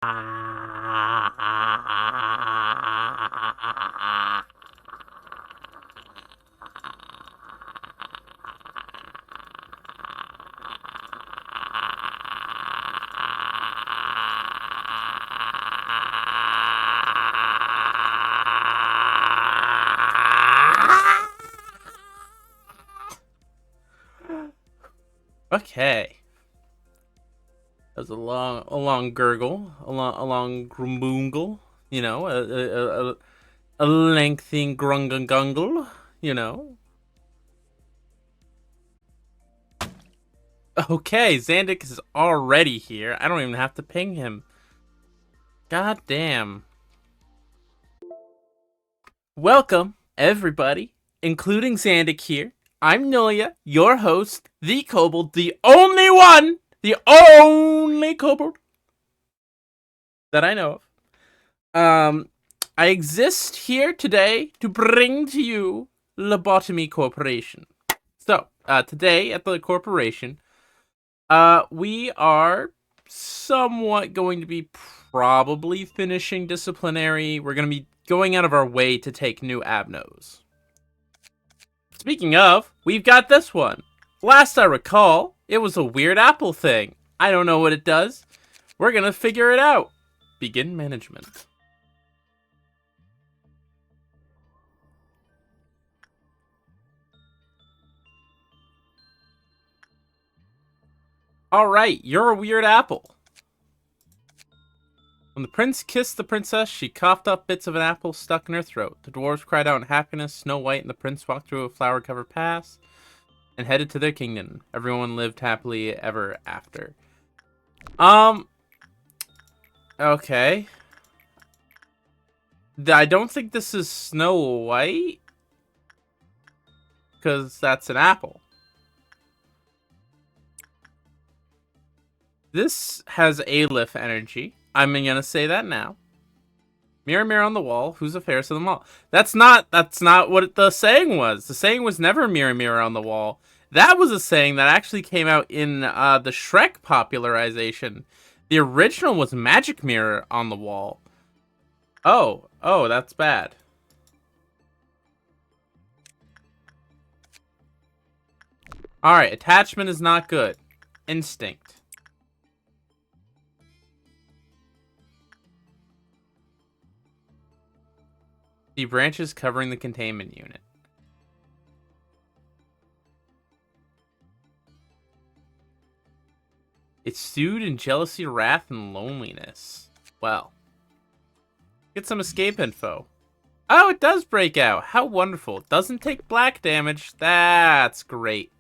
Okay. That was a long gurgle, a long grumbungle, you know, a lengthy grungungle, you know. Okay, Zandik is already here. I don't even have to ping him. God damn. Welcome, everybody, including Zandik here. I'm Nolya, your host, the Kobold, the only one, the only Kobold that I know of. I exist here today to bring to you Lobotomy Corporation. So, today at the corporation, we are somewhat going to be probably finishing disciplinary. We're going to be going out of our way to take new abnos. Speaking of, we've got this one. Last I recall, it was a weird apple thing. I don't know what it does. We're going to figure it out. Begin management. Alright, you're a weird apple. When the prince kissed the princess, she coughed up bits of an apple stuck in her throat. The dwarves cried out in happiness. Snow White and the prince walked through a flower-covered path and headed to their kingdom. Everyone lived happily ever after. Okay. I don't think this is Snow White, because that's an apple. This has Aleph energy. I'm gonna say that now. Mirror, mirror on the wall, who's the fairest of them all? That's not what the saying was. The saying was never mirror, mirror on the wall. That was a saying that actually came out in the Shrek popularization. The original was magic mirror on the wall. Oh, that's bad. Alright, attachment is not good. Instinct. The branches covering the containment unit. It's stewed in jealousy, wrath, and loneliness. Well. Get some escape info. Oh, it does break out. How wonderful. It doesn't take black damage. That's great.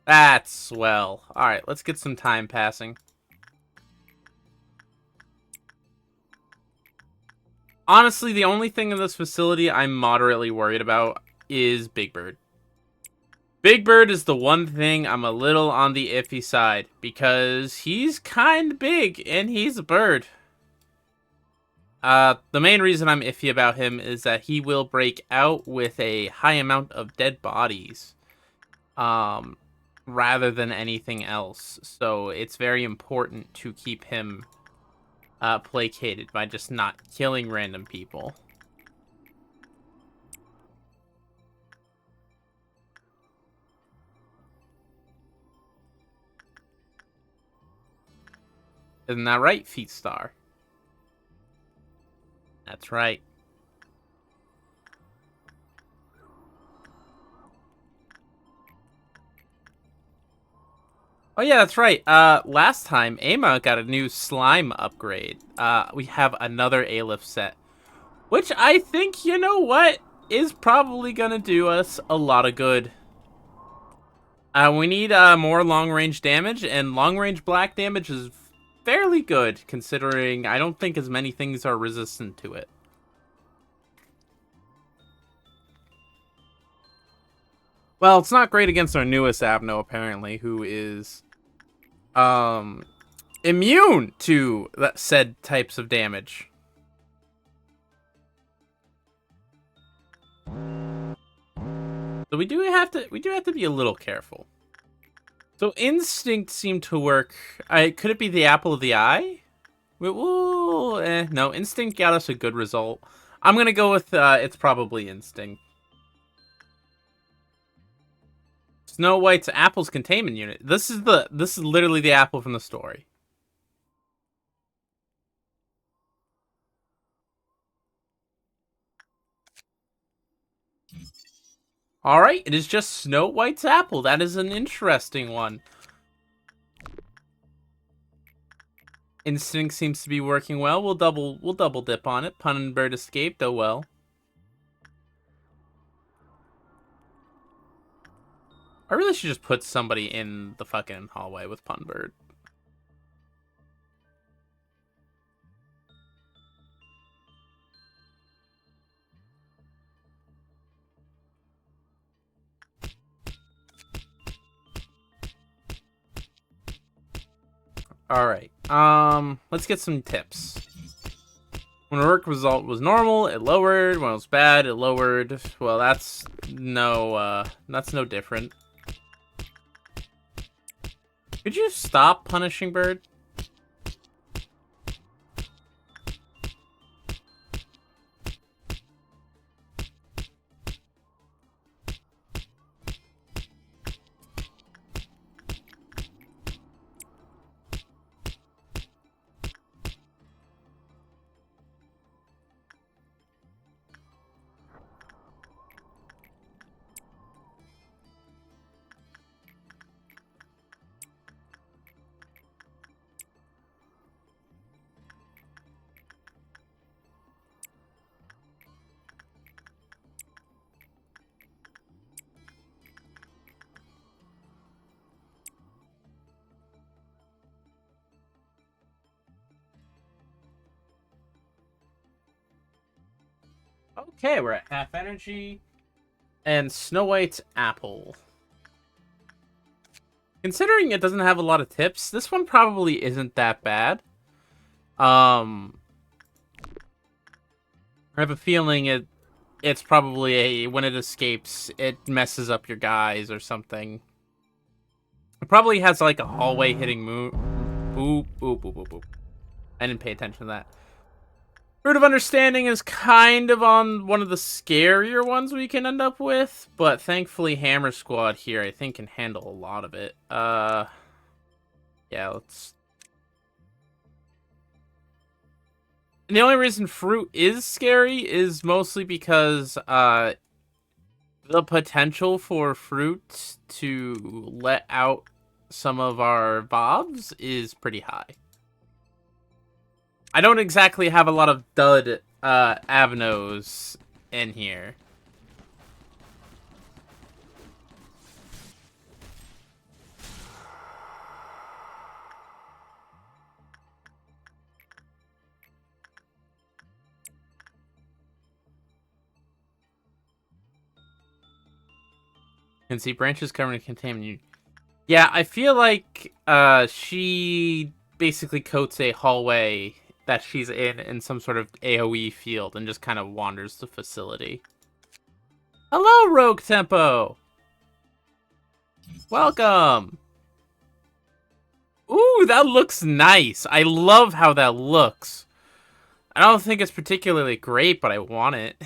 That's swell. Alright, let's get some time passing. Honestly, the only thing in this facility I'm moderately worried about is Big Bird. Big Bird is the one thing I'm a little on the iffy side, because he's kind of big and he's a bird. The main reason I'm iffy about him is that he will break out with a high amount of dead bodies, rather than anything else. So it's very important to keep him placated by just not killing random people. Isn't that right, Feet Star? That's right. Oh yeah, that's right. Last time, Ama got a new slime upgrade. We have another Aleph set. Which I think, you know what, is probably gonna do us a lot of good. We need more long-range damage, and long-range black damage is fairly good, considering I don't think as many things are resistant to it. Well, it's not great against our newest Abno, apparently, who is immune to said types of damage. So we do have to be a little careful. So instinct seemed to work. Could it be the apple of the eye? No, instinct got us a good result. I'm gonna go with it's probably instinct. Snow White's apple's containment unit. This is literally the apple from the story. All right, it is just Snow White's apple. That is an interesting one. Instinct seems to be working well. We'll double dip on it. Pun and Bird escaped. Oh well. I really should just put somebody in the fucking hallway with Pun Bird. Alright, let's get some tips. When a work result was normal, it lowered. When it was bad, it lowered. Well, that's no different. Could you stop punishing Bird? Okay, we're at half energy. And Snow White's apple. Considering it doesn't have a lot of tips, this one probably isn't that bad. I have a feeling it's probably when it escapes, it messes up your guys or something. It probably has like a hallway hitting move. Boop, boop, boop, boop, boop. I didn't pay attention to that. Root of Understanding is kind of on one of the scarier ones we can end up with, but thankfully Hammer Squad here, I think, can handle a lot of it. Yeah, let's... And the only reason Fruit is scary is mostly because, the potential for Fruit to let out some of our Bobs is pretty high. I don't exactly have a lot of dud avenues in here. Can see branches covering a contaminant. Yeah, I feel like she basically coats a hallway that she's in some sort of AoE field and just kind of wanders the facility. Hello, Rogue Tempo! Welcome! Ooh, that looks nice. I love how that looks. I don't think it's particularly great, but I want it.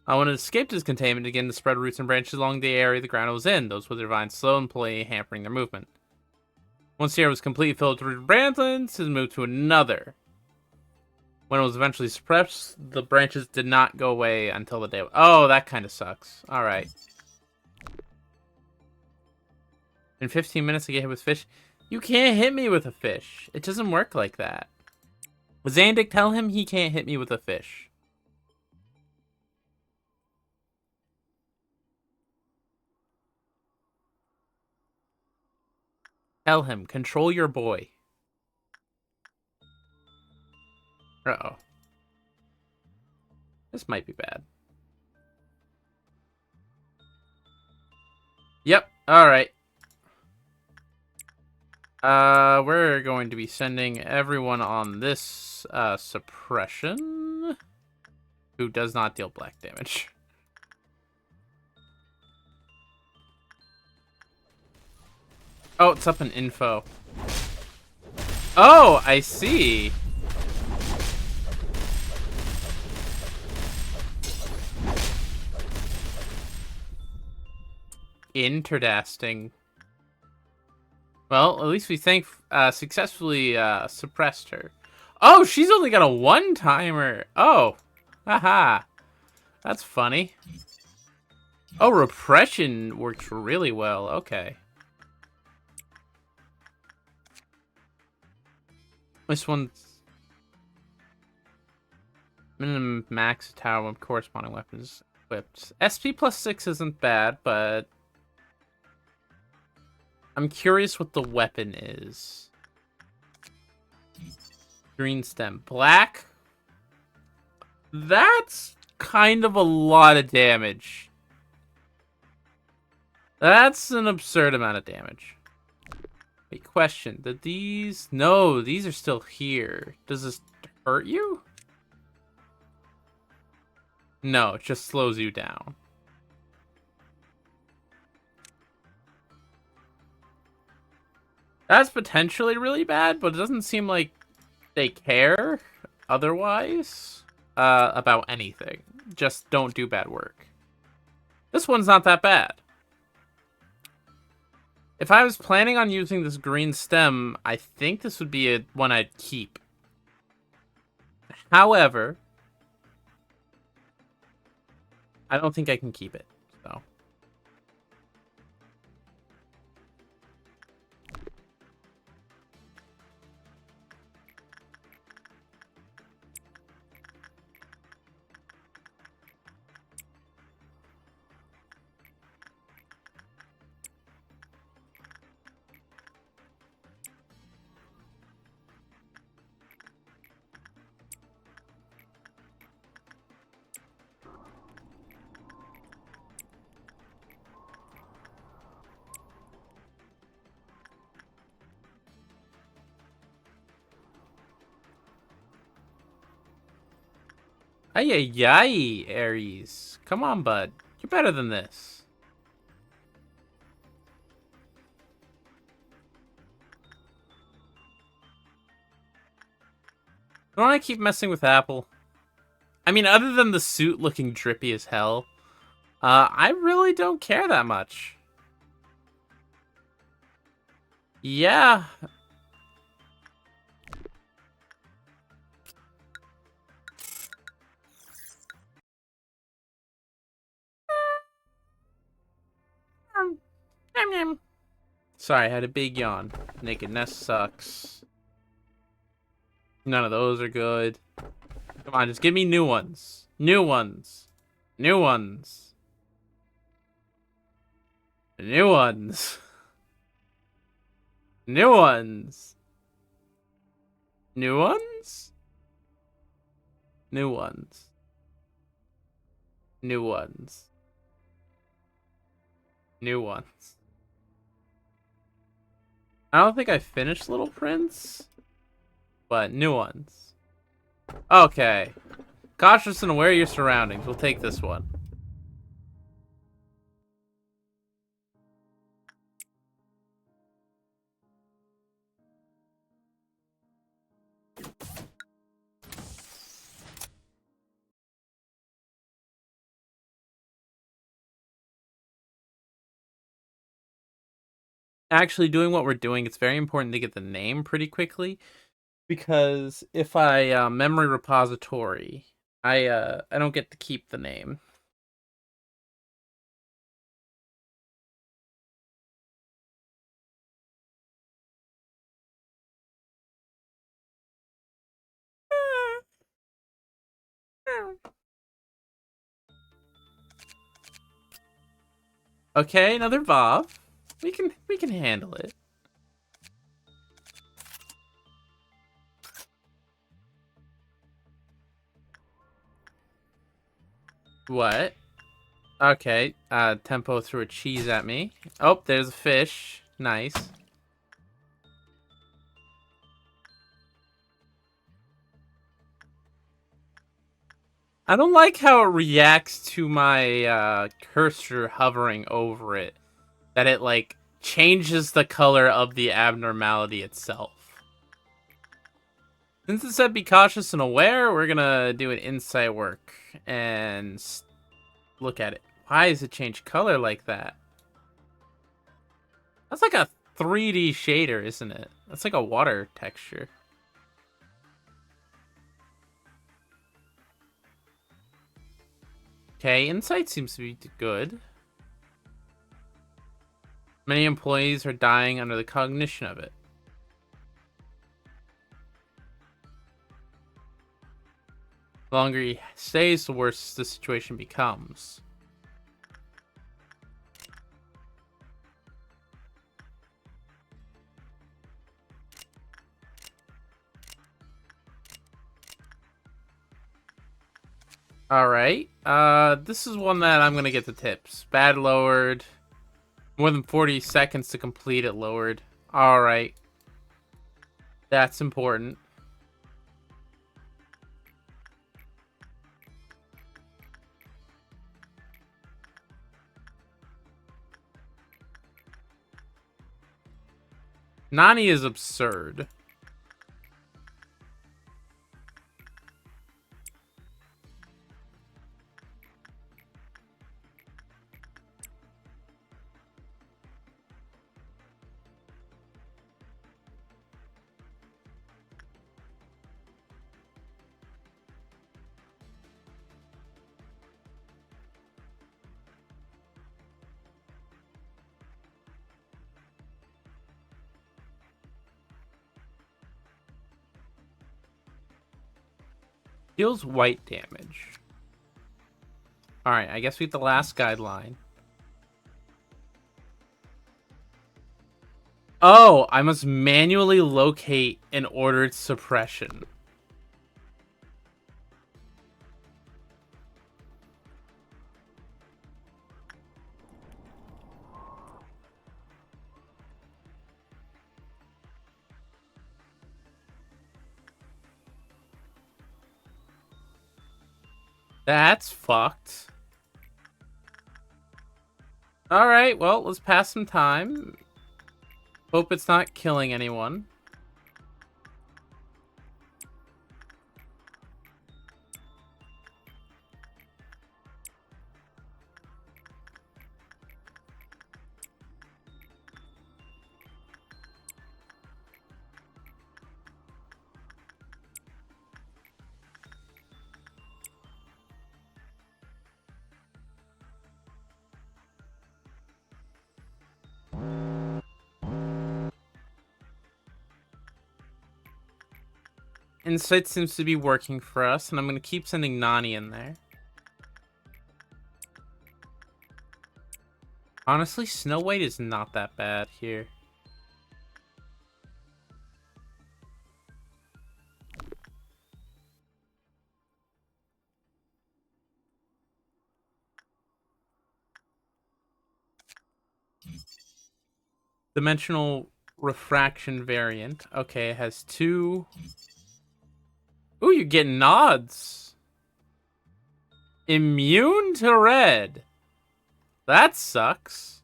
When it escaped its containment, began to spread roots and branches along the area the ground was in. Those withered vines slow and play, hampering their movement. Once the area was completely filled with branches, it moved to another. When it was eventually suppressed, the branches did not go away until the day. Oh, that kind of sucks. All right. In 15 minutes, I get hit with fish. You can't hit me with a fish. It doesn't work like that. Zandik, tell him he can't hit me with a fish. Tell him, control your boy. Uh-oh. This might be bad. Yep, alright. We're going to be sending everyone on this, suppression, who does not deal black damage. Oh, it's up in info. Oh, I see. Interesting. Well, at least we successfully suppressed her. Oh, she's only got a one-timer. Oh, haha. That's funny. Oh, repression works really well. Okay. This one's minimum max tower with corresponding weapons equipped. SP plus 6 isn't bad, but I'm curious what the weapon is. Green stem. Black? That's kind of a lot of damage. That's an absurd amount of damage. Wait, question. Did these... No, these are still here. Does this hurt you? No, it just slows you down. That's potentially really bad, but it doesn't seem like they care otherwise about anything. Just don't do bad work. This one's not that bad. If I was planning on using this green stem, I think this would be one I'd keep. However, I don't think I can keep it, so. Ay, ay, ay, Aries. Come on, bud. You're better than this. Don't I keep messing with Apple? I mean, other than the suit looking drippy as hell, I really don't care that much. Yeah. Sorry, I had a big yawn. Naked Nest sucks. None of those are good. Come on, just give me new ones. New ones. New ones. New ones. New ones. New ones? New ones. New ones. New ones. I don't think I finished Little Prince, but new ones. Okay. Cautious and aware of your surroundings. We'll take this one. Actually, doing what we're doing, it's very important to get the name pretty quickly, because if I memory repository, I don't get to keep the name. Okay, another Bob. We can handle it. What? Okay, Tempo threw a cheese at me. Oh, there's a fish. Nice. I don't like how it reacts to my cursor hovering over it. That it, like, changes the color of the abnormality itself. Since it said be cautious and aware, we're gonna do an insight work and look at it. Why does it change color like that? That's like a 3D shader, isn't it? That's like a water texture. Okay, insight seems to be good. Many employees are dying under the cognition of it. The longer he stays, the worse the situation becomes. Alright. This is one that I'm gonna get the tips. Bad lowered. More than 40 seconds to complete it lowered. Alright. That's important. Nani is absurd. Deals white damage. Alright, I guess we have the last guideline. Oh, I must manually locate an ordered suppression. That's fucked. Alright, well, let's pass some time. Hope it's not killing anyone. Insight seems to be working for us, and I'm going to keep sending Nani in there. Honestly, Snow White is not that bad here. Dimensional refraction variant. Okay, it has 2. Ooh, you're getting nods. Immune to red. That sucks.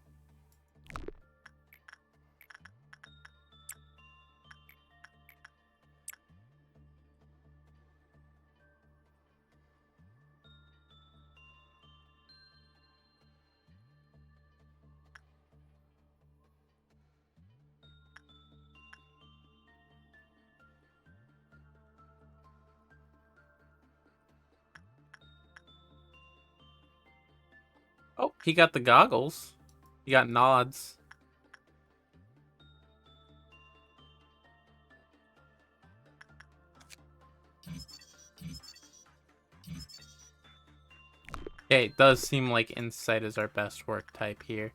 Oh, he got the goggles. He got nods. Okay, it does seem like insight is our best work type here.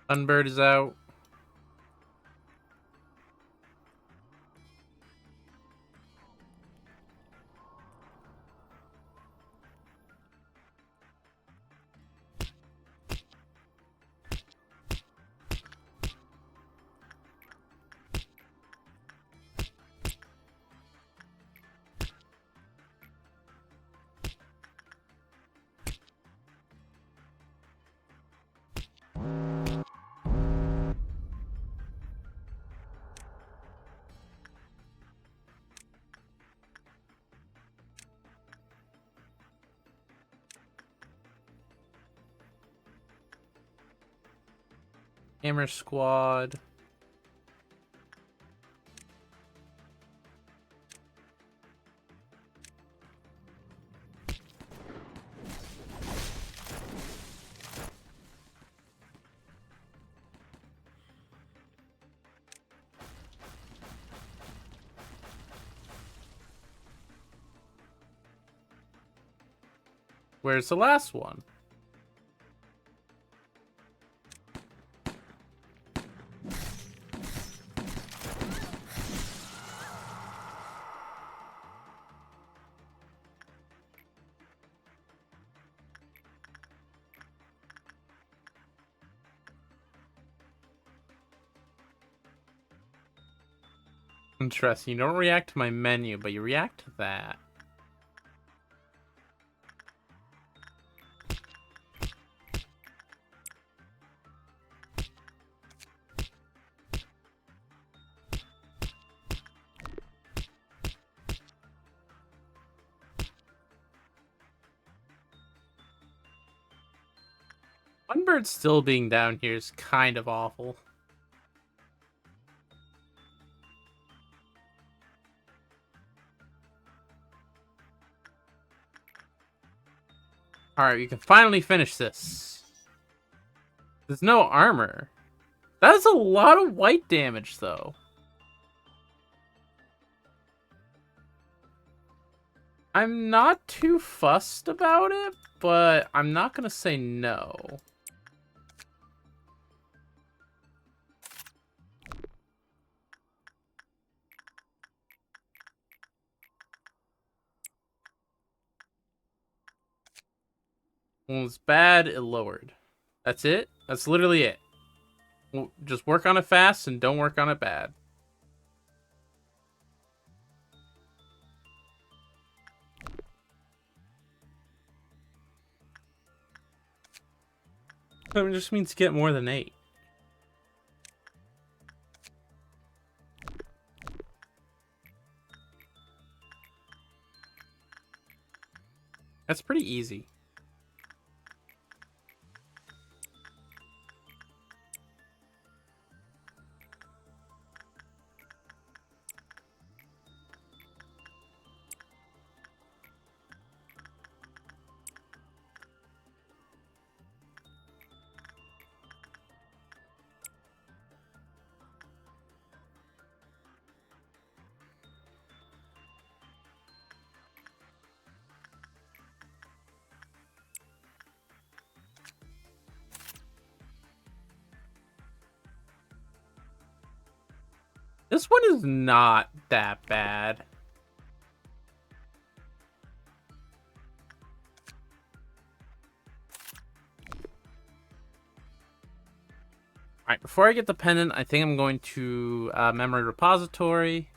Sunbird is out. Hammer Squad. Where's the last one? Interesting. You don't react to my menu, but you react to that. One bird still being down here is kind of awful. Alright, we can finally finish this. There's no armor. That is a lot of white damage, though. I'm not too fussed about it, but I'm not gonna say no. When it was bad, it lowered. That's it? That's literally it. Just work on it fast and don't work on it bad. That just means get more than 8. That's pretty easy. This one is not that bad. Alright, before I get the pendant, I think I'm going to memory repository.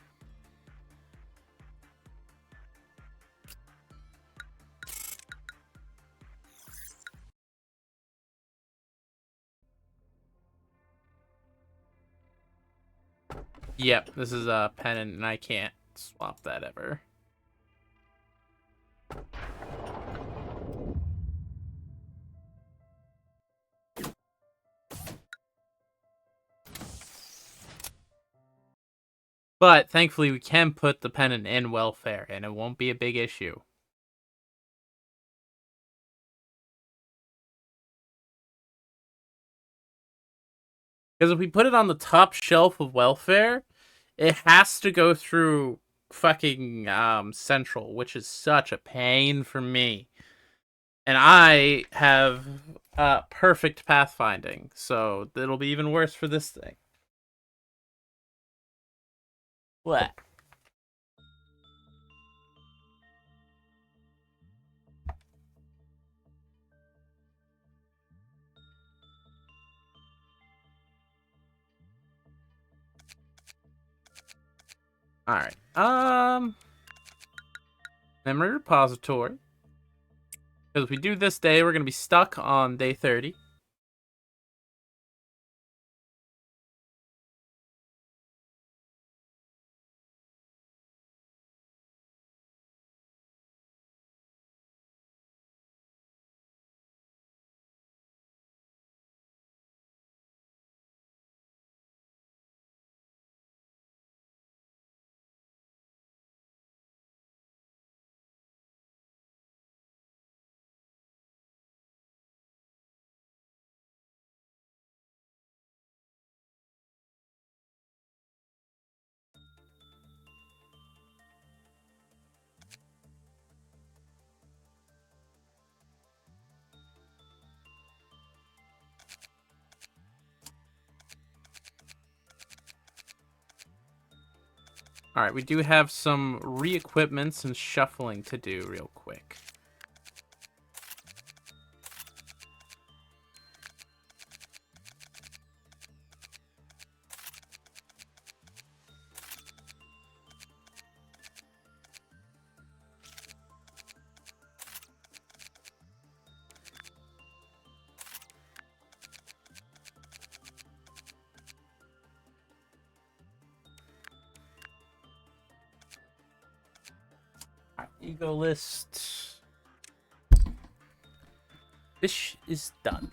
Yep, this is a pendant, and I can't swap that ever. But thankfully, we can put the pendant in welfare, and it won't be a big issue. Because if we put it on the top shelf of welfare, it has to go through fucking central, which is such a pain for me. And I have perfect pathfinding, so it'll be even worse for this thing. What? Alright. Memory repository. Because if we do this day, we're going to be stuck on day 30. Alright, we do have some re-equipments and shuffling to do real quick. Ego list. Fish is done.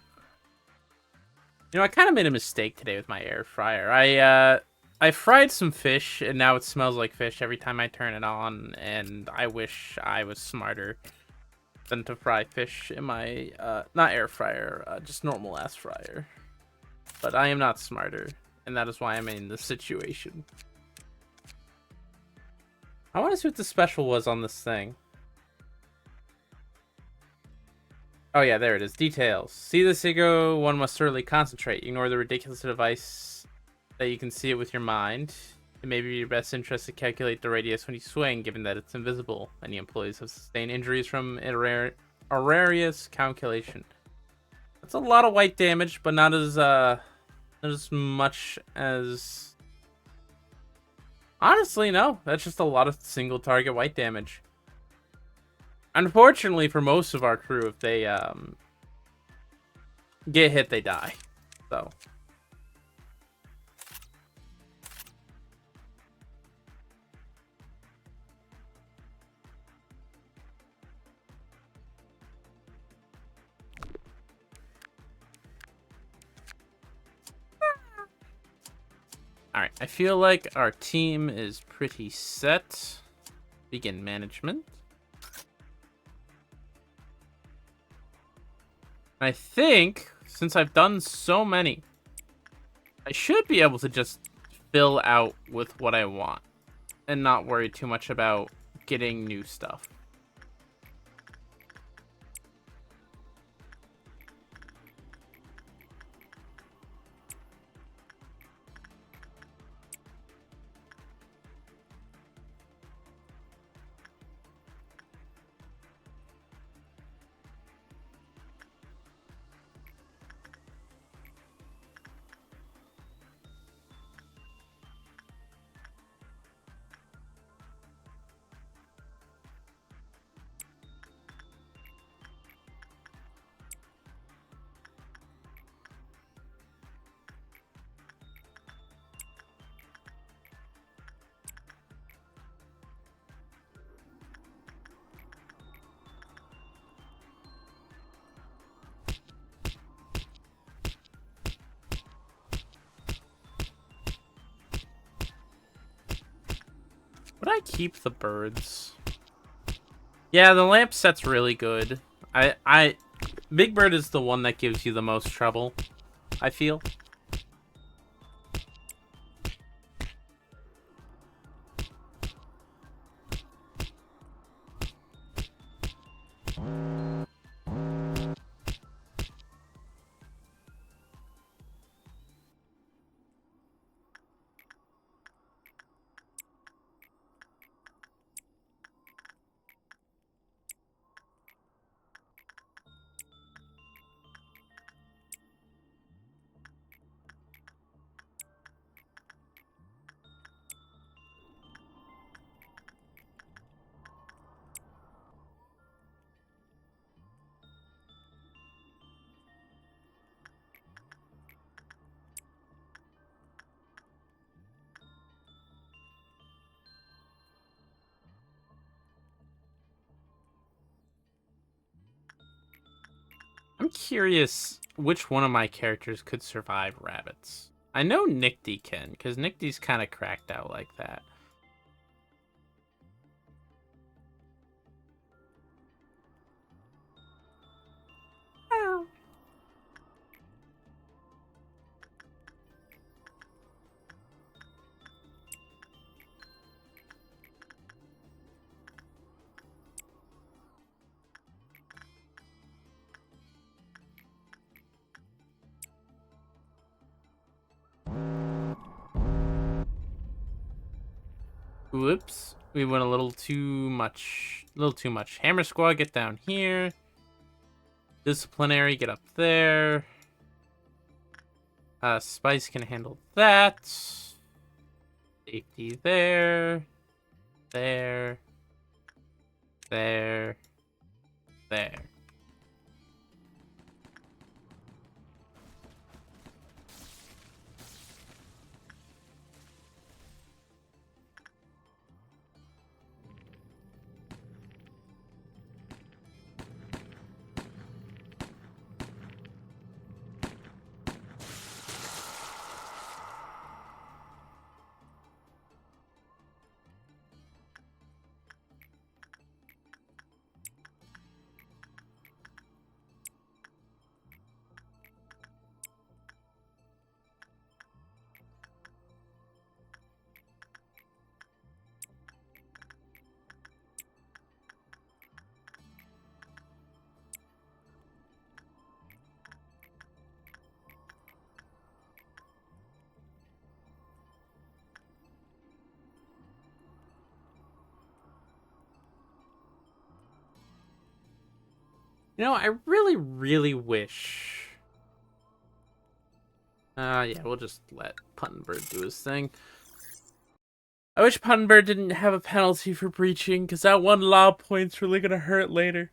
You know, I kind of made a mistake today with my air fryer. I fried some fish, and now it smells like fish every time I turn it on, and I wish I was smarter than to fry fish in my, not air fryer, just normal ass fryer. But I am not smarter, and that is why I'm in this situation. I want to see what the special was on this thing. Oh yeah, there it is. Details. See this ego, one must thoroughly concentrate. Ignore the ridiculous device that you can see it with your mind. It may be your best interest to calculate the radius when you swing, given that it's invisible. Many employees have sustained injuries from erroneous calculation. That's a lot of white damage, but not as much as... Honestly, no. That's just a lot of single target white damage. Unfortunately for most of our crew, if they get hit, they die. So. Alright, I feel like our team is pretty set. Begin management. I think, since I've done so many, I should be able to just fill out with what I want and not worry too much about getting new stuff. Would I keep the birds? Yeah, the lamp set's really good. Big Bird is the one that gives you the most trouble, I feel. I'm curious which one of my characters could survive rabbits. I know Nicty can, because Nicty's kind of cracked out like that. Whoops. We went a little too much. A little too much. Hammer Squad, get down here. Disciplinary, get up there. Spice can handle that. Safety there. There. There. There. You know, I really, really wish. Yeah, we'll just let Puttenbird do his thing. I wish Puttenbird didn't have a penalty for breaching, because that one law point's really gonna hurt later.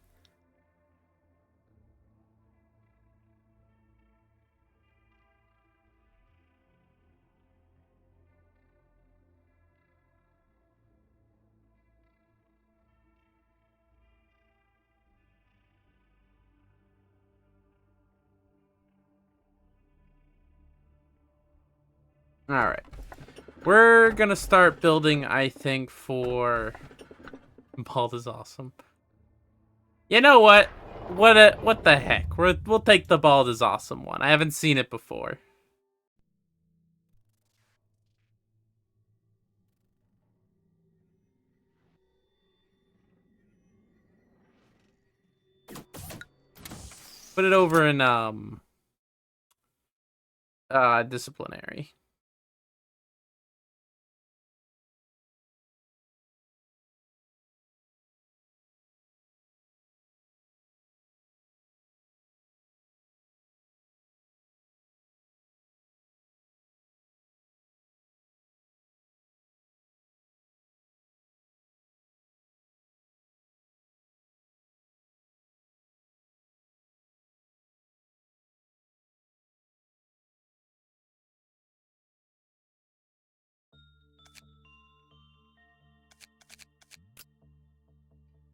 Alright. We're gonna start building, I think, for... Bald is awesome. You know what? What the heck? We'll take the Bald is awesome one. I haven't seen it before. Put it over in, disciplinary.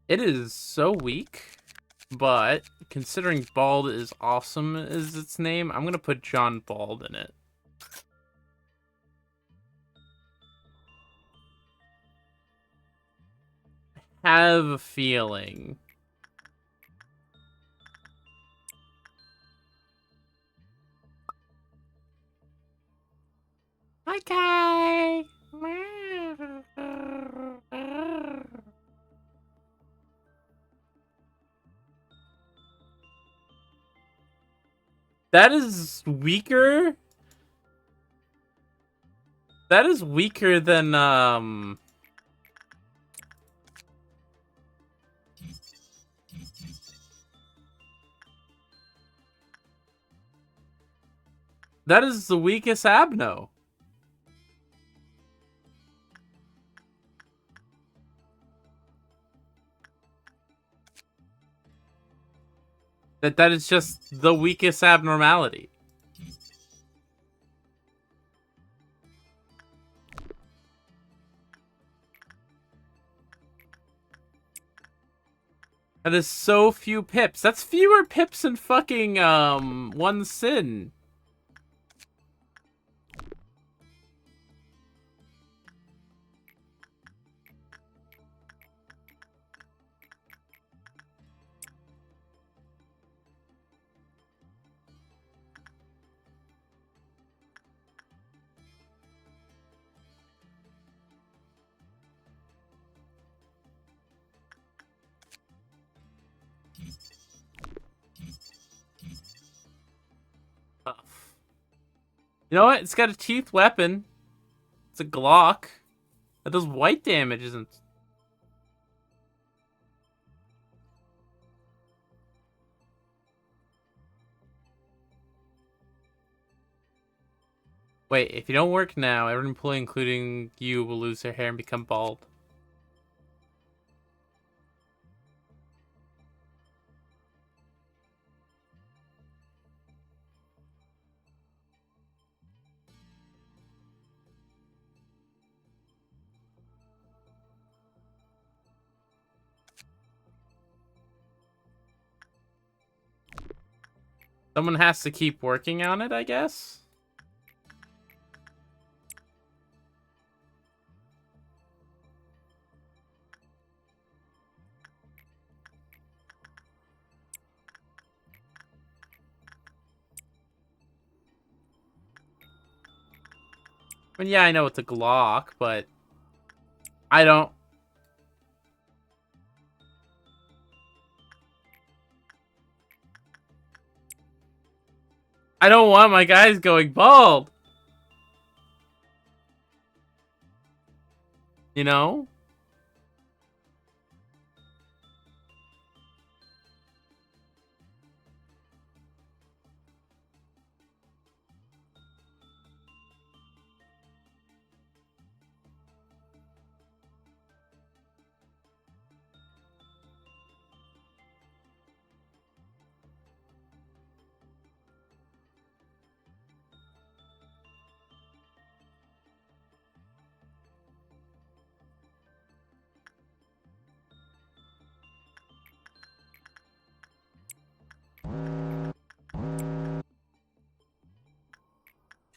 It is so weak, but considering Bald is awesome is its name, I'm gonna put John Bald in it. Have a feeling. Okay. That is weaker. That is weaker than that is the weakest Abno. That is just the weakest abnormality. That is so few pips. That's fewer pips than fucking one sin. You know what? It's got a teeth weapon. It's a Glock. That does white damage, isn't... Wait, if you don't work now, every employee, including you, will lose their hair and become bald. Someone has to keep working on it, I guess? I mean, yeah, I know it's a Glock, but... I don't... I don't want my guys going bald! You know?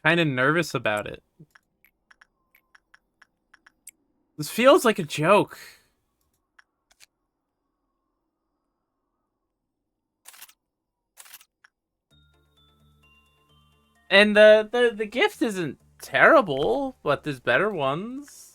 Kind of nervous about it. This feels like a joke. And the gift isn't terrible, but there's better ones.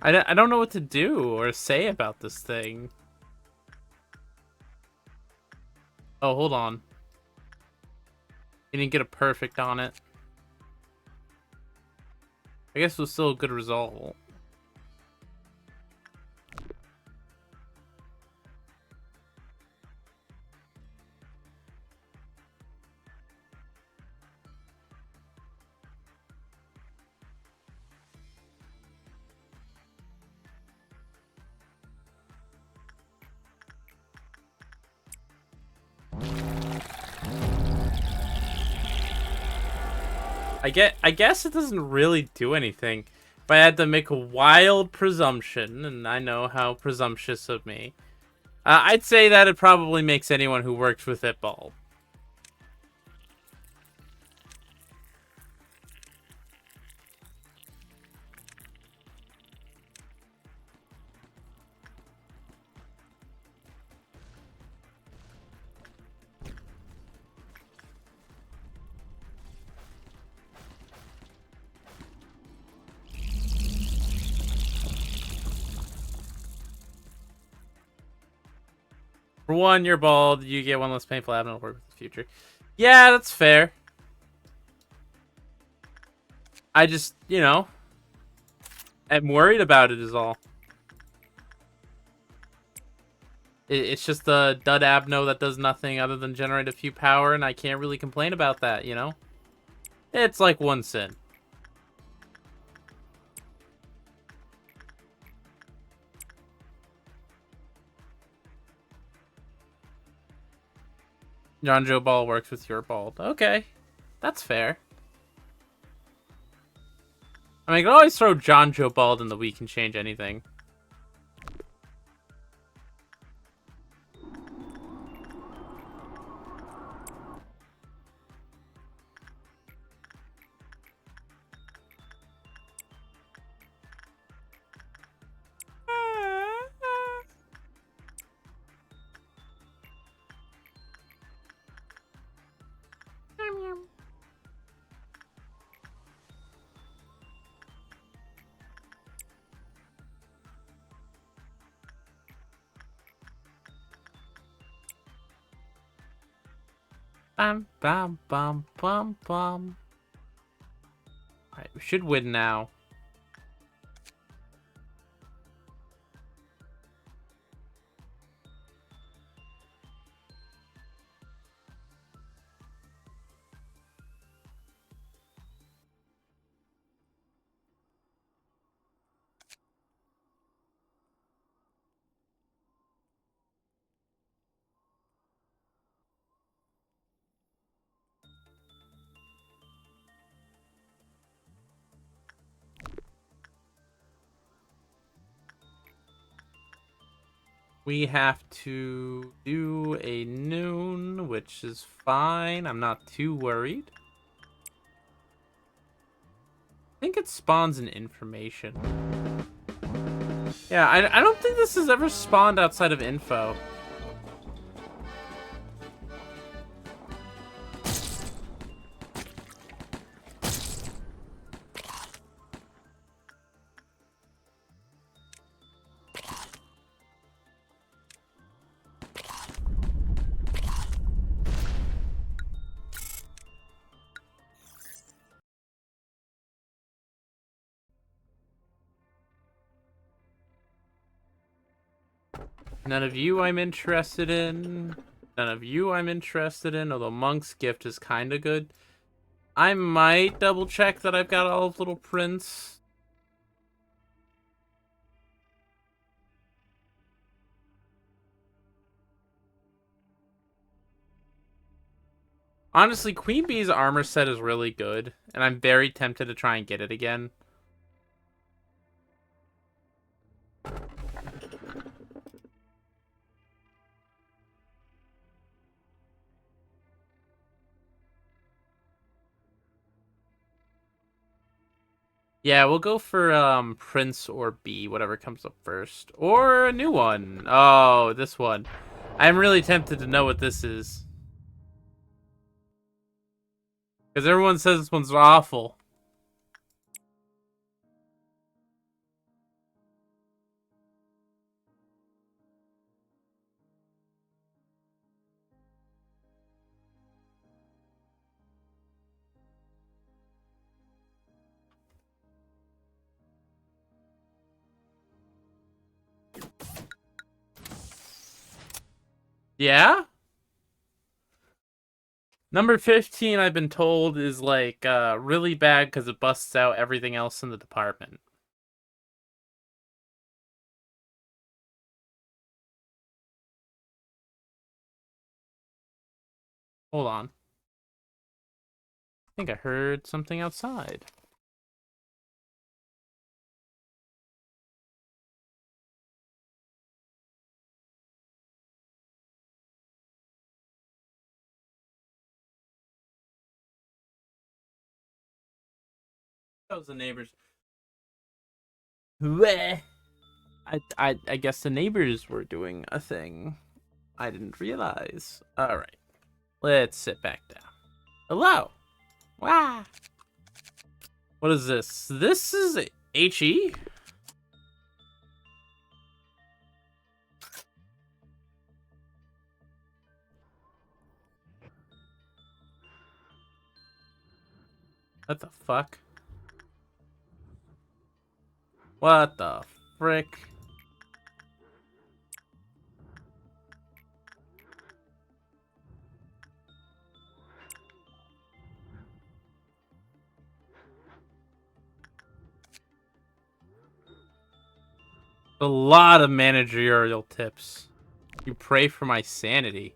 I don't know what to do or say about this thing. Oh, hold on. You didn't get a perfect on it. I guess it was still a good result. I guess it doesn't really do anything. If I had to make a wild presumption, and I know how presumptuous of me, I'd say that it probably makes anyone who worked with it bald. For one, you're bald. You get one less painful abdominal work in the future. Yeah, that's fair. I just, you know, am worried about it is all. It's just a dud abno that does nothing other than generate a few power, and I can't really complain about that, you know? It's like one sin. John Joe Ball works with your bald. Okay. That's fair. I mean, I can always throw John Joe Bald in the We Can Change Anything. Bam, bam, bam, bam, bam. Alright, we should win now. We have to do a noon, which is fine. I'm not too worried. I think it spawns an information. Yeah, I don't think this has ever spawned outside of info. None of you I'm interested in. None of you I'm interested in, although Monk's Gift is kind of good. I might double check that I've got all of Little Prince. Honestly, Queen Bee's armor set is really good, and I'm very tempted to try and get it again. Yeah, we'll go for Prince or B, whatever comes up first. Or a new one. Oh, this one. I'm really tempted to know what this is. Because everyone says this one's awful. Yeah? Number 15, I've been told, is like really bad because it busts out everything else in the department. Hold on. I think I heard something outside. That was the neighbors. I guess the neighbors were doing a thing I didn't realize. All right, let's sit back down. Hello. Wow. What is this? This is HE? What the fuck? What the frick? A lot of managerial tips. You pray for my sanity.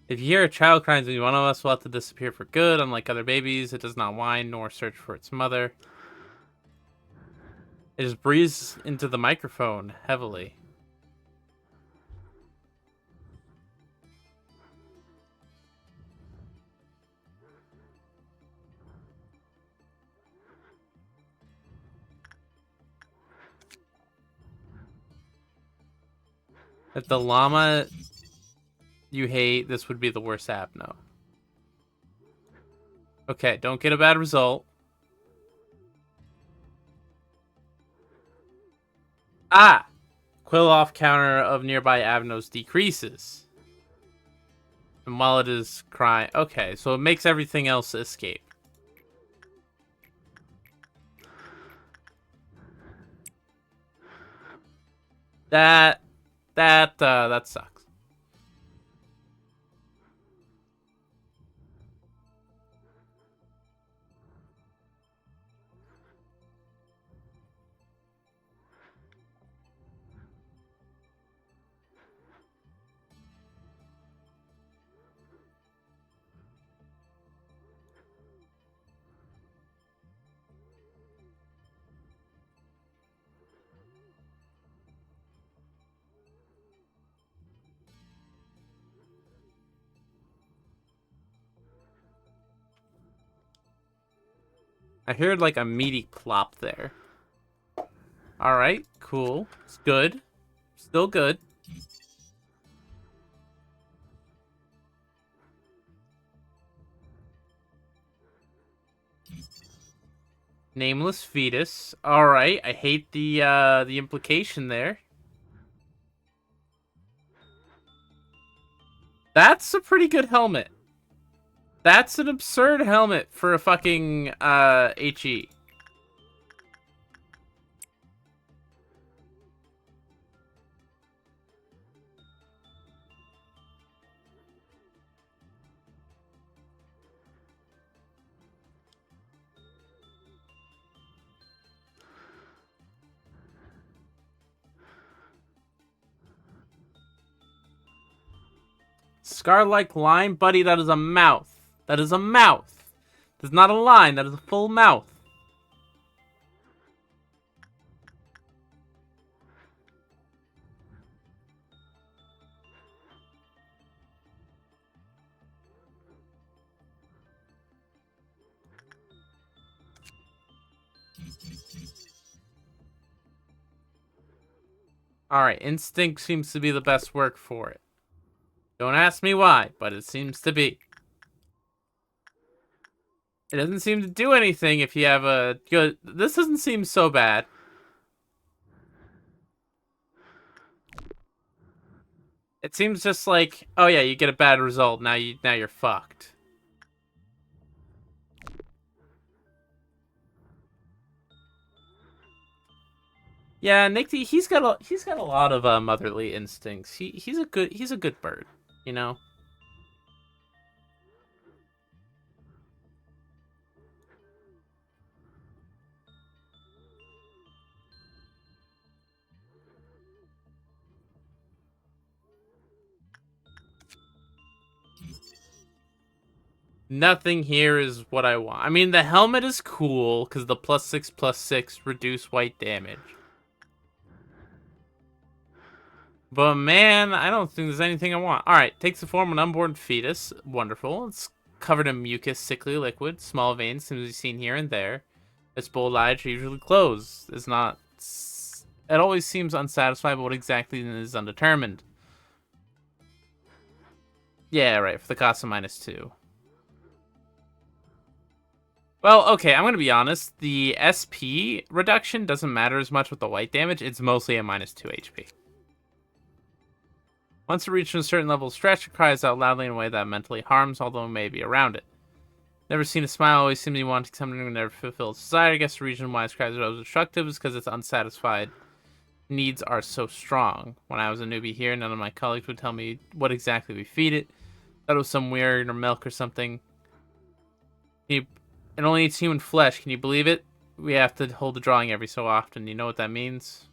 If you hear a child crying, then one of us will have to disappear for good. Unlike other babies, it does not whine nor search for its mother. It just breathes into the microphone heavily. If the llama you hate, this would be the worst app. No. Okay, don't get a bad result. Ah! Quill off counter of nearby avenues decreases. And while it is crying... Okay, so it makes everything else escape. That sucks. I heard like a meaty plop there. Alright, cool. It's good. Still good. Nameless fetus. Alright, I hate the implication there. That's a pretty good helmet. That's an absurd helmet for a fucking HE. Scar-like line? Buddy, that is a mouth. That is a mouth. That's not a line, that is a full mouth. Alright, instinct seems to be the best work for it. Don't ask me why, but it seems to be. It doesn't seem to do anything if you have a good... This doesn't seem so bad. It seems just like, oh yeah, you get a bad result, now you're fucked. Yeah, Nick, he's got a lot of motherly instincts. He's a good bird, you know. Nothing here is what I want. I mean, the helmet is cool because the +6/+6 reduce white damage. But man, I don't think there's anything I want. Alright, takes the form of an unborn fetus. Wonderful. It's covered in mucus, sickly liquid. Small veins seems to be seen here and there. Its bold eyes are usually closed. It's not... It always seems unsatisfied, but what exactly is undetermined. Yeah, right, for the cost of -2. Well, okay, I'm going to be honest. The SP reduction doesn't matter as much with the white damage. It's mostly a -2 HP. Once it reaches a certain level of stretch, it cries out loudly in a way that mentally harms, although it may be around it. Never seen a smile, always seems to be wanting something and never fulfill its desire. I guess the reason why its cries are always destructive is because its unsatisfied needs are so strong. When I was a newbie here, none of my colleagues would tell me what exactly we feed it. Thought it was some weird or milk or something. It only eats human flesh, can you believe it? We have to hold the drawing every so often. You know what that means?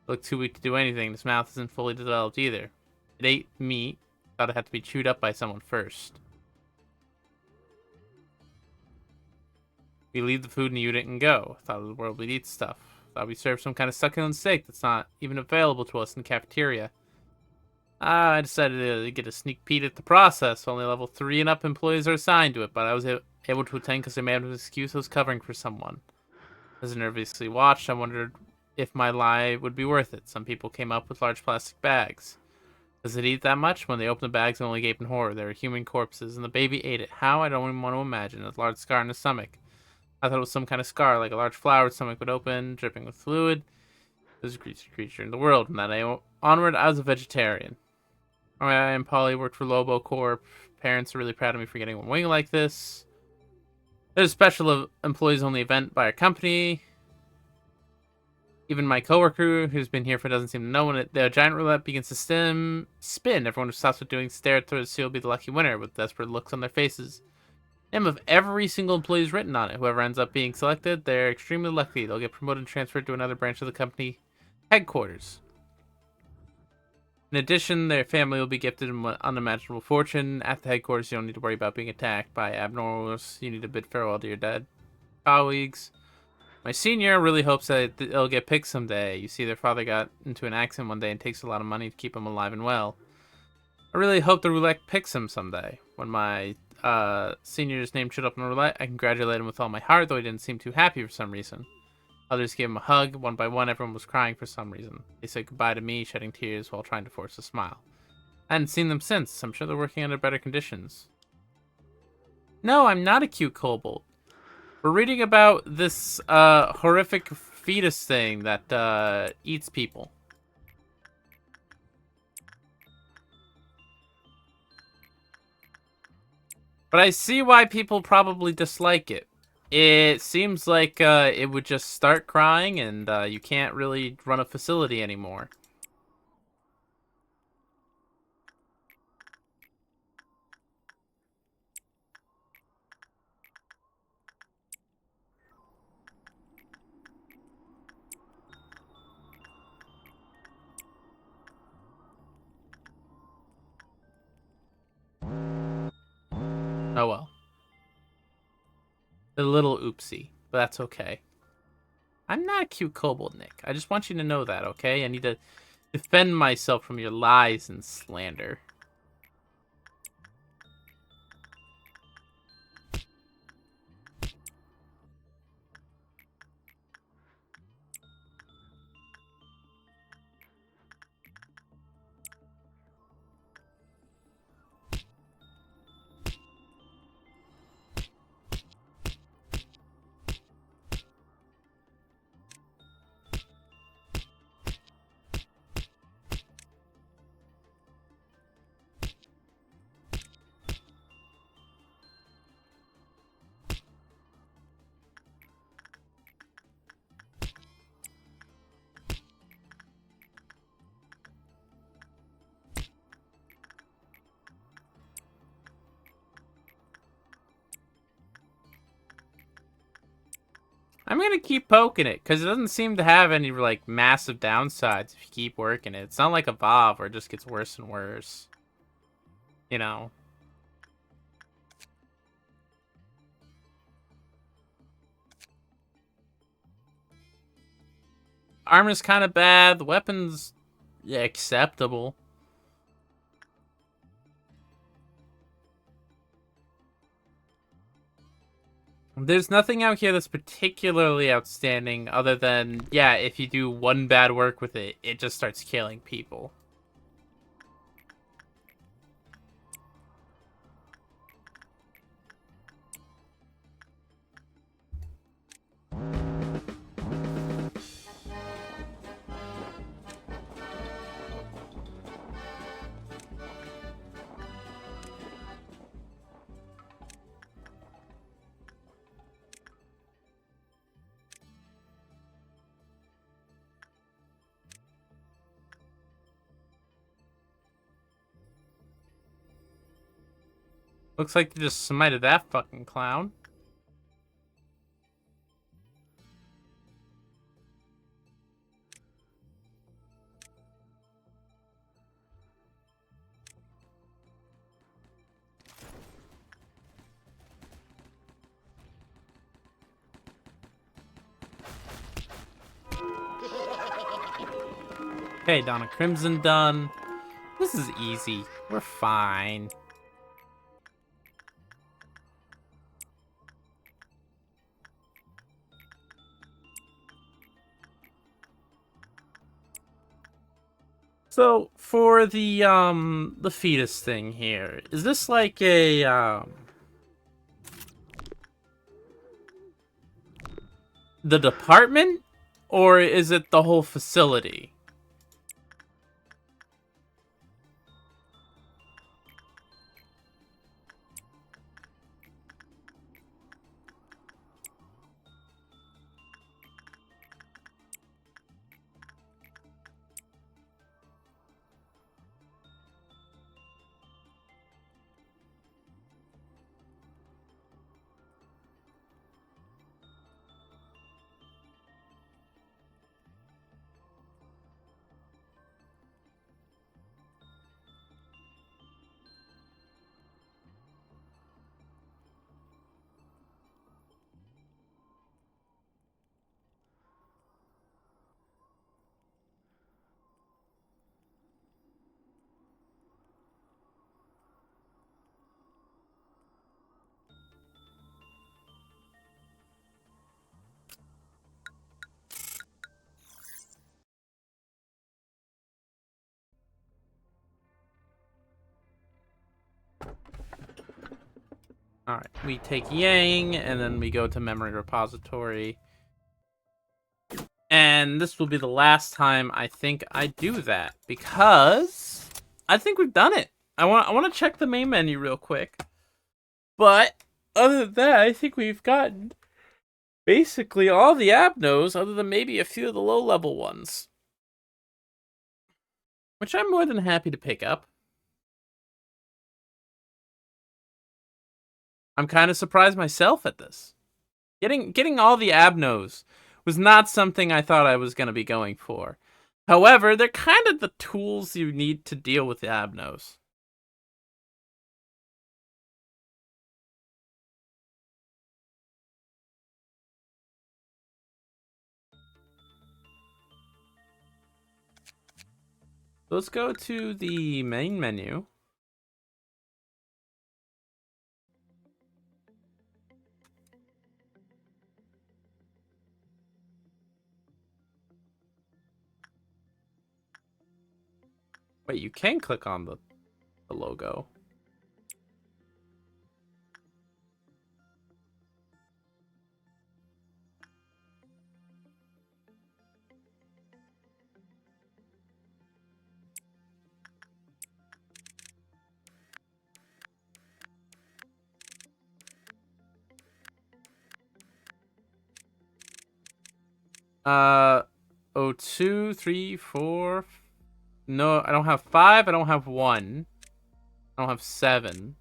Looked too weak to do anything. Its mouth isn't fully developed either. It ate meat. Thought it had to be chewed up by someone first. We leave the food and you didn't go. Thought the world would eat stuff. Thought we served some kind of succulent steak that's not even available to us in the cafeteria. I decided to get a sneak peek at the process. Only level 3 and up employees are assigned to it, but I was able to attend because they made an excuse I was covering for someone. As I nervously watched, I wondered if my lie would be worth it. Some people came up with large plastic bags. Does it eat that much? When they opened the bags, I only gaped in horror. There were human corpses, and the baby ate it. How? I don't even want to imagine. A large scar in the stomach. I thought it was some kind of scar, like a large flower stomach would open, dripping with fluid. It was a creature in the world. From that day onward, I was a vegetarian. I and Polly worked for LOBO Corp. Parents are really proud of me for getting a wing like this. There's a special employees-only event by our company. Even my coworker, who's been here for doesn't seem to know when the giant roulette begins to spin. Everyone who stops what doing stare at the seal will be the lucky winner with desperate looks on their faces. Name of every single employee is written on it. Whoever ends up being selected, they're extremely lucky. They'll get promoted and transferred to another branch of the company headquarters. In addition, their family will be gifted an unimaginable fortune. At the headquarters, you don't need to worry about being attacked by abnormals. You need to bid farewell to your dead colleagues. My senior really hopes that they'll get picked someday. You see, their father got into an accident one day and takes a lot of money to keep him alive and well. I really hope the roulette picks him someday. When my senior's name showed up on the roulette, I congratulated him with all my heart, though he didn't seem too happy for some reason. Others gave him a hug. One by one, everyone was crying for some reason. They said goodbye to me, shedding tears while trying to force a smile. I hadn't seen them since. I'm sure they're working under better conditions. No, I'm not a cute kobold. We're reading about this horrific fetus thing that eats people. But I see why people probably dislike it. It seems like it would just start crying and you can't really run a facility anymore. Oh well. A little oopsie, but that's okay. I'm not a cute kobold, Nick. I just want you to know that, okay? I need to defend myself from your lies and slander. I'm gonna keep poking it, because it doesn't seem to have any, like, massive downsides if you keep working it. It's not like a Evolve where it just gets worse and worse. You know? Armor's kind of bad. The weapon's acceptable. There's nothing out here that's particularly outstanding other than, yeah, if you do one bad work with it, it just starts killing people. Looks like they just smited that fucking clown. Okay, Donna Crimson done. This is easy. We're fine. So, for the fetus thing here, is this like a, the department? Or is it the whole facility? Alright, we take Yang, and then we go to memory repository. And this will be the last time I think I do that, because I think we've done it. I want to check the main menu real quick. But other than that, I think we've gotten basically all the abnos, other than maybe a few of the low-level ones. Which I'm more than happy to pick up. I'm kind of surprised myself at this. Getting all the abnos was not something I thought I was going to be going for. However, they're kind of the tools you need to deal with the abnos. Let's go to the main menu. Wait, you can click on the logo. Oh, 2, 3, 4. No, I don't have 5. I don't have 1. I don't have 7.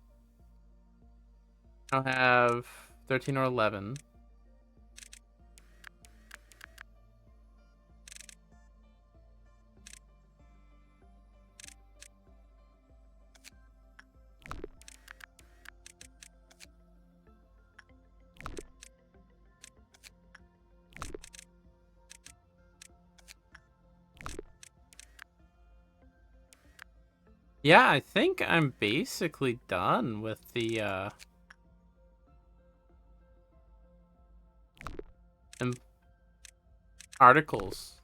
I don't have 13 or 11. Yeah, I think I'm basically done with the articles.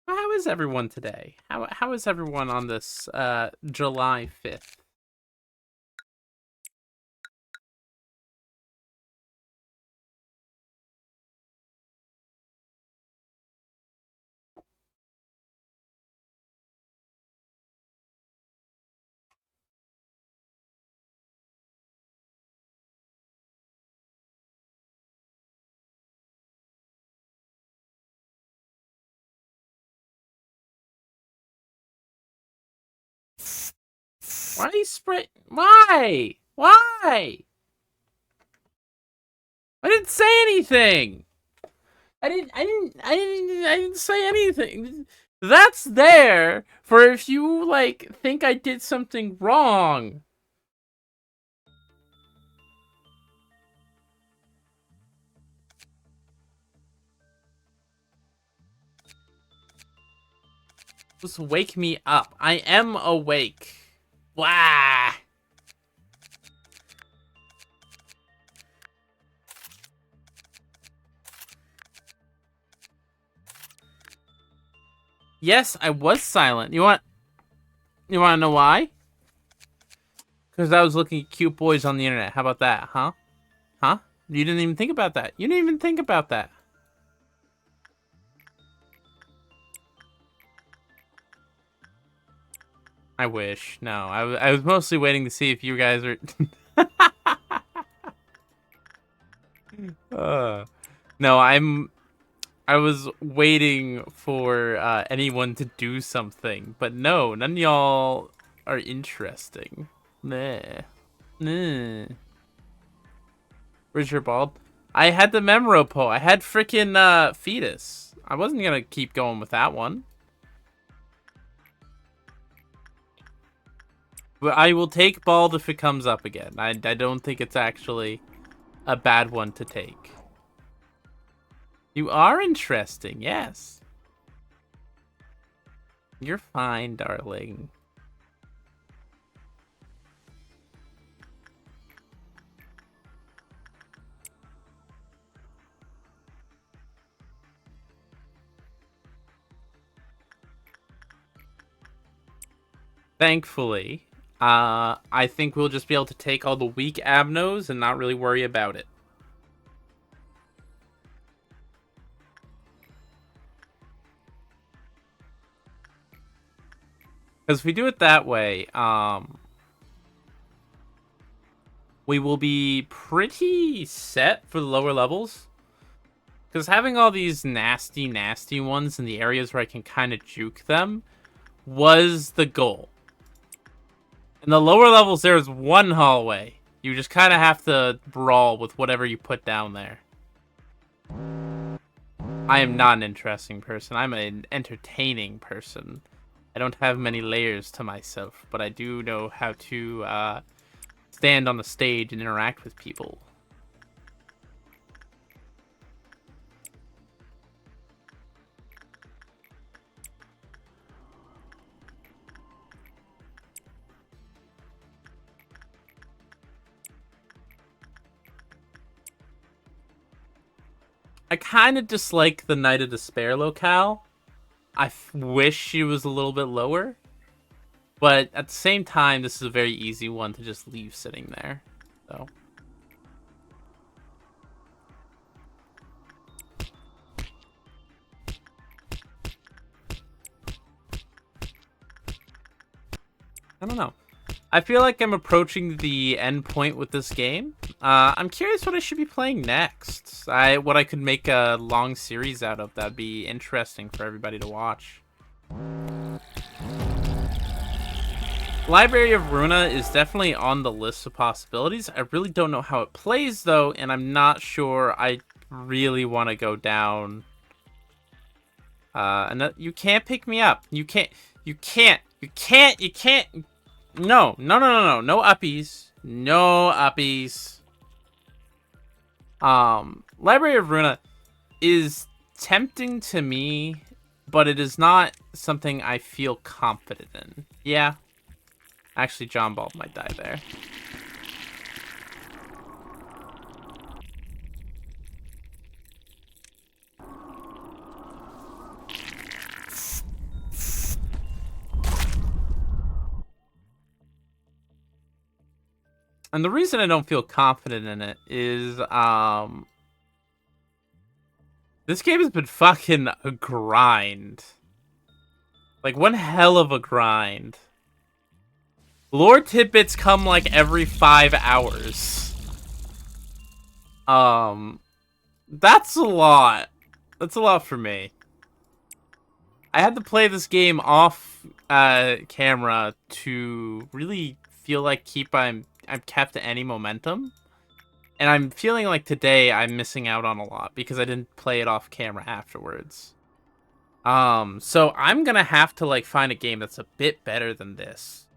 How is everyone today? How is everyone on this July 5th? Why do you spray? Why? Why? I didn't say anything. I didn't say anything. That's there for if you, like, think I did something wrong. Just wake me up. I am awake. Wah! Yes, I was silent. You want to know why? Because I was looking at cute boys on the internet. How about that, huh? Huh? You didn't even think about that. You didn't even think about that. I wish. No, I was mostly waiting to see if you guys are... No, I was waiting for anyone to do something, but no, none of y'all are interesting. Nah. Nah. Where's your bald? I had the Memropo. I had frickin' Fetus. I wasn't gonna keep going with that one. But I will take bald if it comes up again. I don't think it's actually a bad one to take. You are interesting, yes. You're fine, darling. Thankfully, I think we'll just be able to take all the weak abnos and not really worry about it. Because if we do it that way, we will be pretty set for the lower levels. Because having all these nasty, nasty ones in the areas where I can kind of juke them was the goal. In the lower levels, there's one hallway. You just kind of have to brawl with whatever you put down there. I am not an interesting person. I'm an entertaining person. I don't have many layers to myself, but I do know how to stand on the stage and interact with people. I kind of dislike the Night of Despair locale. I wish she was a little bit lower. But at the same time, this is a very easy one to just leave sitting there. So. I don't know. I feel like I'm approaching the end point with this game. I'm curious what I should be playing next. What I could make a long series out of. That'd be interesting for everybody to watch. Library of Runa is definitely on the list of possibilities. I really don't know how it plays, though, and I'm not sure I really want to go down. You can't pick me up. You can't. No uppies. No uppies. Library of Runa is tempting to me, but it is not something I feel confident in. Yeah. Actually, John Ball might die there. And the reason I don't feel confident in it is, this game has been fucking a grind. Like, one hell of a grind. Lore tidbits come, like, every 5 hours. That's a lot. That's a lot for me. I had to play this game off camera to really feel like I'm kept any momentum. And I'm feeling like today I'm missing out on a lot because I didn't play it off camera afterwards. So I'm gonna have to like find a game that's a bit better than this.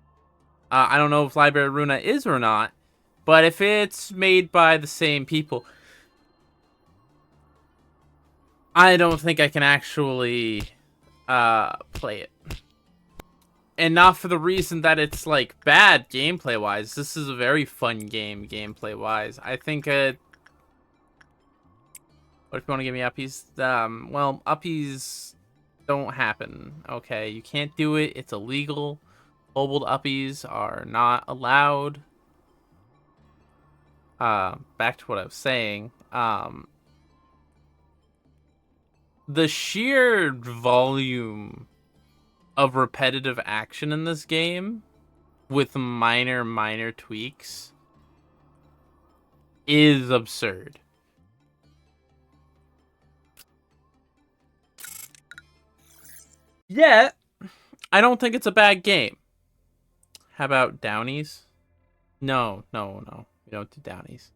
I don't know if Library Runa is or not, but if it's made by the same people, I don't think I can actually play it. And not for the reason that it's like bad gameplay wise. This is a very fun game gameplay wise. I think what if you want to give me uppies? Well, uppies don't happen. Okay, you can't do it. It's illegal. Kobold uppies are not allowed. Back to what I was saying. The sheer volume of repetitive action in this game with minor tweaks is absurd. Yet, I don't think it's a bad game. How about Downies? No. We don't do Downies.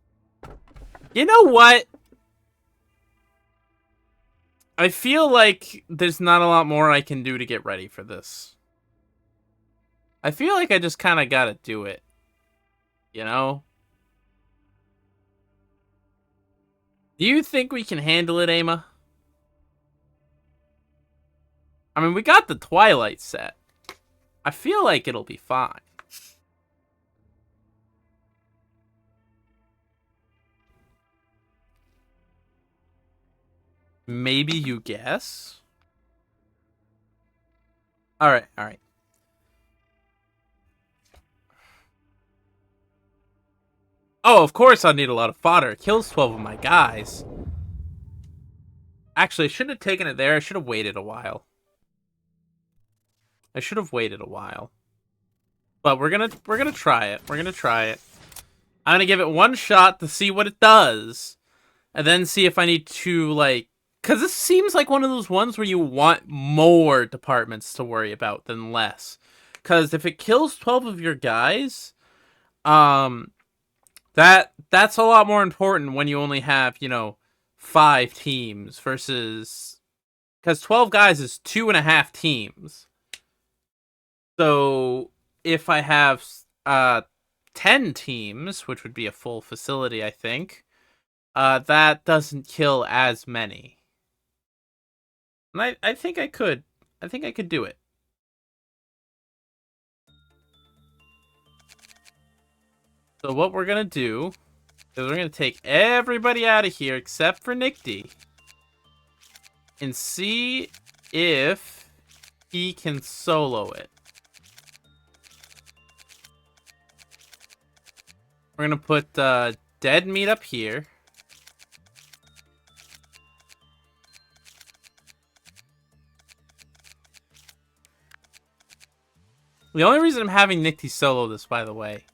You know what? I feel like there's not a lot more I can do to get ready for this. I feel like I just kind of gotta do it. You know? Do you think we can handle it, Ama? I mean, we got the Twilight set. I feel like it'll be fine. Maybe you guess? Alright. Oh, of course I need a lot of fodder. It kills 12 of my guys. Actually, I shouldn't have taken it there. I should have waited a while. But we're gonna try it. I'm gonna give it one shot to see what it does. And then see if I need to, like... Because this seems like one of those ones where you want more departments to worry about than less. Because if it kills 12 of your guys, that's a lot more important when you only have, 5 teams versus... Because 12 guys is 2.5 teams. So if I have 10 teams, which would be a full facility, I think, that doesn't kill as many. And I think I could. I think I could do it. So what we're going to do is we're going to take everybody out of here except for Nick D. And see if he can solo it. We're going to put dead meat up here. The only reason I'm having Nick T solo this, by the way,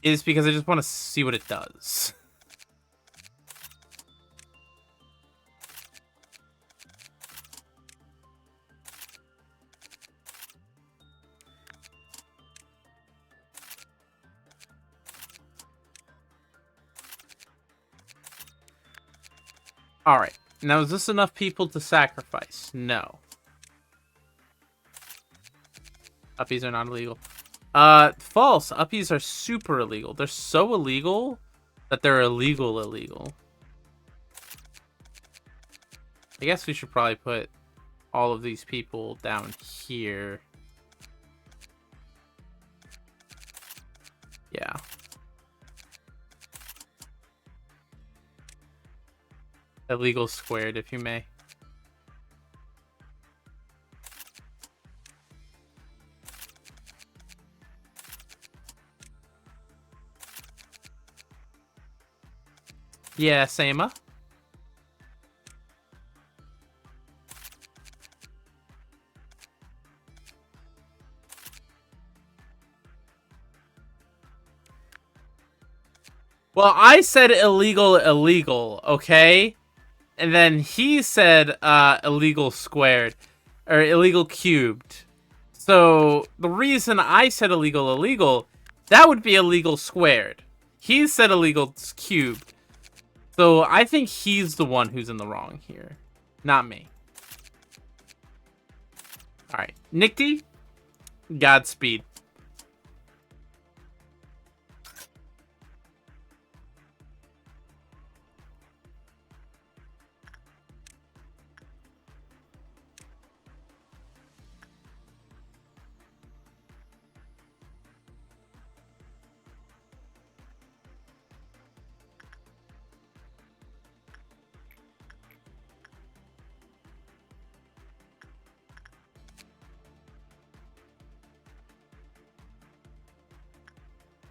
is because I just want to see what it does. Alright, now is this enough people to sacrifice? No. Uppies are not illegal. False. Uppies are super illegal. They're so illegal that they're illegal. I guess we should probably put all of these people down here. Yeah. Illegal squared, if you may. Yeah, Sama. Well, I said illegal, okay? And then he said illegal squared. Or illegal cubed. So the reason I said illegal, that would be illegal squared. He said illegal cubed. So I think he's the one who's in the wrong here, not me. All right, Nicky, Godspeed.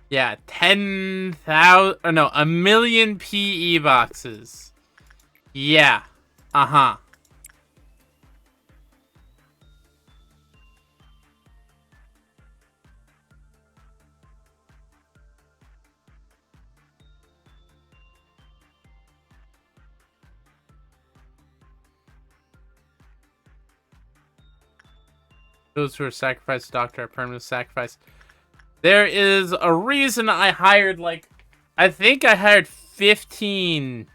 Yeah, 10,000, or no, 1,000,000 PE boxes. Yeah, uh-huh. Those who are sacrificed to doctor are permanent sacrifice. There is a reason I hired, like, I think I hired 15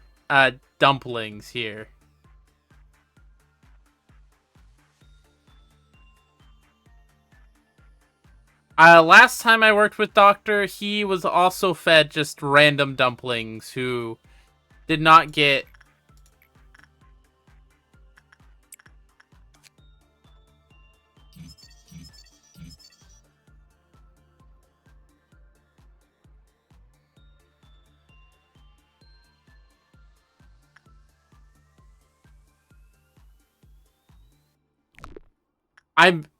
dumplings here. Last time I worked with Doctor, he was also fed just random dumplings who did not get...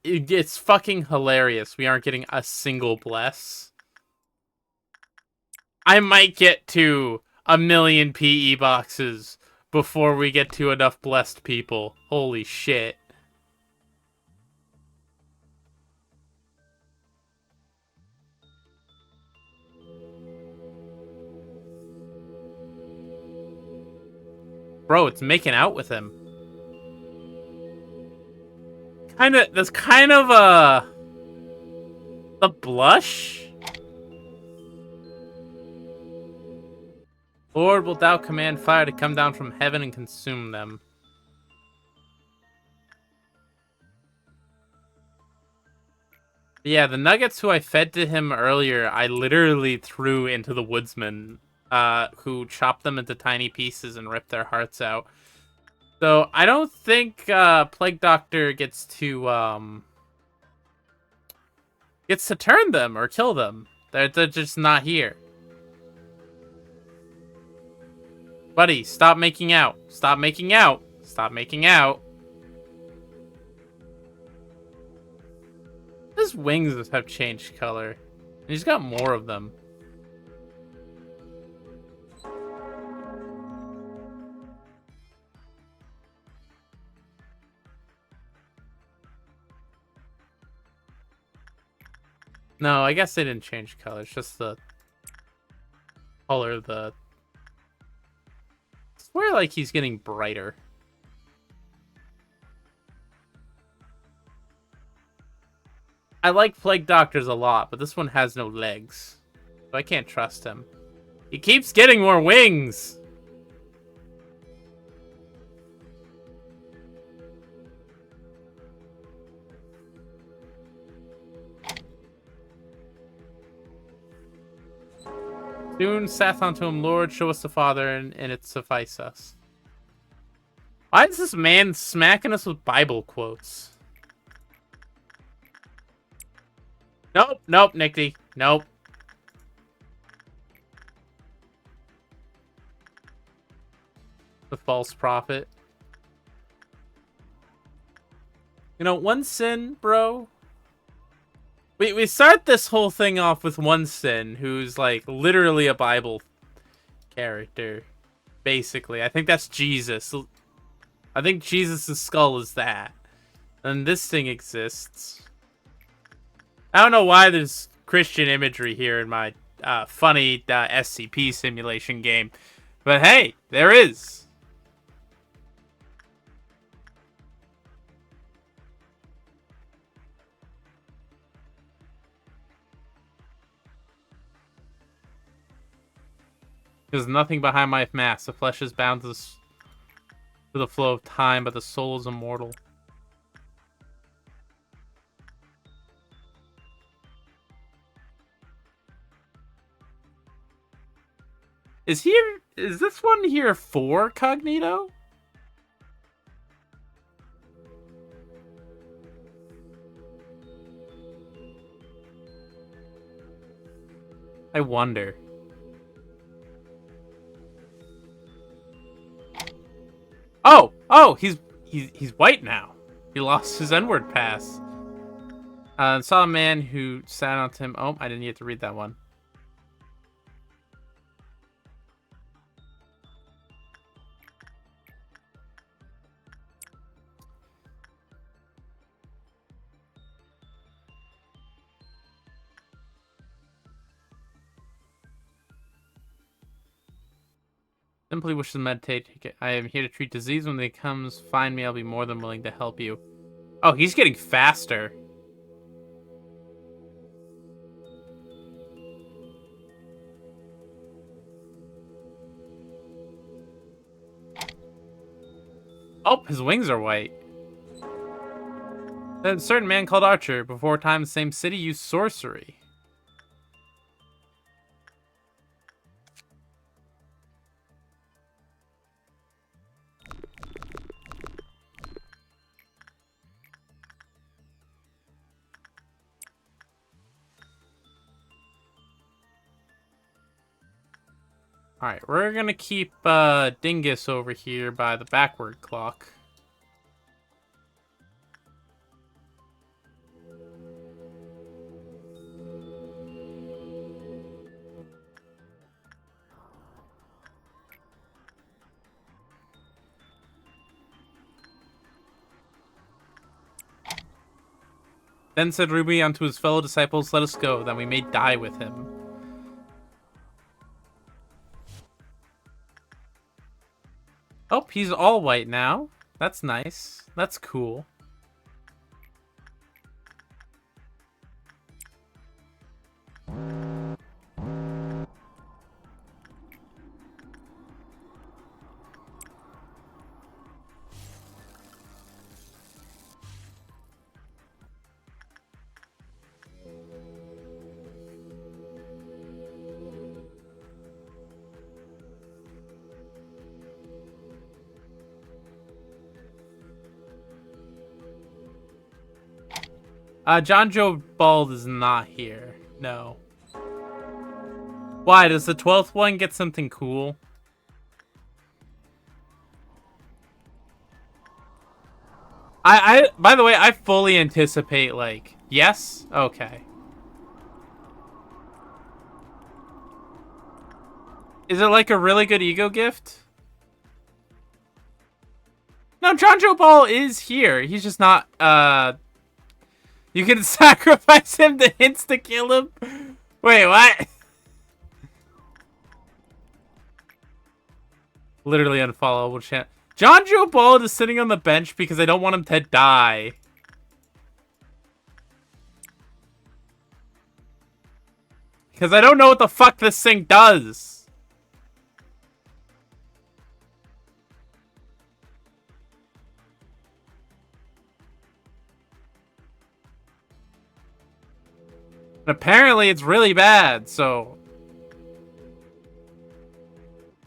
It's fucking hilarious. We aren't getting a single bless. I might get to 1,000,000 PE boxes before we get to enough blessed people. Holy shit. Bro, it's making out with him. That's kind of a blush? Lord, wilt thou command fire to come down from heaven and consume them? Yeah, the nuggets who I fed to him earlier, I literally threw into the woodsman, who chopped them into tiny pieces and ripped their hearts out. So I don't think Plague Doctor gets to turn them or kill them. They're just not here. Buddy, stop making out. Stop making out. Stop making out. His wings have changed color. And he's got more of them. No, I guess they didn't change color. It's just the color of the... I swear like he's getting brighter. I like Plague Doctors a lot, but this one has no legs. So I can't trust him. He keeps getting more wings! Soon saith unto him, Lord, show us the Father, and it suffice us. Why is this man smacking us with Bible quotes? Nope, nope, Nicky. Nope. The false prophet. You know, one sin, bro. We start this whole thing off with one sin, who's like literally a Bible character, basically. I think that's Jesus. I think Jesus' skull is that. And this thing exists. I don't know why there's Christian imagery here in my funny SCP simulation game. But hey, there is. There's nothing behind my mask. The flesh is bound to the flow of time, but the soul is immortal. Is this one here for Cognito? I wonder. Oh, he's white now. He lost his N-word pass. Saw a man who sat on him. Oh, I didn't get to read that one. Simply wish to meditate. I am here to treat disease. When they comes, find me. I'll be more than willing to help you. Oh, he's getting faster. Oh, his wings are white. A certain man called Archer, before time, the same city, used sorcery. Alright, we're gonna keep Dingus over here by the backward clock. Then said Ruby unto his fellow disciples, let us go, that we may die with him. Oh, he's all white now. That's nice. That's cool. John Joe Bald is not here. No. Why? Does the 12th one get something cool? By the way, I fully anticipate, like, yes? Okay. Is it like a really good ego gift? No, John Joe Ball is here. He's just not, you can sacrifice him to insta-kill him? Wait, what? Literally unfollowable channel. John Joe Ball is sitting on the bench because I don't want him to die. Because I don't know what the fuck this thing does. And apparently it's really bad, so...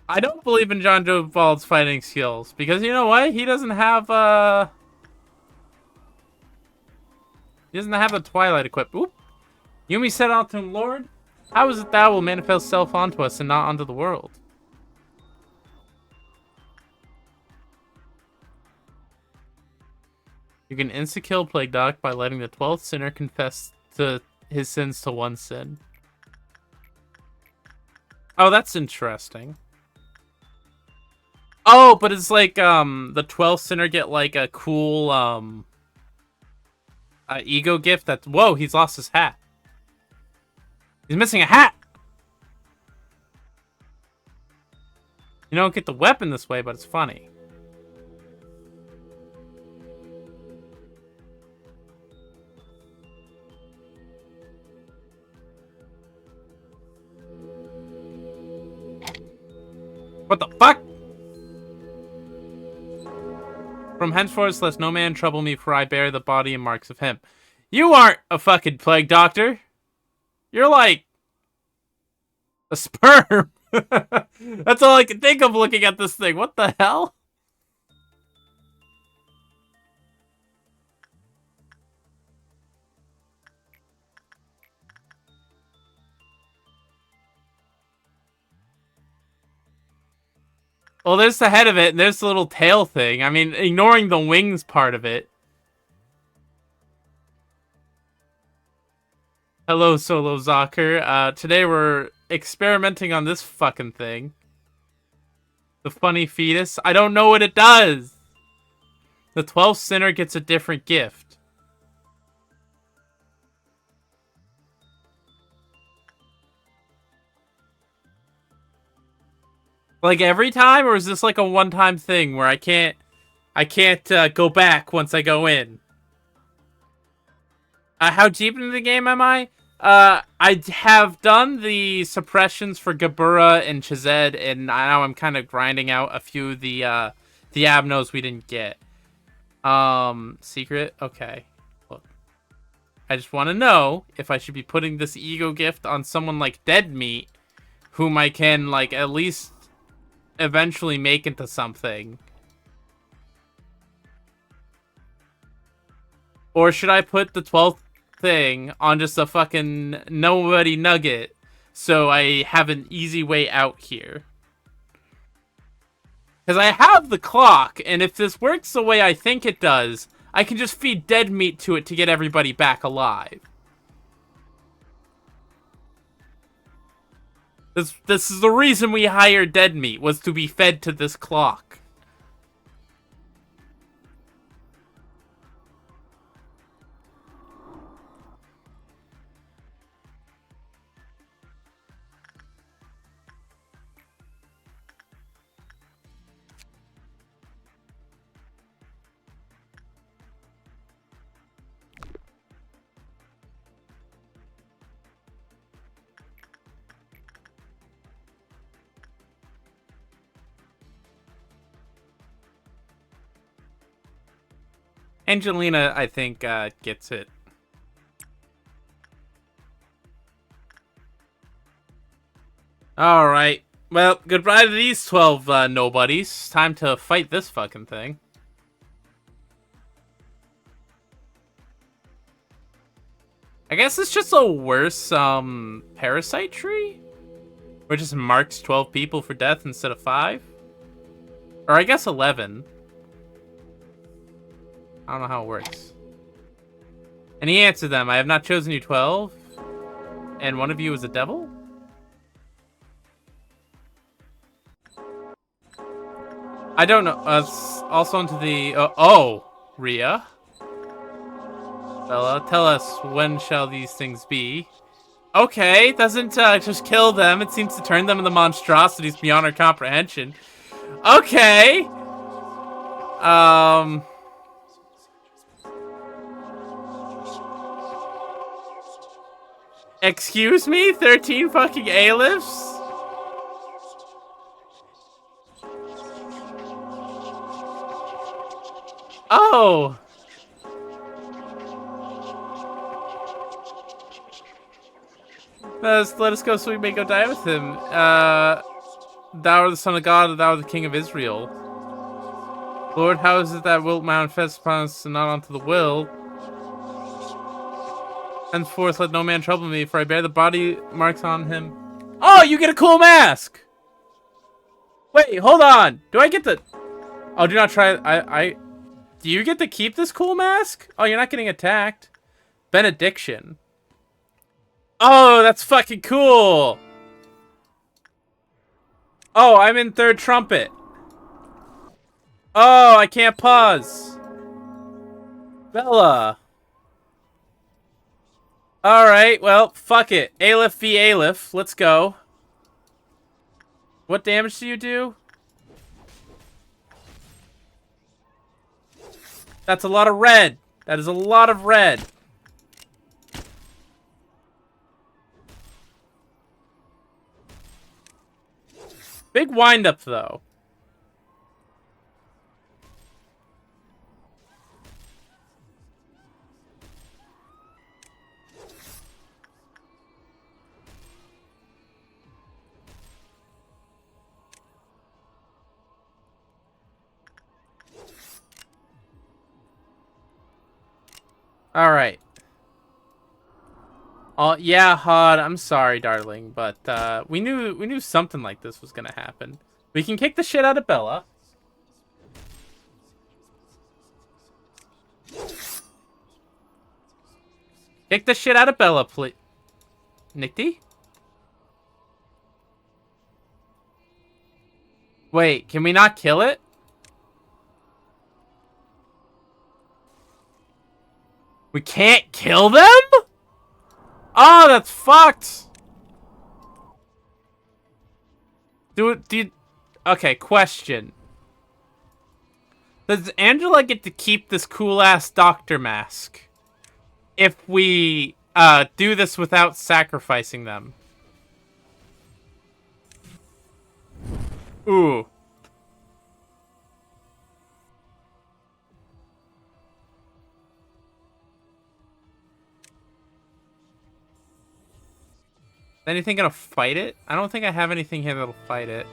I don't believe in John Joe Bald's fighting skills. Because you know what? He doesn't have, he doesn't have the Twilight equipped. Oop. Yumi said unto him, Lord, how is it thou will manifest self onto us and not unto the world? You can insta-kill Plague Doc by letting the 12th sinner confess to his sins to one sin. Oh, that's interesting. Oh, but it's like, the 12th sinner get, like, a cool, ego gift that's... Whoa, he's lost his hat. He's missing a hat! You don't get the weapon this way, but it's funny. What the fuck? From henceforth, let no man trouble me, for I bear the body and marks of him. You aren't a fucking plague doctor. You're like a sperm. That's all I can think of looking at this thing. What the hell? Well, there's the head of it, and there's the little tail thing. I mean, ignoring the wings part of it. Hello, Solo Zocker. Today we're experimenting on this fucking thing. The funny fetus. I don't know what it does. The 12th sinner gets a different gift. Like every time, or is this like a one-time thing where I can't go back once I go in? How deep into the game am I? I have done the suppressions for Gabura and Chazed, and now I'm kind of grinding out a few of the Abnos we didn't get. Secret? Okay. Look. I just want to know if I should be putting this ego gift on someone like Dead Meat, whom I can, like, at least eventually make into something. Or should I put the 12th thing on just a fucking nobody nugget so I have an easy way out here? Because I have the clock, and if this works the way I think it does, I can just feed Dead Meat to it to get everybody back alive. This is the reason we hired Dead Meat, was to be fed to this clock. Angelina, I think, gets it. Alright. Well, goodbye to these 12 nobodies. Time to fight this fucking thing. I guess it's just a worse, parasite tree? Where it just marks 12 people for death instead of 5? Or I guess 11. I don't know how it works. And he answered them, I have not chosen you 12. And one of you is a devil? I don't know. Also into the... Rhea. Bella, tell us, when shall these things be? Okay, doesn't just kill them. It seems to turn them into monstrosities beyond our comprehension. Okay. Excuse me? 13 fucking A-lifts? Oh! Let us go so we may go die with him. Thou art the Son of God, and thou art the King of Israel. Lord, how is it that wilt manifest upon us and not unto the will? Henceforth, let no man trouble me, for I bear the body marks on him. Oh, you get a cool mask! Wait, hold on. Do I get the... Oh, do not try... Do you get to keep this cool mask? Oh, you're not getting attacked. Benediction. Oh, that's fucking cool! Oh, I'm in third trumpet. Oh, I can't pause. Bella. Alright, well, fuck it. Aleph v. Aleph. Let's go. What damage do you do? That's a lot of red. That is a lot of red. Big wind-up, though. All right. Oh yeah, Hod. I'm sorry, darling, but we knew something like this was gonna happen. We can kick the shit out of Bella. Kick the shit out of Bella, please. Nicky? Wait, can we not kill it? We can't kill them? Oh, that's fucked. Okay, question. Does Angela get to keep this cool-ass doctor mask if we do this without sacrificing them? Ooh. Anything gonna fight it? I don't think I have anything here that'll fight it.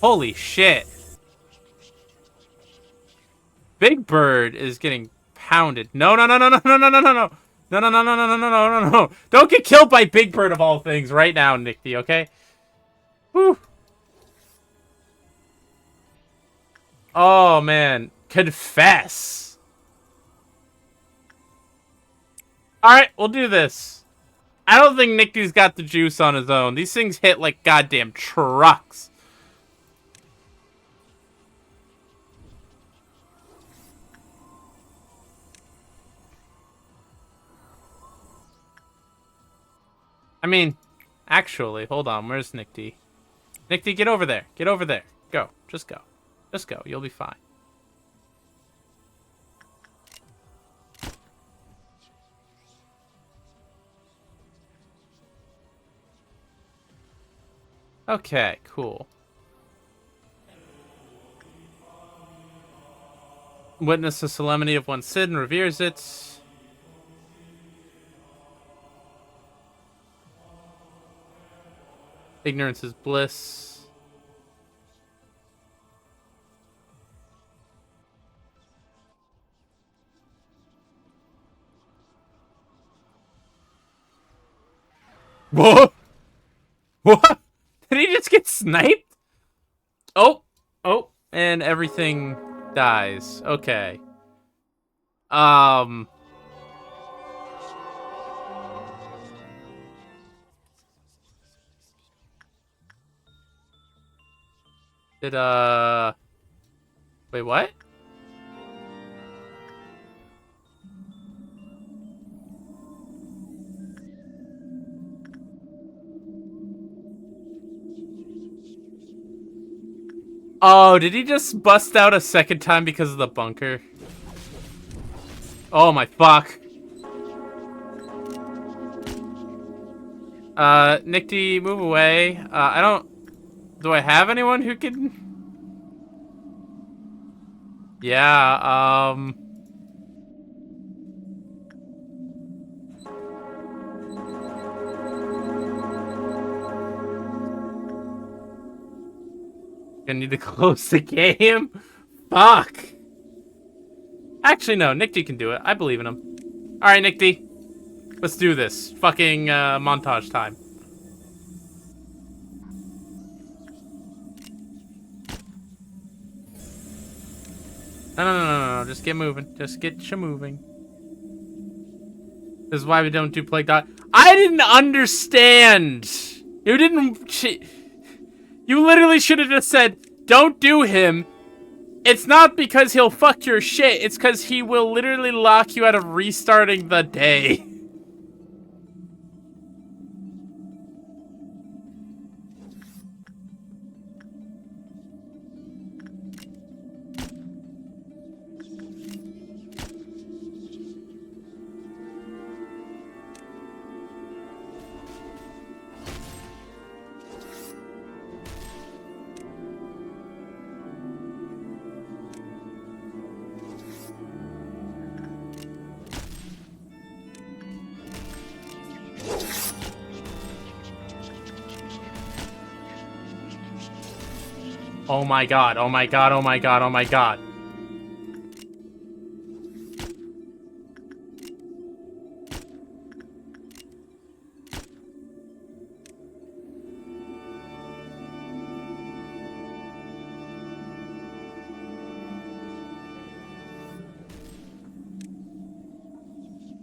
Holy shit. Big Bird is getting pounded. No, no, no, no, no, no, no, no, no, no. No, no, no, no, no, no, no, no, no, no. Don't get killed by Big Bird of all things right now, Nicky, okay? Whew. Oh, man. Confess. Alright, we'll do this. I don't think Nicky's got the juice on his own. These things hit like goddamn trucks. I mean, actually, hold on. Where's Nick D? Nick D, get over there. Get over there. Go. Just go. Just go. You'll be fine. Okay, cool. Witness the solemnity of one's sin and reveres it. Ignorance is bliss. What? What? Did he just get sniped? Oh. Oh. And everything dies. Okay. Did, wait, what? Oh, did he just bust out a second time because of the bunker? Oh my fuck. Nick D, move away. I don't... Do I have anyone who can... Yeah, Gonna need to close the game? Fuck! Actually, no. Nick D can do it. I believe in him. Alright, Nick D. Let's do this. Fucking, montage time. No, no, no, no, no. Just get moving. Just get you moving. This is why we don't do Plague Dot. I didn't understand! You didn't... You literally should have just said, don't do him. It's not because he'll fuck your shit. It's because he will literally lock you out of restarting the day. Oh my god, oh my god, oh my god, oh my god.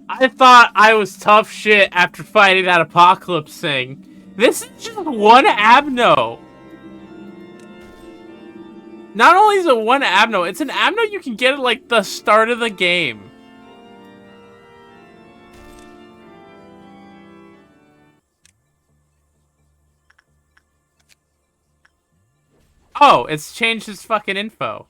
I thought I was tough shit after fighting that apocalypse thing. This is just one Abno. Not only is it one Abno, it's an Abno you can get at, like, the start of the game. Oh, it's changed his fucking info.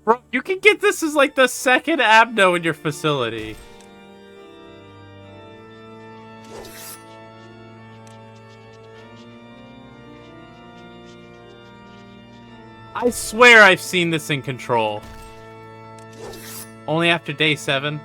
Bro, you can get this as, like, the second Abno in your facility. I swear I've seen this in Control. Only after day 7.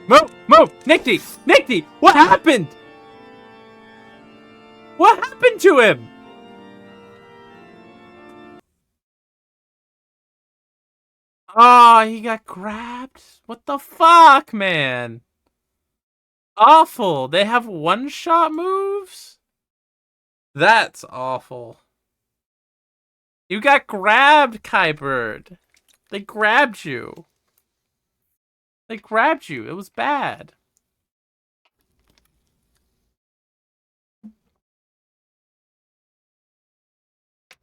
Move! Move! Nickty! Nickty! What happened? What happened to him? Oh, he got grabbed? What the fuck, man? Awful. They have one-shot moves? That's awful. You got grabbed, Kybird. They grabbed you. They grabbed you. It was bad.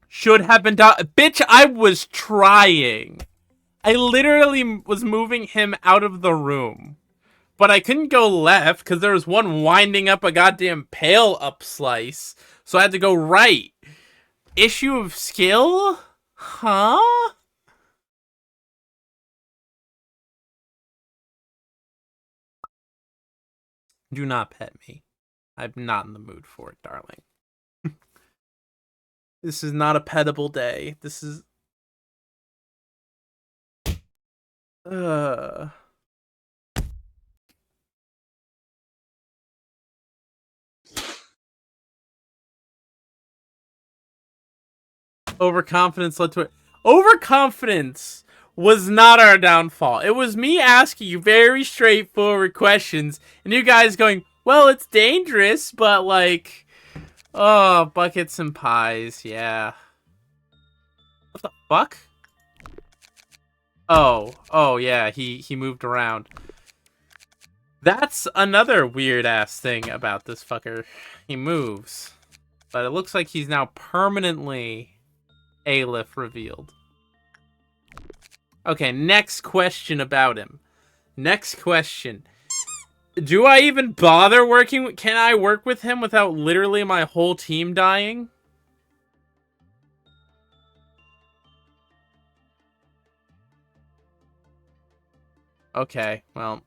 Should have been done. Bitch, I was trying. I literally was moving him out of the room. But I couldn't go left because there was one winding up a goddamn pail up slice. So I had to go right. Issue of skill? Huh? Do not pet me. I'm not in the mood for it, darling. This is not a petable day. This is... Overconfidence led to it. Overconfidence was not our downfall. It was me asking you very straightforward questions, and you guys going, well, it's dangerous, but like, oh, buckets and pies, yeah. What the fuck? Oh, yeah, he moved around. That's another weird-ass thing about this fucker. He moves. But it looks like he's now permanently Aleph revealed. Okay, next question about him. Next question. Do I even bother working with... Can I work with him without literally my whole team dying? Okay, well...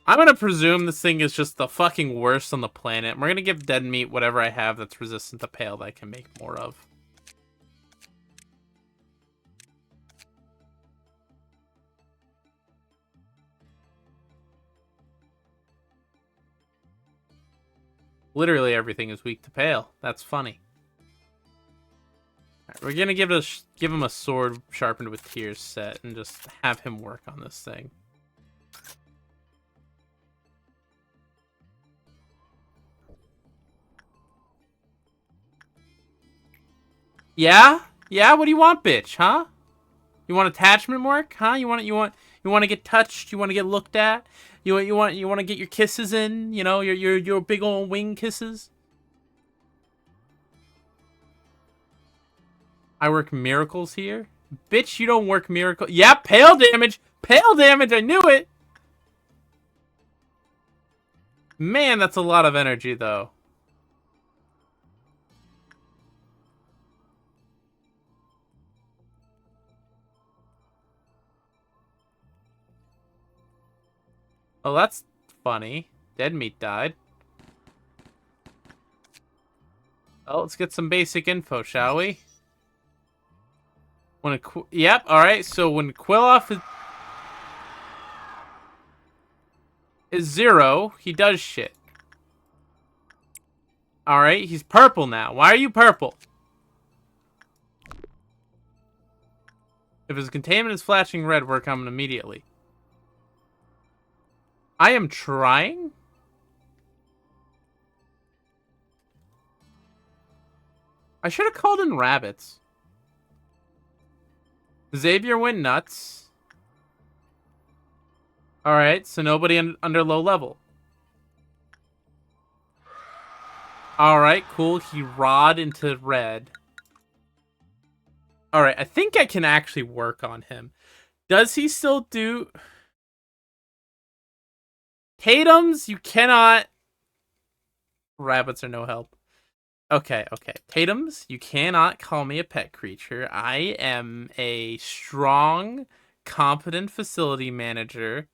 I'm gonna presume this thing is just the fucking worst on the planet. We're gonna give dead meat whatever I have that's resistant to pale that I can make more of. Literally everything is weak to pale. That's funny. Right, we're gonna give him a sword sharpened with tears set and just have him work on this thing. Yeah? Yeah? What do you want, bitch? Huh? You want attachment work? Huh? You want to get touched? You want to get looked at? You want to get your kisses in? You know, your big old wing kisses? I work miracles here? Bitch, you don't work miracles. Yeah, pale damage. Pale damage. I knew it. Man, that's a lot of energy, though. Oh, that's funny. Dead meat died. Oh, let's get some basic info, shall we? When yep, alright, so when Quilloff is 0, he does shit. Alright, he's purple now. Why are you purple? If his containment is flashing red, we're coming immediately. I am trying? I should have called in rabbits. Xavier went nuts. Alright, so nobody under low level. Alright, cool. He rod into red. Alright, I think I can actually work on him. Does he still do... Tatums, you cannot... Rabbits are no help. Okay. Tatums, you cannot call me a pet creature. I am a strong, competent facility manager.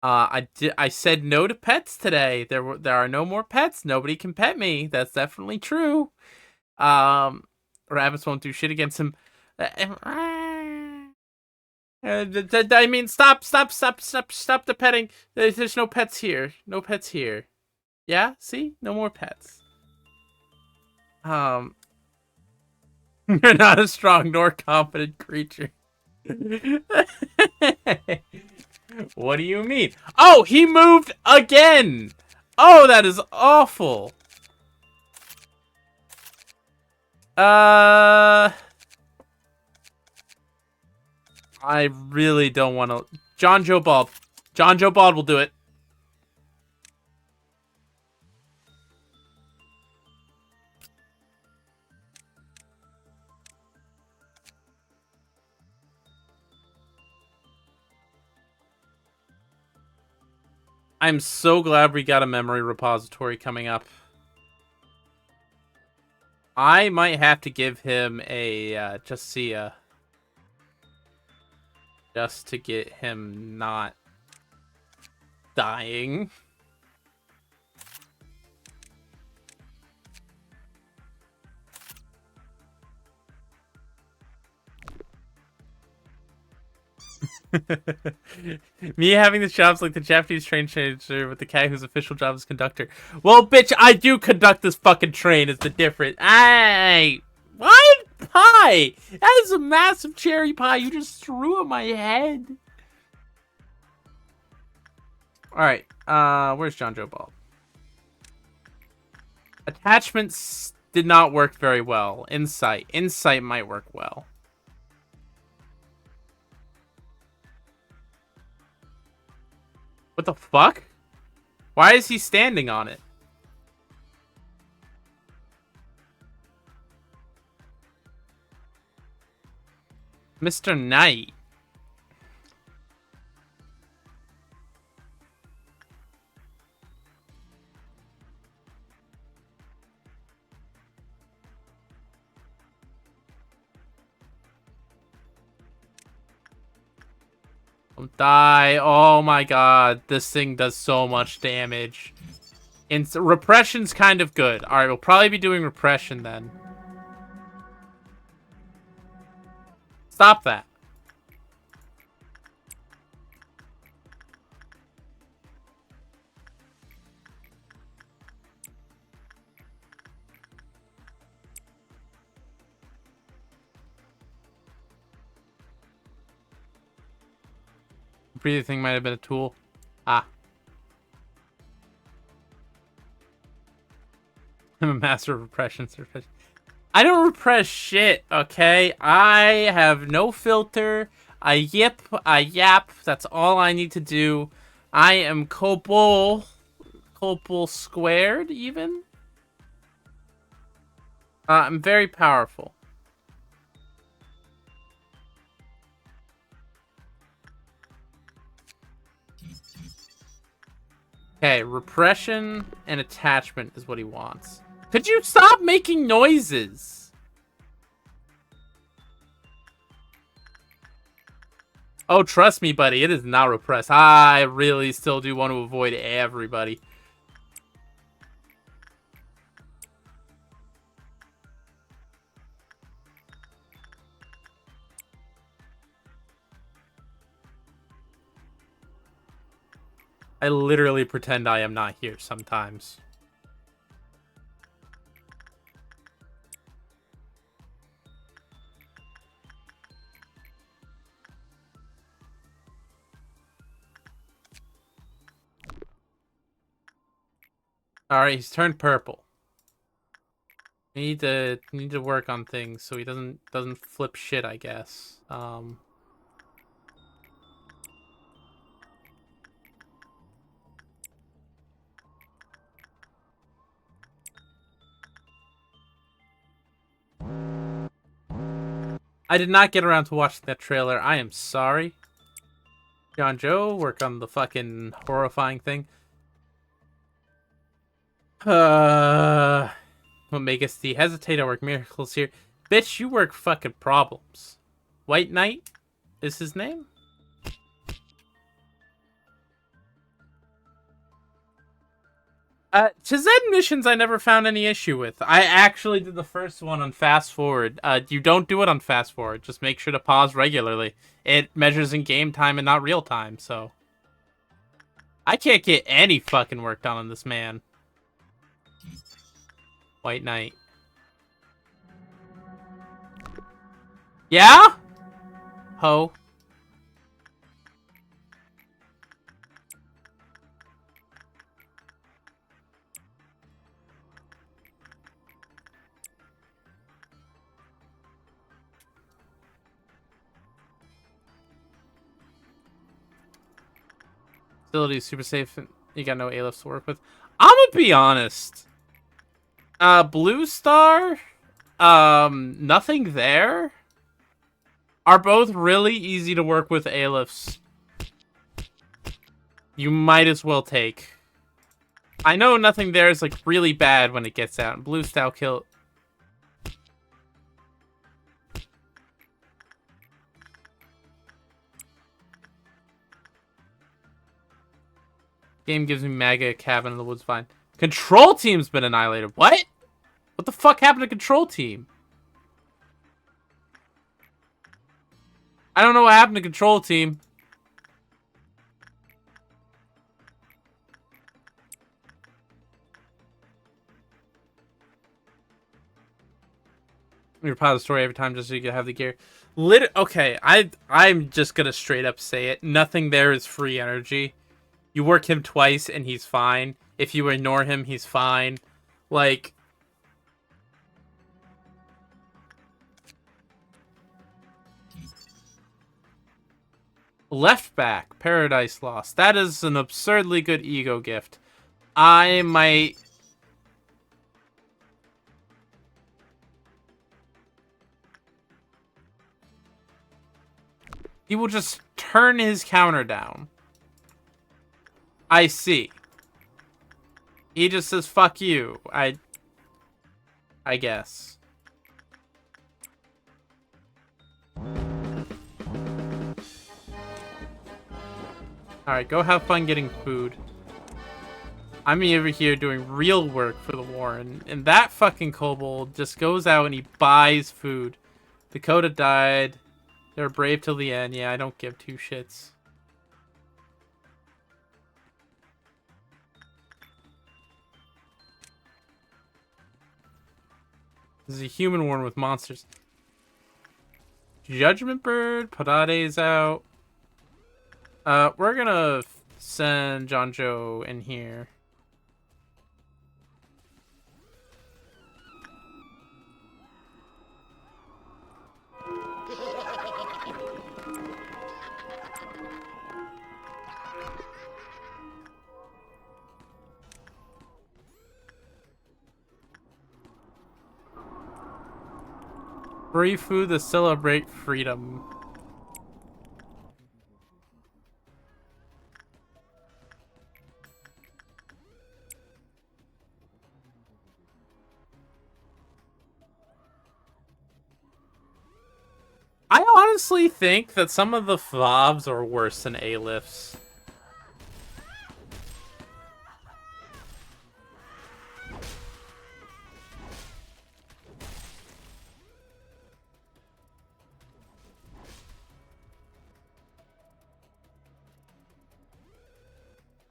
I said no to pets today. There are no more pets. Nobody can pet me. That's definitely true. Rabbits won't do shit against him. I mean, stop the petting. There's no pets here. No pets here. Yeah, see? No more pets. You're not a strong nor competent creature. What do you mean? Oh, he moved again! Oh, that is awful. I really don't want to... John Joe Bald. John Joe Bald will do it. I'm so glad we got a memory repository coming up. I might have to give him a Justia. Just to get him not dying. Me having this job's like the Japanese train chaser with the cat whose official job is conductor. Well, bitch, I do conduct this fucking train is the difference. Hey! What? Pie! That is a massive cherry pie you just threw at my head. Alright, where's John Joe Ball? Attachments did not work very well. Insight. Insight might work well. What the fuck? Why is he standing on it? Mr. Knight. Don't die. Oh my god. This thing does so much damage. And repression's kind of good. Alright, we'll probably be doing repression then. Stop that. Breather thing might have been a tool. Ah. I'm a master of repression. I don't repress shit, okay? I have no filter. I yip, I yap. That's all I need to do. I am Kobold. Kobold squared, even? I'm very powerful. Okay, repression and attachment is what he wants. Could you stop making noises? Oh, trust me, buddy, it is not repressed. I really still do want to avoid everybody. I literally pretend I am not here sometimes. Alright, he's turned purple. Need to work on things so he doesn't flip shit, I guess. I did not get around to watching that trailer. I am sorry. John Joe, work on the fucking horrifying thing. What make us hesitate? I work miracles here. Bitch, you work fucking problems. White Knight is his name? Chazed missions I never found any issue with. I actually did the first one on fast forward. You don't do it on fast forward. Just make sure to pause regularly. It measures in game time and not real time, so. I can't get any fucking work done on this man. White Knight. Yeah? Ho. Facility is super safe. You got no A-lifts to work with. I'm gonna be honest. Blue Star, nothing there, are both really easy to work with A-lifts. You might as well take. I know nothing there is like really bad when it gets out. Blue Star kill. Game gives me mega cabin in the woods. Fine. Control team's been annihilated. What? What the fuck happened to control team? I don't know what happened to control team. You pause the story every time just so you can have the gear. Okay, I'm just gonna straight up say it. Nothing there is free energy. You work him twice and he's fine. If you ignore him, he's fine. Like, left back, Paradise Lost. That is an absurdly good ego gift. I might. He will just turn his counter down. I see. He just says, fuck you. I guess. Alright, go have fun getting food. I'm over here doing real work for the Warren. And that fucking kobold just goes out and he buys food. Dakota died. They were brave till the end. Yeah, I don't give two shits. This is a human Warren with monsters. Judgment Bird. Patate's out. We're gonna send John Joe in here. Free food to celebrate freedom. honestly think that some of the FOBs are worse than A-lifts.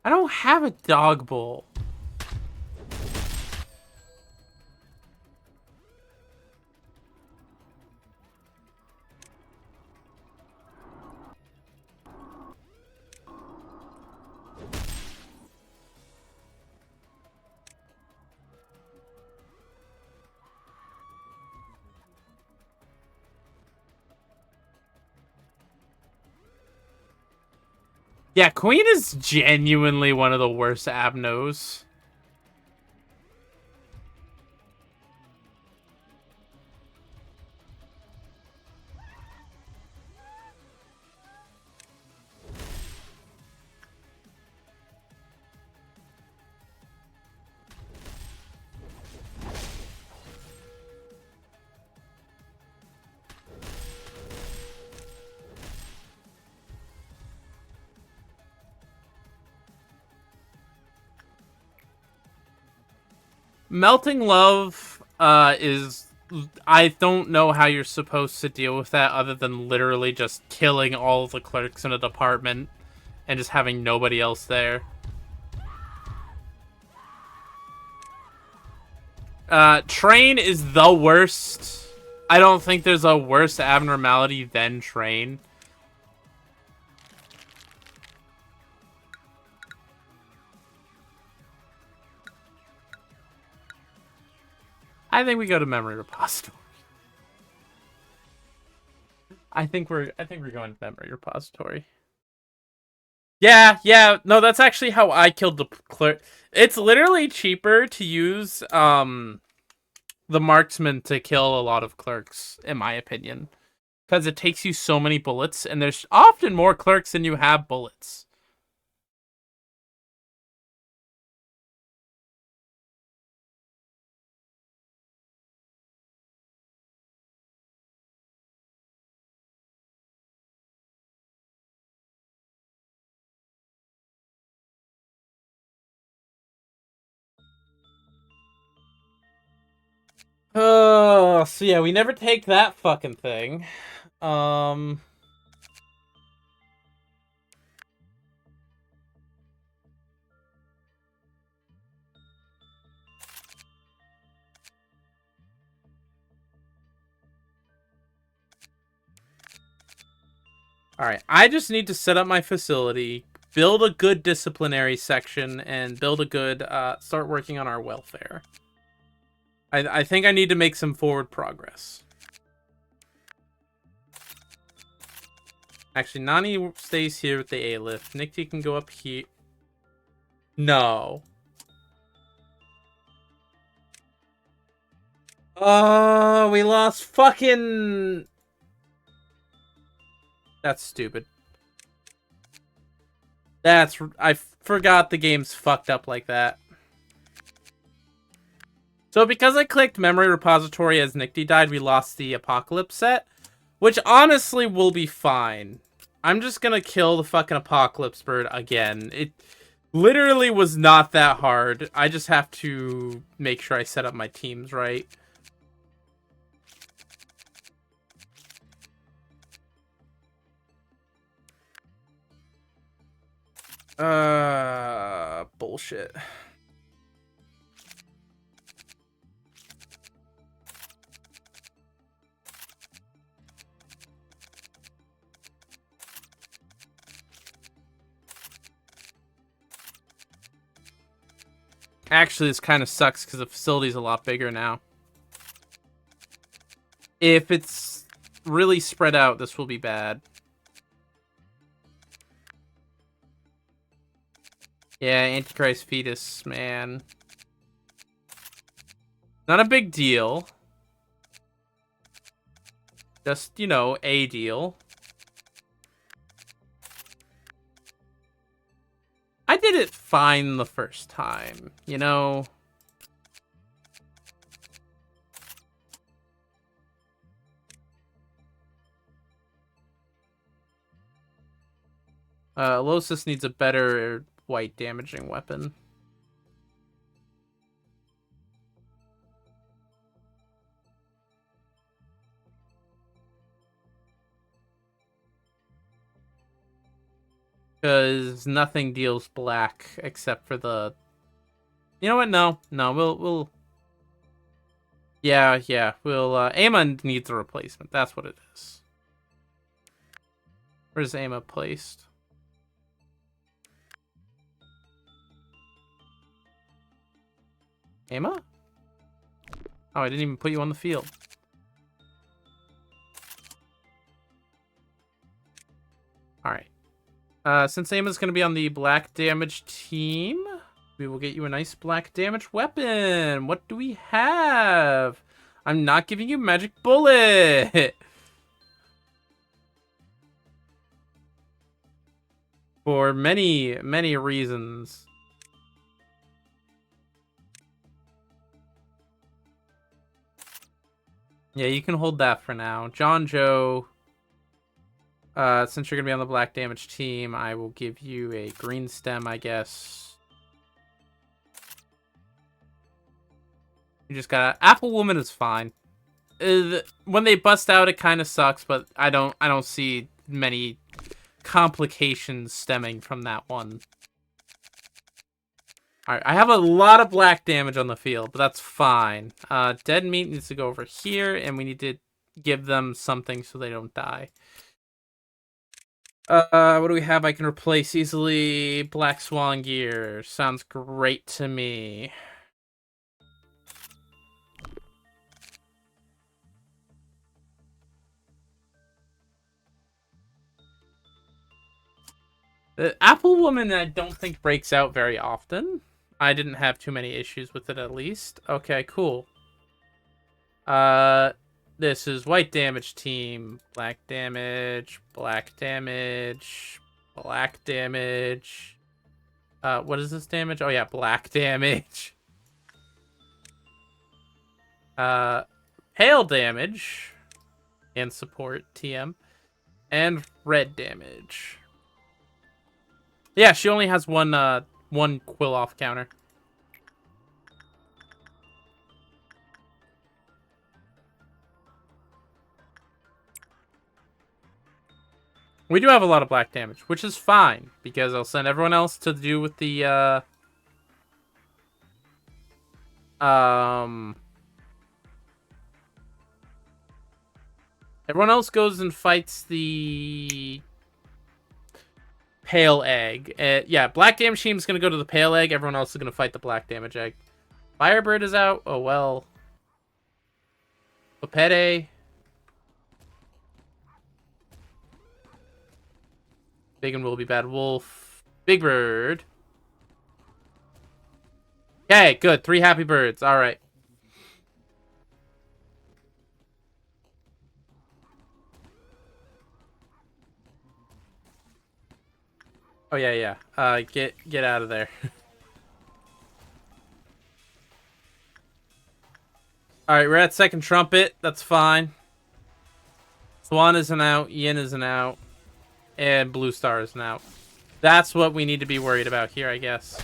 I don't have a dog bowl. Yeah, Queen is genuinely one of the worst abnos. Melting Love is... I don't know how you're supposed to deal with that other than literally just killing all the clerks in a department and just having nobody else there. Train is the worst. I don't think there's a worse abnormality than Train. I think we go to memory repository. I think we're going to memory repository. Yeah, no, that's actually how I killed the clerk. It's literally cheaper to use the marksman to kill a lot of clerks, in my opinion. Because it takes you so many bullets, and there's often more clerks than you have bullets. Oh, so yeah, we never take that fucking thing. Alright, I just need to set up my facility, build a good disciplinary section, and build a good, start working on our welfare. I think I need to make some forward progress. Actually, Nani stays here with the A-lift. Nikki can go up here. No. Oh, we lost fucking... That's stupid. I forgot the game's fucked up like that. So because I clicked memory repository as Nikki died, we lost the apocalypse set. Which honestly will be fine. I'm just gonna kill the fucking apocalypse bird again. It literally was not that hard. I just have to make sure I set up my teams right. Bullshit. Actually, this kind of sucks because the facility's a lot bigger now. If it's really spread out, this will be bad. Yeah, Antichrist fetus, man. Not a big deal. Just, you know, a deal. I did it fine the first time, you know? Losis needs a better white damaging weapon. Because nothing deals black except for the... You know what? No. We'll... Yeah. We'll, Ama needs a replacement. That's what it is. Where's Ama placed? Ama? Oh, I didn't even put you on the field. Alright. Since Ama's going to be on the black damage team, we will get you a nice black damage weapon. What do we have? I'm not giving you magic bullet. For many, many reasons. Yeah, you can hold that for now. John Joe, since you're going to be on the black damage team, I will give you a green stem, I guess. You just got Apple Woman is fine. When they bust out, it kind of sucks, but I don't see many complications stemming from that one. Alright, I have a lot of black damage on the field, but that's fine. Dead meat needs to go over here, and we need to give them something so they don't die. What do we have I can replace easily? Black Swan gear. Sounds great to me. The Apple Woman I don't think breaks out very often. I didn't have too many issues with it at least. Okay, cool. This is white damage team. Black damage, black damage, black damage. What is this damage? Oh yeah, black damage. Pale damage and support TM and red damage. Yeah, she only has one quill off counter. We do have a lot of black damage, which is fine, because I'll send everyone else to do with the, everyone else goes and fights the pale egg. Yeah, black damage team is going to go to the pale egg. Everyone else is going to fight the black damage egg. Firebird is out. Oh, well. Opede. Big and will be bad wolf. Big bird. Okay, good. 3 happy birds. All right. Oh yeah. Get out of there. All right, we're at second trumpet. That's fine. Swan isn't out. Yin isn't out. And Blue Star isn't out. That's what we need to be worried about here, I guess.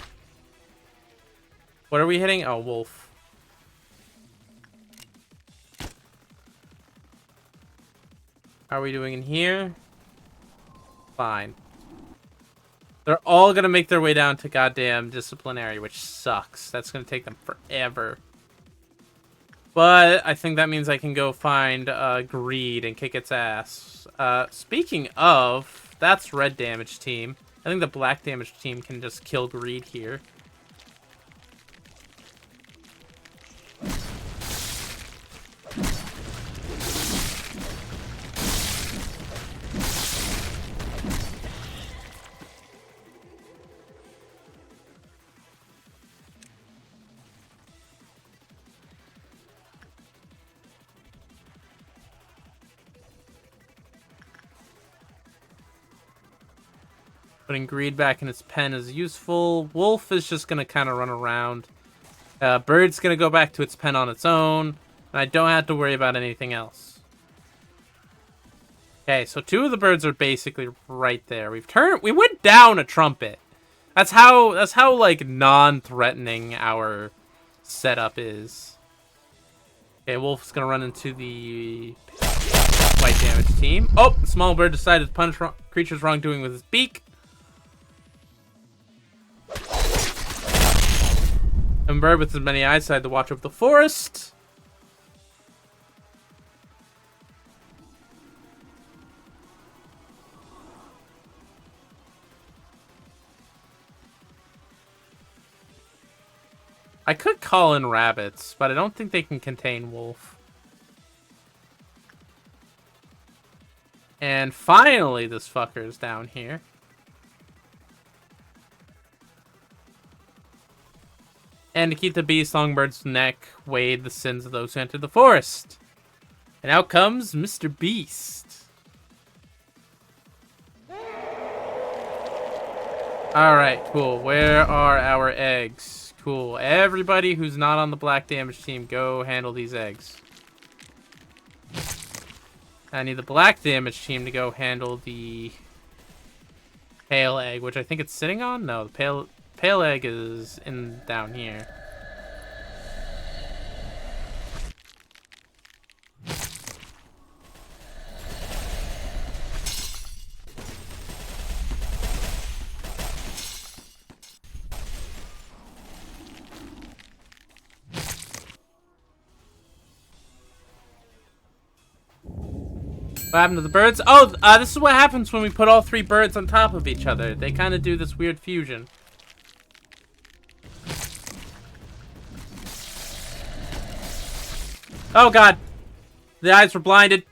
What are we hitting? Oh, wolf. How are we doing in here? Fine. They're all going to make their way down to goddamn disciplinary, which sucks. That's going to take them forever. But I think that means I can go find Greed and kick its ass. Speaking of, that's red damage team. I think the black damage team can just kill Greed here. Putting Greed back in its pen is useful. Wolf is just going to kind of run around. Bird's going to go back to its pen on its own. And I don't have to worry about anything else. Okay, so 2 of the birds are basically right there. We went down a trumpet. That's how like non-threatening our setup is. Okay, Wolf's gonna run into the white damage team. Oh, the small bird decided to punish creature's wrongdoing with his beak. A bird with as many eyes decided to watch over the forest. I could call in rabbits, but I don't think they can contain wolf. And finally, this fucker's down here. And to keep the bee songbird's neck, weighed the sins of those who entered the forest. And out comes Mr. Beast. Alright, cool. Where are our eggs? Cool. Everybody who's not on the black damage team, go handle these eggs. I need the black damage team to go handle the pale egg, which I think it's sitting on? No, the pale egg is in down here. What happened to the birds? Oh, this is what happens when we put all 3 birds on top of each other. They kind of do this weird fusion. Oh god. The eyes were blinded.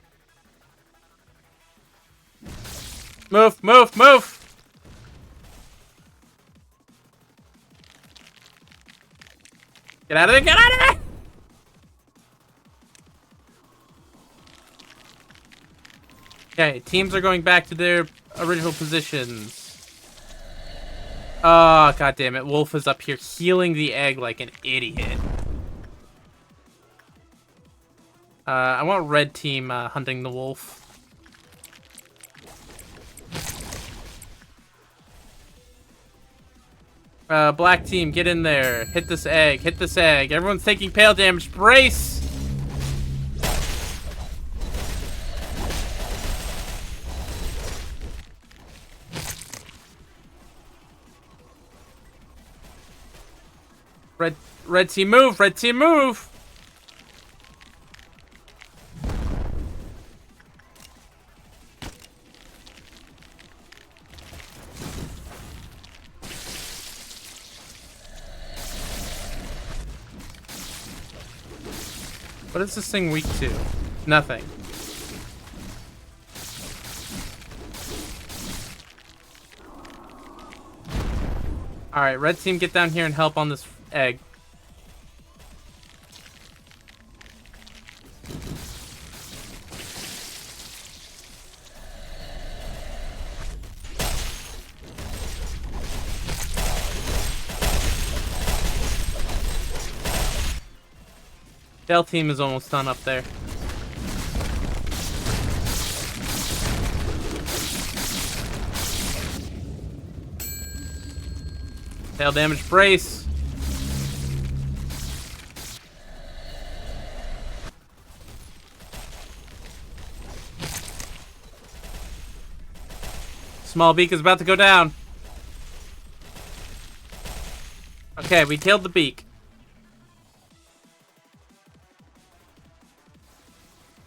Move, move, move! Get out of there, get out of there! Okay, teams are going back to their original positions. Oh, god damn it. Wolf is up here healing the egg like an idiot. I want red team hunting the wolf. Black team, get in there. Hit this egg. Hit this egg. Everyone's taking pale damage. Brace! Red team move! Red team move! What is this thing weak to? Nothing. Alright, red team, get down here and help on this egg. Bell team is almost done up there. Tail damage brace. Small beak is about to go down. Okay, we killed the beak.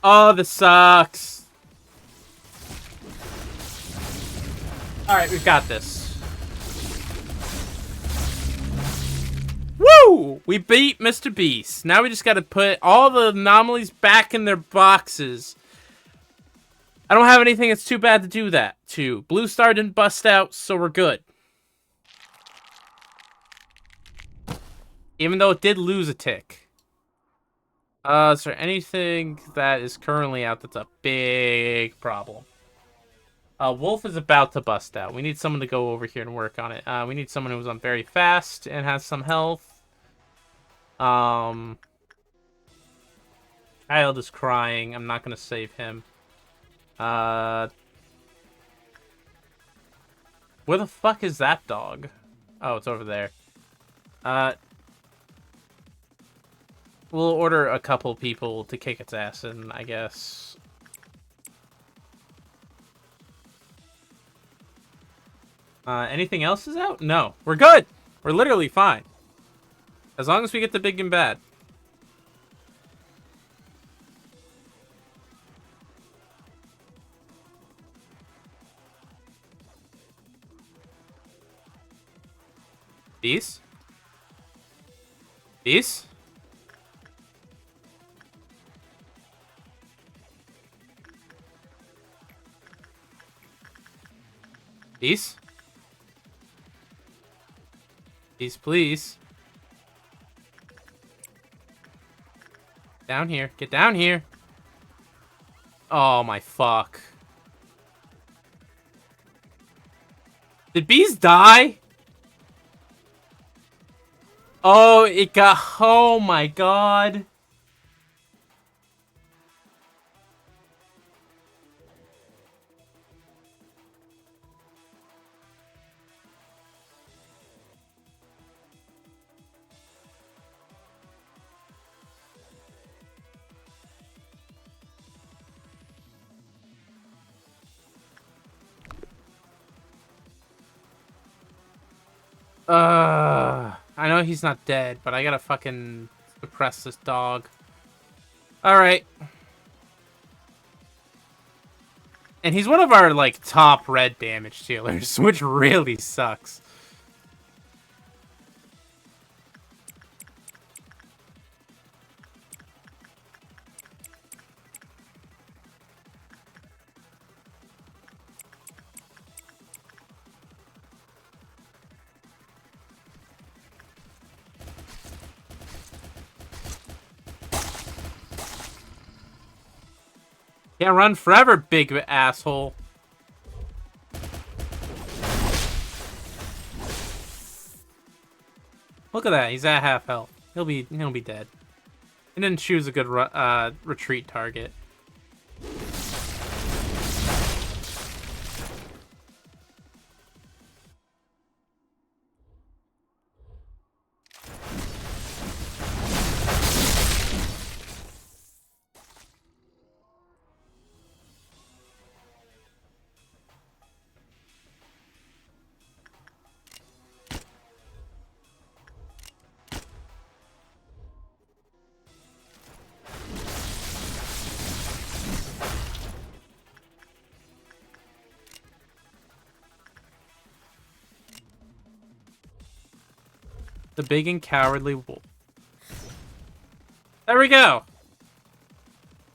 Oh, this sucks. Alright, we've got this. Woo! We beat Mr. Beast. Now we just gotta put all the anomalies back in their boxes. I don't have anything that's too bad to do that to. Blue Star didn't bust out, so we're good. Even though it did lose a tick. Is there anything that is currently out that's a big problem? Wolf is about to bust out. We need someone to go over here and work on it. We need someone who's on very fast and has some health. Child is crying. I'm not going to save him. Where the fuck is that dog? Oh, it's over there. We'll order a couple people to kick its ass in, I guess. Anything else is out? No. We're good! We're literally fine. As long as we get the big and bad. Bees? Bees? Bees? Bees, please. Down here. Get down here. Oh my fuck. Did bees die? Oh, it got... Oh my god. I know he's not dead, but I gotta fucking suppress this dog. Alright. And he's one of our, like, top red damage dealers, which really sucks. Can't run forever, big asshole. Look at that, he's at half health. He'll be dead. He didn't choose a good retreat target. The big and cowardly wolf. There we go!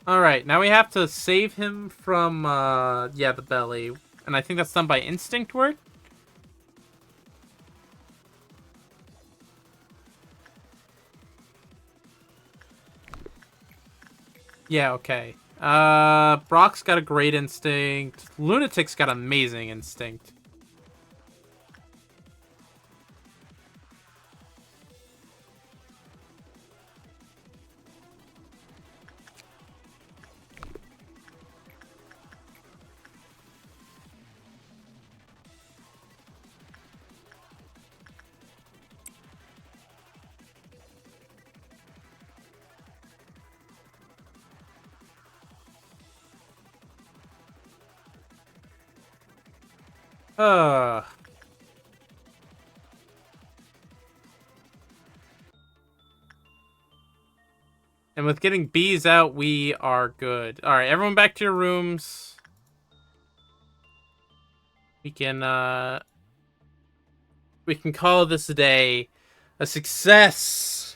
Alright, now we have to save him from, yeah, the belly. And I think that's done by instinct word? Yeah, okay. Brock's got a great instinct. Lunatic's got amazing instinct. And with getting bees out, we are good. Alright, everyone back to your rooms. We can call this a day a success.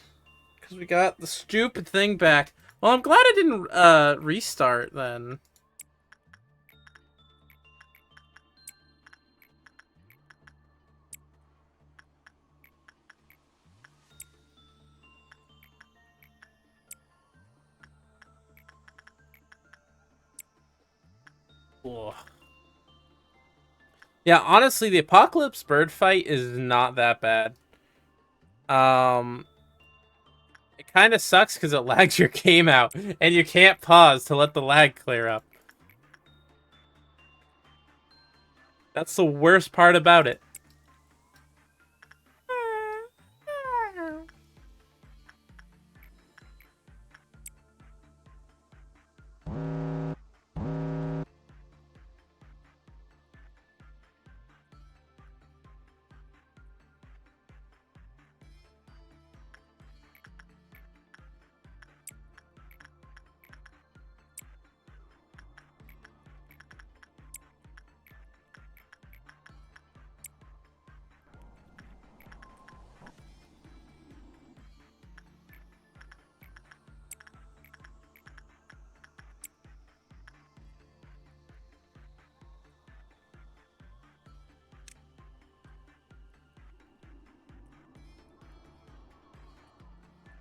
Because we got the stupid thing back. Well, I'm glad I didn't restart then. Ugh. Yeah, honestly, the Apocalypse Bird fight is not that bad. It kind of sucks because it lags your game out, and you can't pause to let the lag clear up. That's the worst part about it.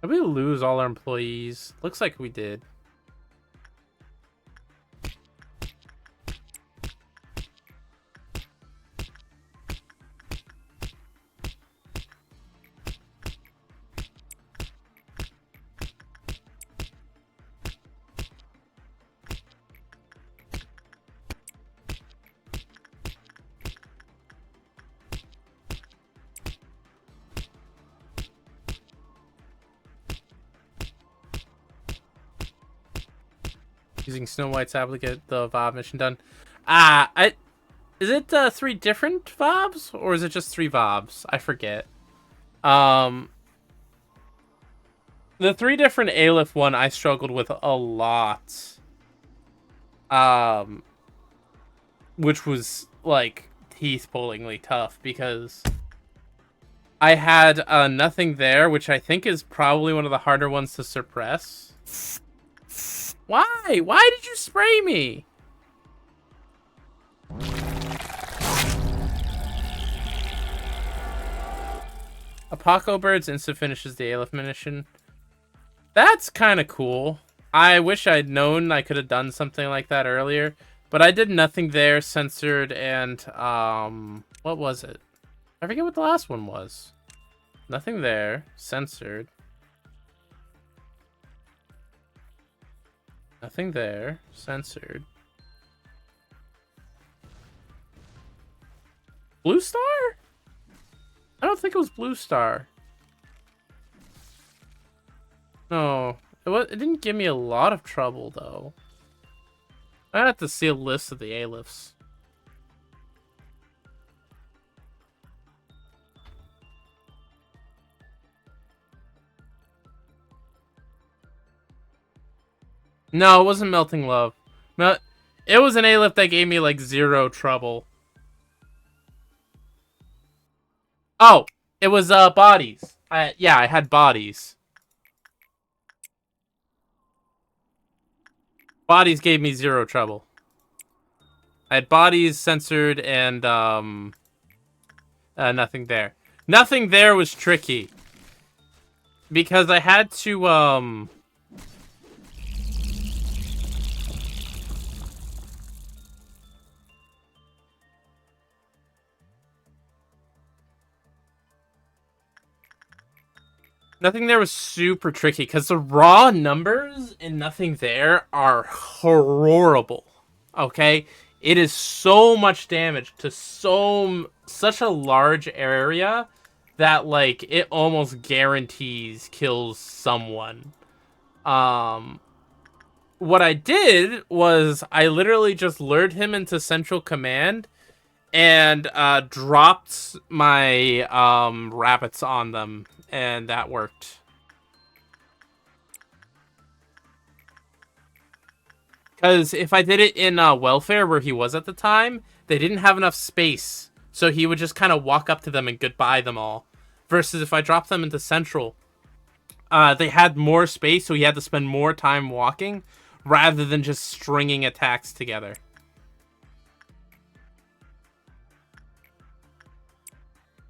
Did we lose all our employees? Looks like we did. Using Snow White's app to get the VOB mission done. Is it 3 different VOBs or is it just 3 VOBs? I forget. The 3 different Aleph one I struggled with a lot. Which was like teeth-pullingly tough because I had nothing there, which I think is probably one of the harder ones to suppress. Why? Why did you spray me? Apoco Birds insta finishes the Aleph mission. That's kind of cool. I wish I'd known I could have done something like that earlier. But I did nothing there, censored, and, what was it? I forget what the last one was. Nothing there, censored. Nothing there, censored. Blue Star? I don't think it was Blue Star. No, it didn't give me a lot of trouble, though. I have to see a list of the Alephs. No, it wasn't Melting Love. It was an Aleph that gave me, like, 0 trouble. Oh, it was, Bodies. Yeah, I had Bodies. Bodies gave me 0 trouble. I had Bodies, censored, and, nothing there. Nothing there was tricky. Because I had to, Nothing there was super tricky, because the raw numbers in Nothing There are horrible. Okay? It is so much damage to such a large area that, like, it almost guarantees kills someone. What I did was I literally just lured him into Central Command and dropped my rabbits on them. And that worked. Because if I did it in Welfare, where he was at the time, they didn't have enough space. So he would just kind of walk up to them and goodbye them all. Versus if I dropped them into Central, they had more space, so he had to spend more time walking, rather than just stringing attacks together.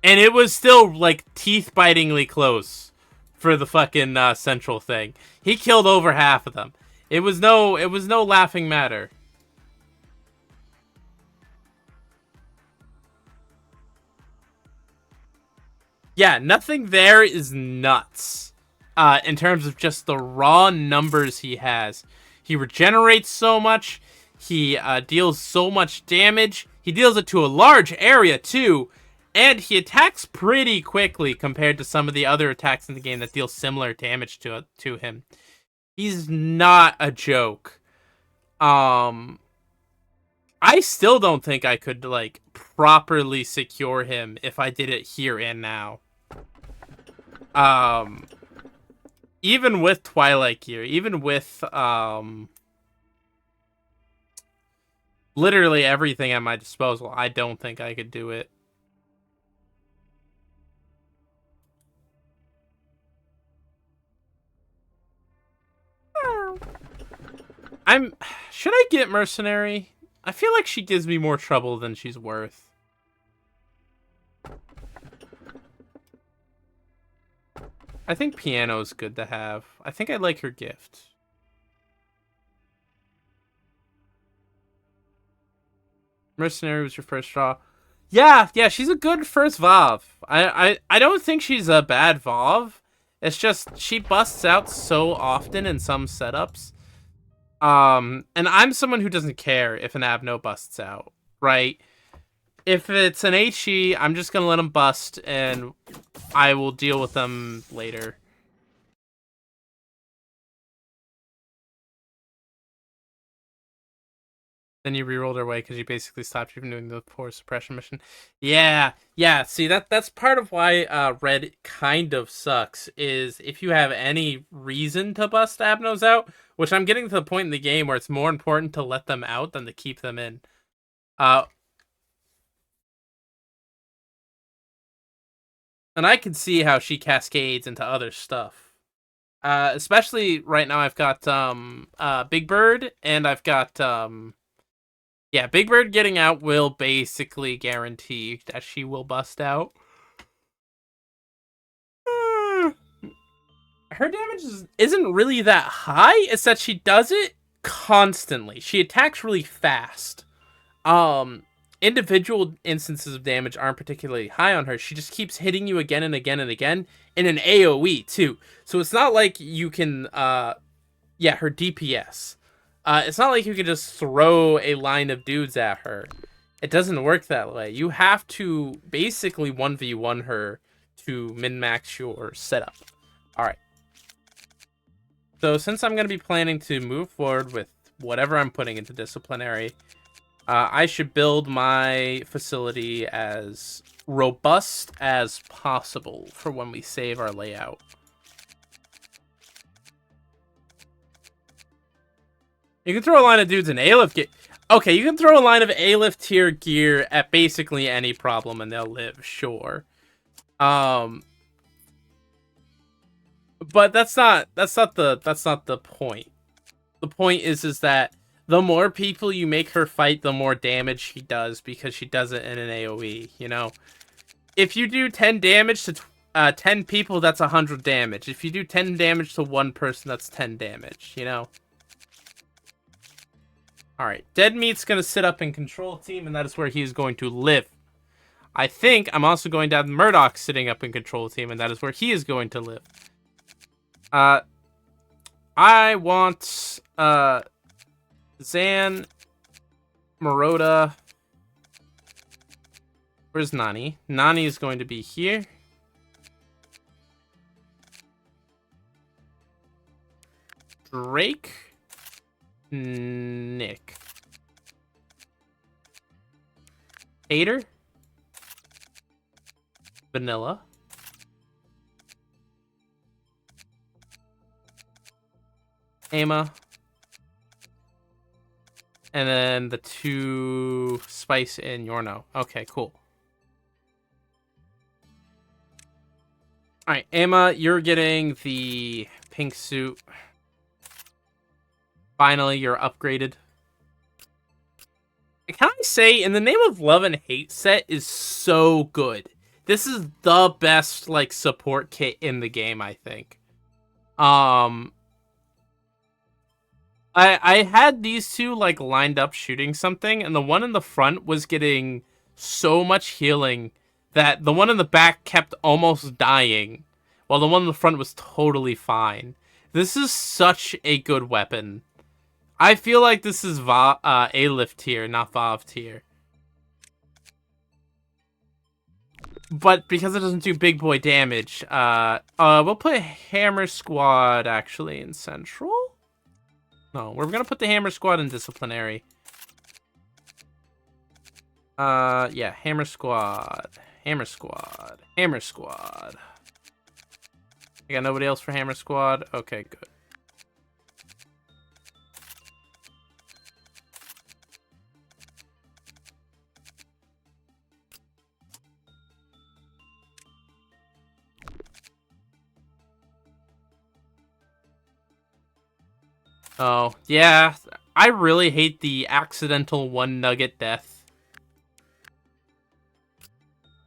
And it was still, like, teeth-bitingly close for the fucking Central thing. He killed over half of them. It was no laughing matter. Yeah, Nothing There is nuts. In terms of just the raw numbers he has. He regenerates so much. He deals so much damage. He deals it to a large area, too. And he attacks pretty quickly compared to some of the other attacks in the game that deal similar damage to him. He's not a joke. I still don't think I could, like, properly secure him if I did it here and now. Even with Twilight gear, even with, literally everything at my disposal, I don't think I could do it. Should I get Mercenary? I feel like she gives me more trouble than she's worth. I think Piano is good to have. I think I like her gift. Mercenary was your first draw. Yeah, she's a good first Vav. I don't think she's a bad Vav. It's just she busts out so often in some setups. And I'm someone who doesn't care if an Abno busts out, right? If it's an HE, I'm just gonna let them bust, and I will deal with them later. Then you rerolled her away because you basically stopped you from doing the poor suppression mission. Yeah. See, that's part of why red kind of sucks, is if you have any reason to bust Abnos out, which I'm getting to the point in the game where it's more important to let them out than to keep them in. And I can see how she cascades into other stuff. Especially right now I've got Big Bird, and I've got yeah, Big Bird getting out will basically guarantee that she will bust out. Her damage isn't really that high. It's that she does it constantly. She attacks really fast. Individual instances of damage aren't particularly high on her. She just keeps hitting you again and again and again in an AoE too. So it's not like you can, her DPS. It's not like you can just throw a line of dudes at her. It doesn't work that way. You have to basically 1v1 her to min-max your setup. Alright. So since I'm going to be planning to move forward with whatever I'm putting into disciplinary, I should build my facility as robust as possible for when we save our layout. You can throw a line of dudes in A-lift gear. Okay, you can throw a line of A-lift tier gear at basically any problem and they'll live, sure. But that's not the point. The point is that the more people you make her fight, the more damage she does, because she does it in an AoE, you know? If you do 10 damage to 10 people, that's 100 damage. If you do 10 damage to one person, that's 10 damage, you know? Alright, Dead Meat's going to sit up in control team, and that is where he is going to live. I think I'm also going to have Murdoch sitting up in control team, and that is where he is going to live. I want Zan, Maroda. Where's Nani? Nani is going to be here. Drake. Nick. Hater. Vanilla. Ama. And then the 2 Spice and Yorno. Okay, cool. Alright, Ama, you're getting the pink suit. Finally, you're upgraded. Can I say, In the Name of Love and Hate set is so good. This is the best, like, support kit in the game, I think. I had these two, like, lined up shooting something, and the one in the front was getting so much healing that the one in the back kept almost dying, while the one in the front was totally fine. This is such a good weapon. I feel like this is A-lift tier, not Vav tier. But because it doesn't do big boy damage, we'll put Hammer Squad actually in Central? No, we're gonna put the Hammer Squad in Disciplinary. Yeah, Hammer Squad. Hammer Squad. Hammer Squad. I got nobody else for Hammer Squad? Okay, good. Oh, yeah. I really hate the accidental 1 nugget death.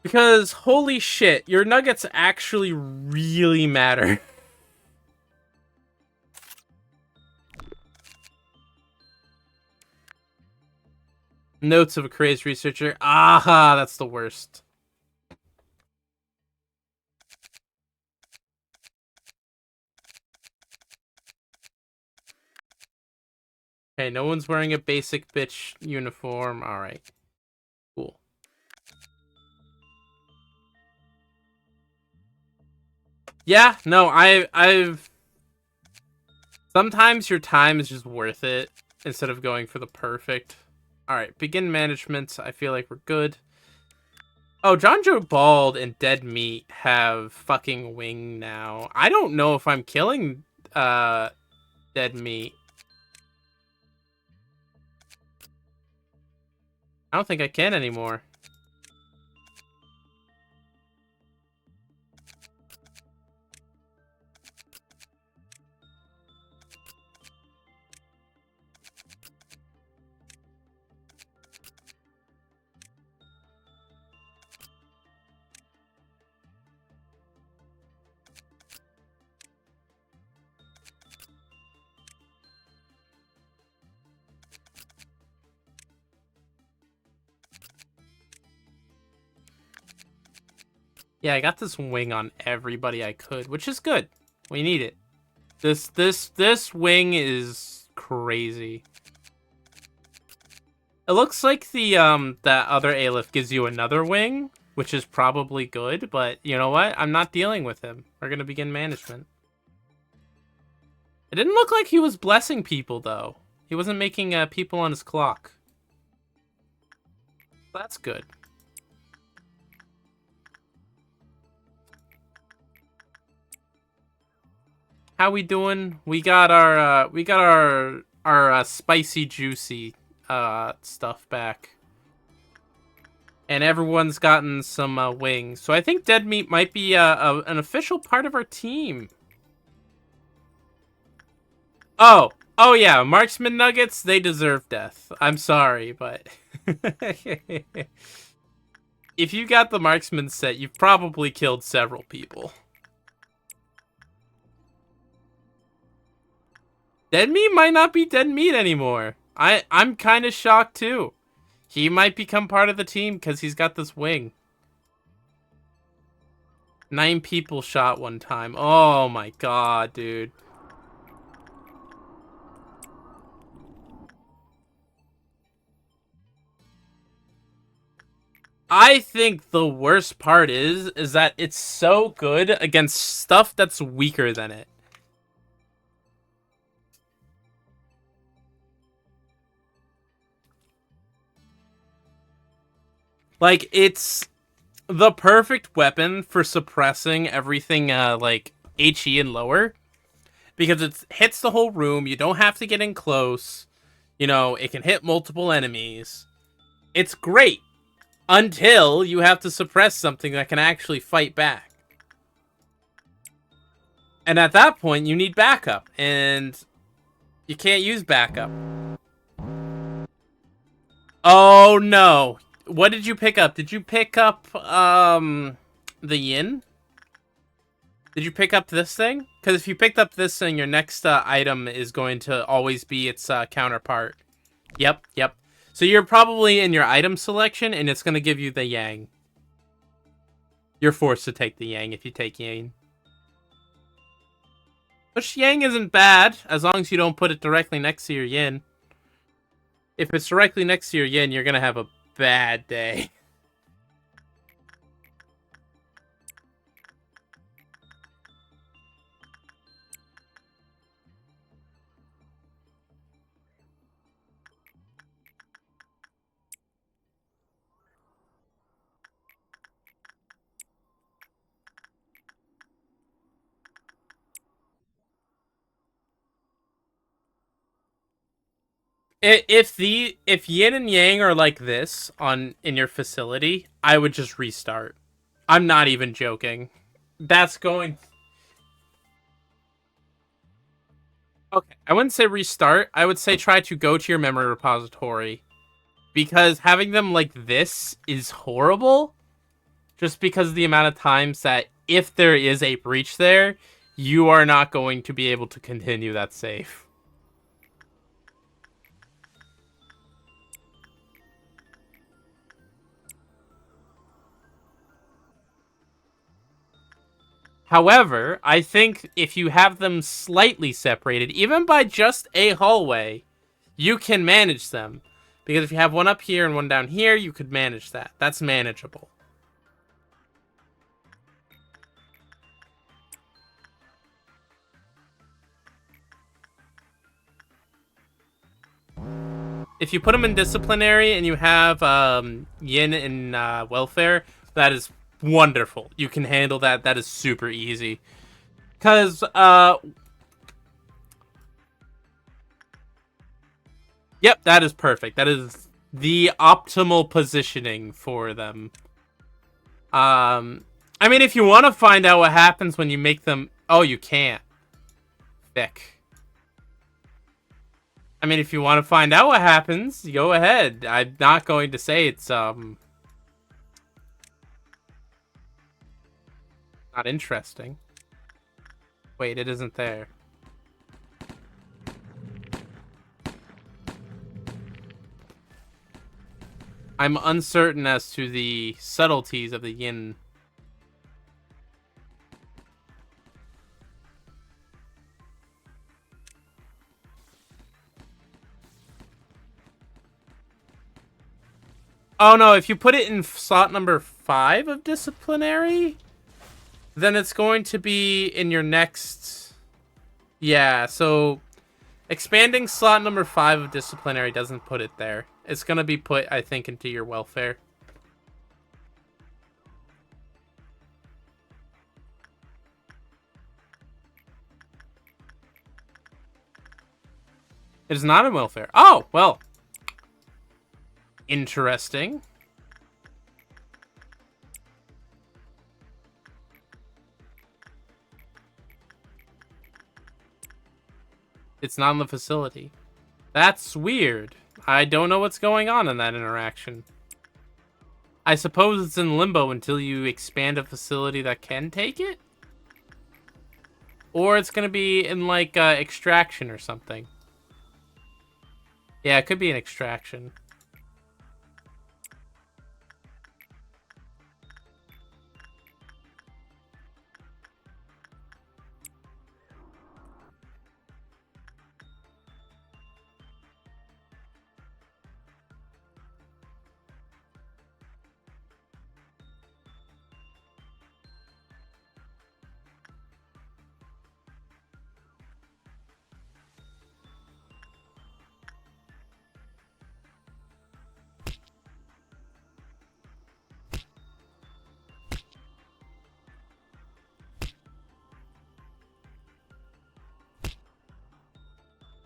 Because, holy shit, your nuggets actually really matter. Notes of a crazed researcher. Aha, that's the worst. Okay, no one's wearing a basic bitch uniform. Alright. Cool. Yeah, no, I've... Sometimes your time is just worth it instead of going for the perfect. Alright, begin management. I feel like we're good. Oh, John Joe Bald and Dead Meat have fucking wing now. I don't know if I'm killing Dead Meat. I don't think I can anymore. Yeah, I got this wing on everybody I could, which is good. We need it. This wing is crazy. It looks like the that other Aleph gives you another wing, which is probably good, but you know what? I'm not dealing with him. We're gonna begin management. It didn't look like he was blessing people though. He wasn't making people on his clock. That's good. How we doing? We got our spicy juicy stuff back. And everyone's gotten some wings. So I think Dead Meat might be an official part of our team. Oh yeah, Marksman Nuggets, they deserve death. I'm sorry, but if you got the Marksman set, you've probably killed several people. Dead Meat might not be Dead Meat anymore. I'm kind of shocked too. He might become part of the team because he's got this wing. 9 people shot one time. Oh my god, dude. I think the worst part is that it's so good against stuff that's weaker than it. Like, it's the perfect weapon for suppressing everything, like, HE and lower. Because it hits the whole room, you don't have to get in close. You know, it can hit multiple enemies. It's great. Until you have to suppress something that can actually fight back. And at that point, you need backup. And you can't use backup. Oh, no. What did you pick up? Did you pick up, the yin? Did you pick up this thing? Because if you picked up this thing, your next item is going to always be its counterpart. Yep. So you're probably in your item selection, and it's going to give you the yang. You're forced to take the yang if you take yang. Which yang isn't bad, as long as you don't put it directly next to your yin. If it's directly next to your yin, you're going to have a bad day. If yin and yang are like this in your facility, I would just restart. I'm not even joking. That's going. Okay, I wouldn't say restart. I would say try to go to your memory repository, because having them like this is horrible. Just because of the amount of times that if there is a breach there, you are not going to be able to continue that save. However, I think if you have them slightly separated, even by just a hallway, you can manage them. Because if you have one up here and one down here, you could manage that. That's manageable. If you put them in disciplinary and you have yin and welfare, that is wonderful. You can handle that. That is super easy. Because, yep, that is perfect. That is the optimal positioning for them. I mean, if you want to find out what happens when you make them... Oh, you can't. Thick. I mean, if you want to find out what happens, go ahead. I'm not going to say it's, not interesting. Wait, it isn't there. I'm uncertain as to the subtleties of the yin. Oh no, if you put it in slot number 5 of disciplinary, then it's going to be in your next... Yeah, so expanding slot number 5 of disciplinary doesn't put it there. It's going to be put, I think, into your welfare. It is not in welfare. Oh, well. Interesting. It's not in the facility. That's weird. I don't know what's going on in that interaction. I suppose it's in limbo until you expand a facility that can take it? Or it's going to be in, like, extraction or something. Yeah, it could be an extraction.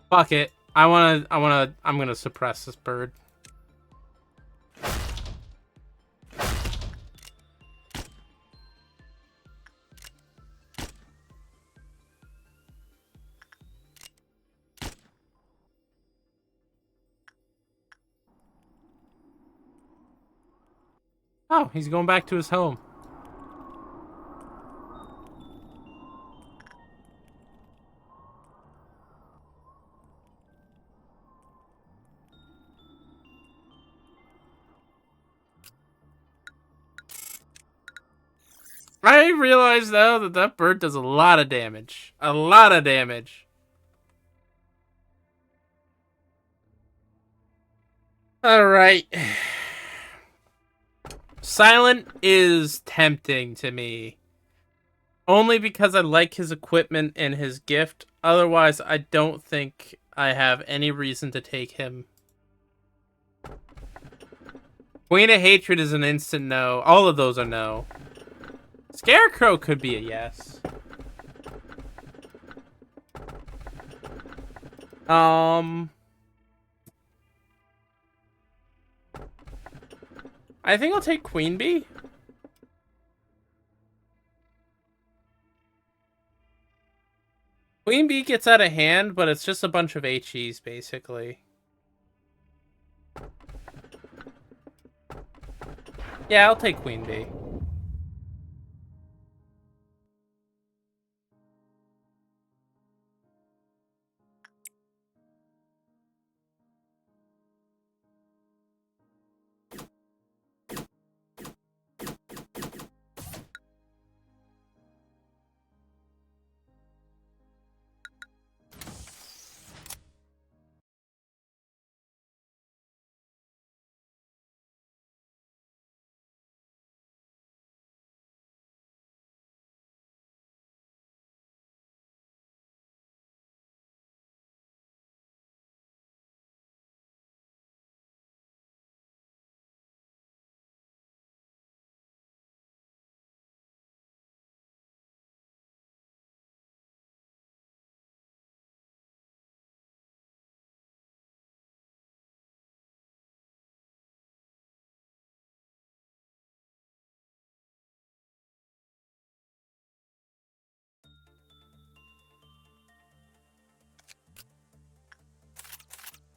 Fuck it. I'm gonna suppress this bird. Oh, he's going back to his home. I realize though that that bird does a lot of damage. A lot of damage. Alright. Silent is tempting to me. Only because I like his equipment and his gift. Otherwise, I don't think I have any reason to take him. Queen of Hatred is an instant no. All of those are no. Scarecrow could be a yes. I think I'll take Queen Bee. Queen Bee gets out of hand, but it's just a bunch of HEs, basically. Yeah, I'll take Queen Bee.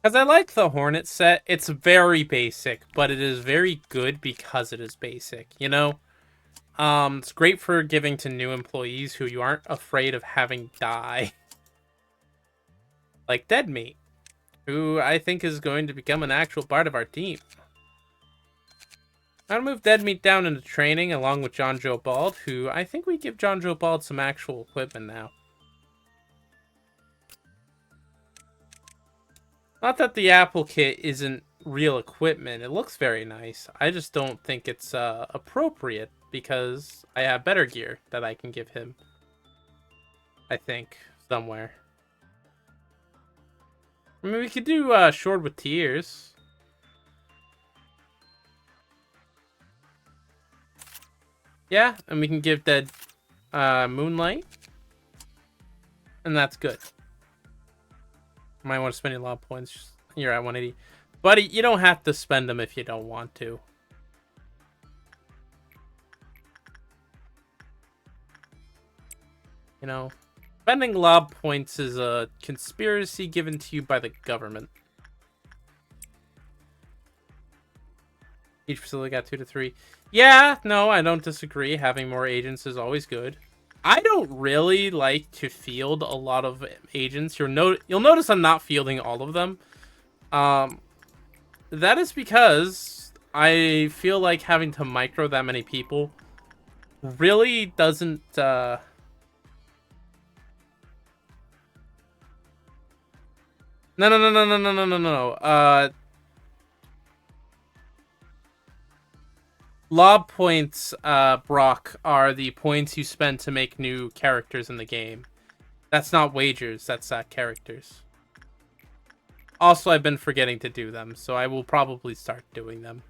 Because I like the Hornet set. It's very basic, but it is very good because it is basic, you know? It's great for giving to new employees who you aren't afraid of having die. Like Dead Meat, who I think is going to become an actual part of our team. I'm going to move Dead Meat down into training along with John Joe Bald, who I think we give John Joe Bald some actual equipment now. Not that the Apple Kit isn't real equipment. It looks very nice. I just don't think it's appropriate because I have better gear that I can give him. I think, somewhere. I mean, we could do Short with Tears. Yeah, and we can give Dead Moonlight. And that's good. Might want to spend a lot of points. You're at 180. Buddy, you don't have to spend them if you don't want to. You know, spending lob points is a conspiracy given to you by the government. Each facility got 2 to 3. Yeah, no, I don't disagree. Having more agents is always good. I don't really like to field a lot of agents. You'll notice I'm not fielding all of them. That is because I feel like having to micro that many people really doesn't No. Lob points, Brock, are the points you spend to make new characters in the game. That's not wagers, that's characters. Also, I've been forgetting to do them, so I will probably start doing them.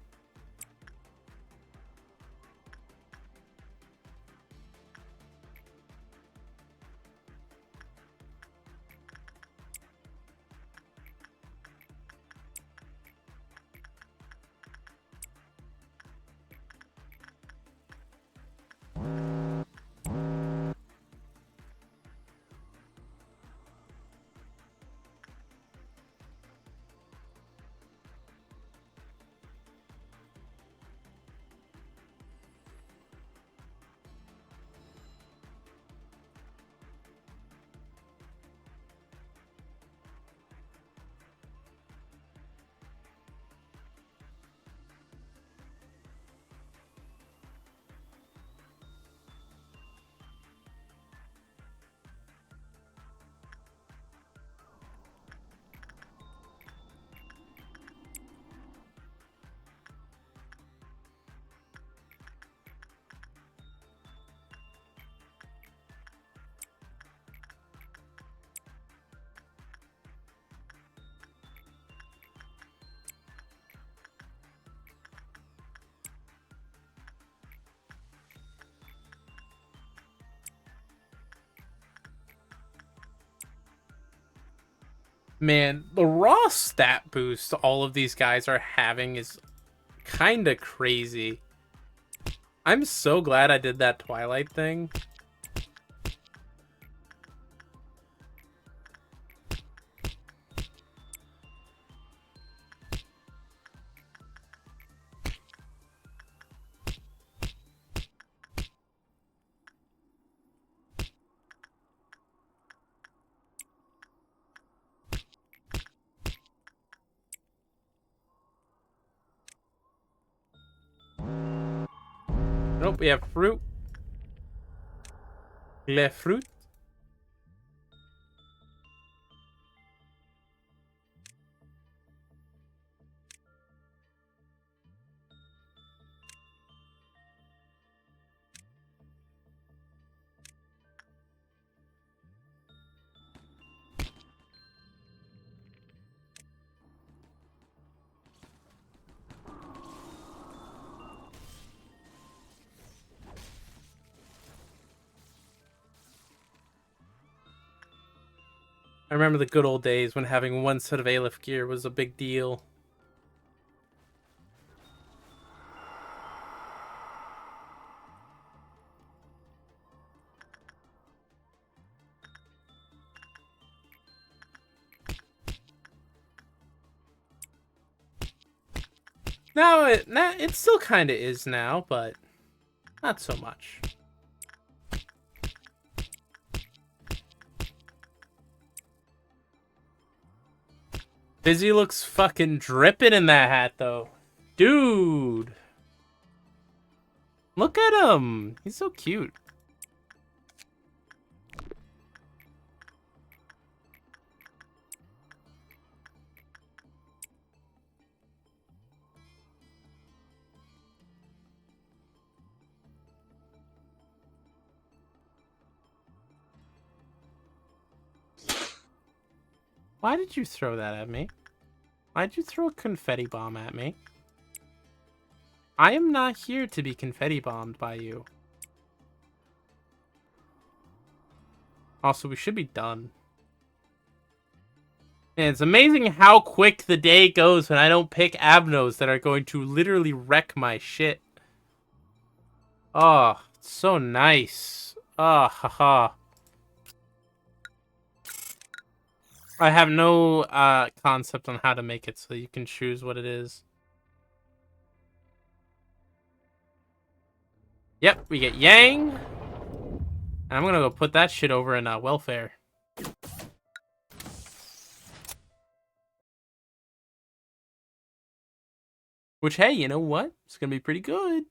Man, the raw stat boost all of these guys are having is kinda crazy. I'm so glad I did that Twilight thing. Nope, we have fruit. Le fruit. I remember the good old days when having one set of Aleph gear was a big deal. Now it still kind of is now, but not so much. Busy looks fucking dripping in that hat, though. Dude. Look at him. He's so cute. Why did you throw that at me? Why'd you throw a confetti bomb at me? I am not here to be confetti bombed by you. Also, we should be done. Man, it's amazing how quick the day goes when I don't pick abnos that are going to literally wreck my shit. Oh, it's so nice. Ah, haha. I have no concept on how to make it, so you can choose what it is. Yep, we get Yang. And I'm gonna go put that shit over in welfare. Which, hey, you know what? It's gonna be pretty good.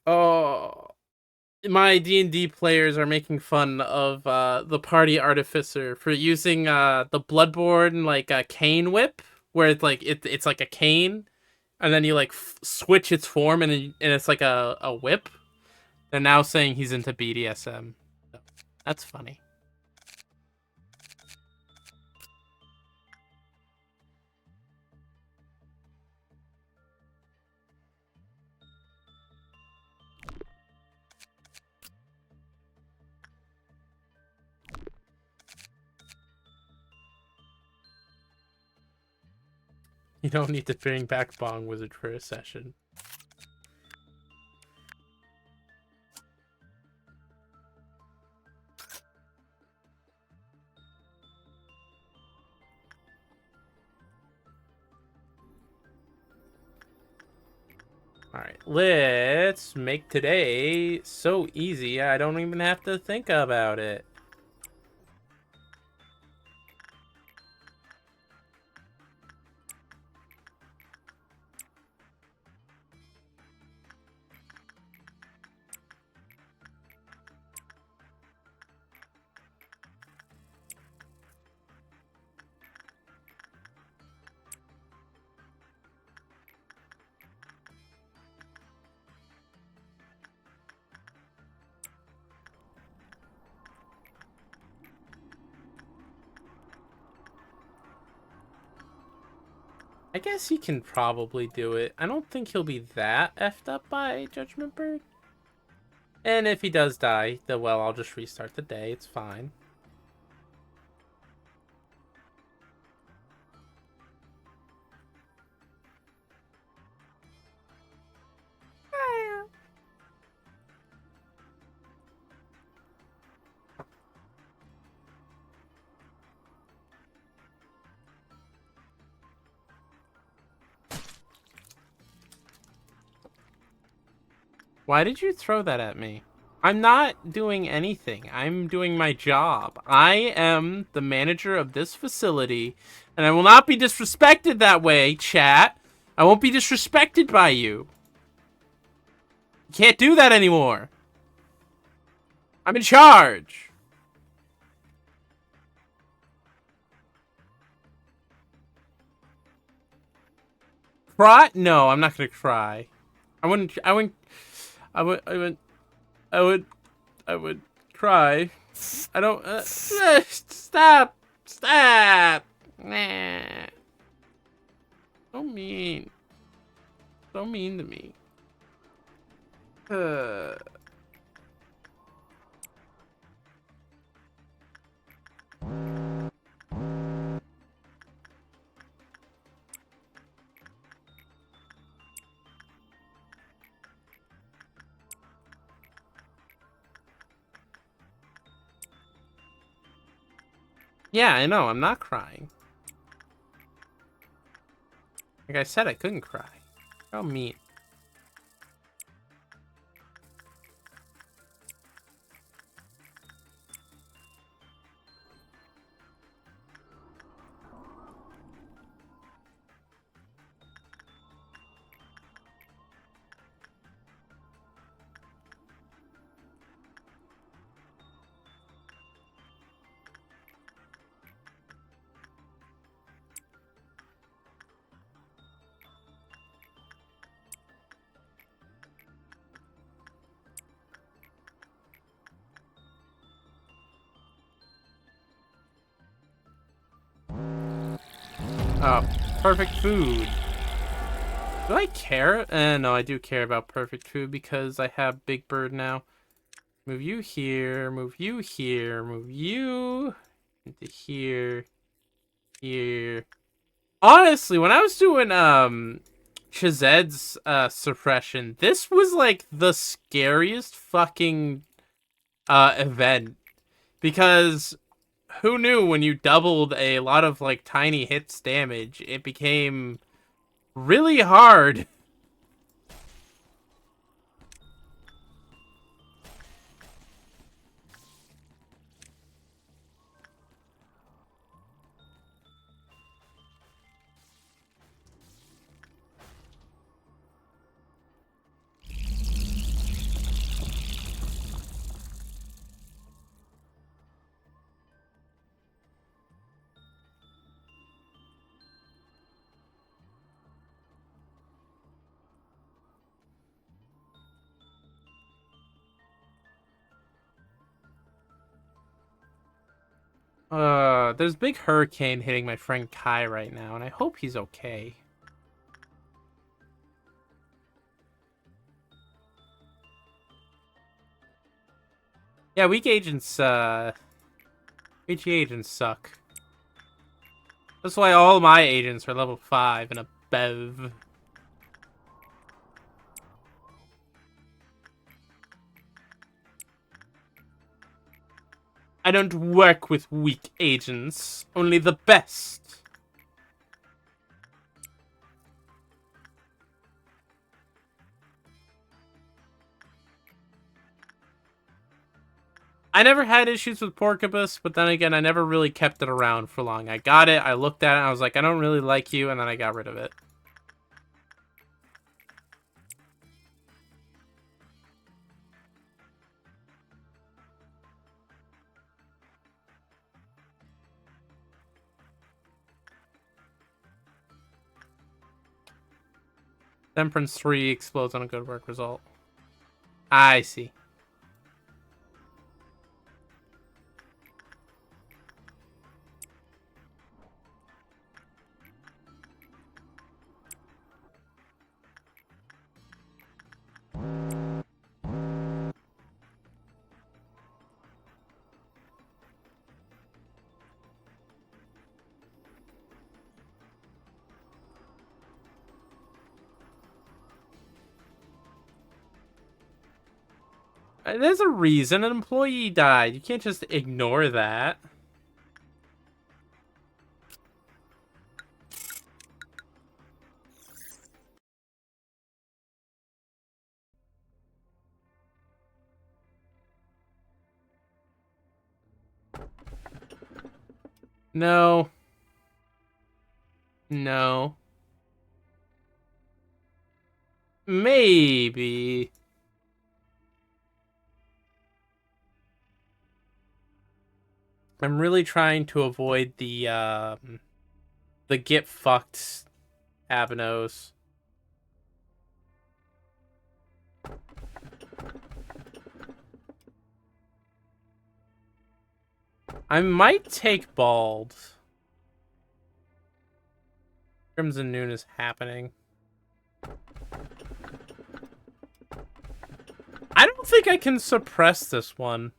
Oh, my D&D players are making fun of the party artificer for using the Bloodborne like a cane whip, where it's like it's like a cane, and then you like switch its form and it's like a whip. They're now saying he's into BDSM. So, that's funny. You don't need to bring back Bong Wizard for a session. Alright, let's make today so easy I don't even have to think about it. I guess he can probably do it. I don't think he'll be that effed up by Judgment Bird. And if he does die, then well, I'll just restart the day. It's fine. Why did you throw that at me? I'm not doing anything. I'm doing my job. I am the manager of this facility, and I will not be disrespected that way, chat. I won't be disrespected by you. You can't do that anymore. I'm in charge. Cry? No, I'm not gonna cry. I wouldn't. I wouldn't. I would. I would. I would. I would cry. I don't. Stop. Stop. Nah. So mean. So mean to me. Yeah, I know. I'm not crying. Like I said, I couldn't cry. How mean. Oh, perfect food. Do I care? No, I do care about perfect food because I have Big Bird now. Move you here, move you here, move you into here, here. Honestly, when I was doing Chazed's suppression, this was like the scariest fucking event because who knew when you doubled a lot of like tiny hits damage, it became really hard. There's a big hurricane hitting my friend Kai right now, and I hope he's okay. Yeah, weak agents suck. That's why all my agents are level 5 and above. I don't work with weak agents, only the best. I never had issues with Porcupus, but then again, I never really kept it around for long. I got it, I looked at it, and I was like, I don't really like you, and then I got rid of it. Temperance 3 explodes on a good work result. I see. There's a reason an employee died. You can't just ignore that. No. No. Maybe. I'm really trying to avoid the get fucked Habanos. I might take Bald. Crimson Noon is happening. I don't think I can suppress this one.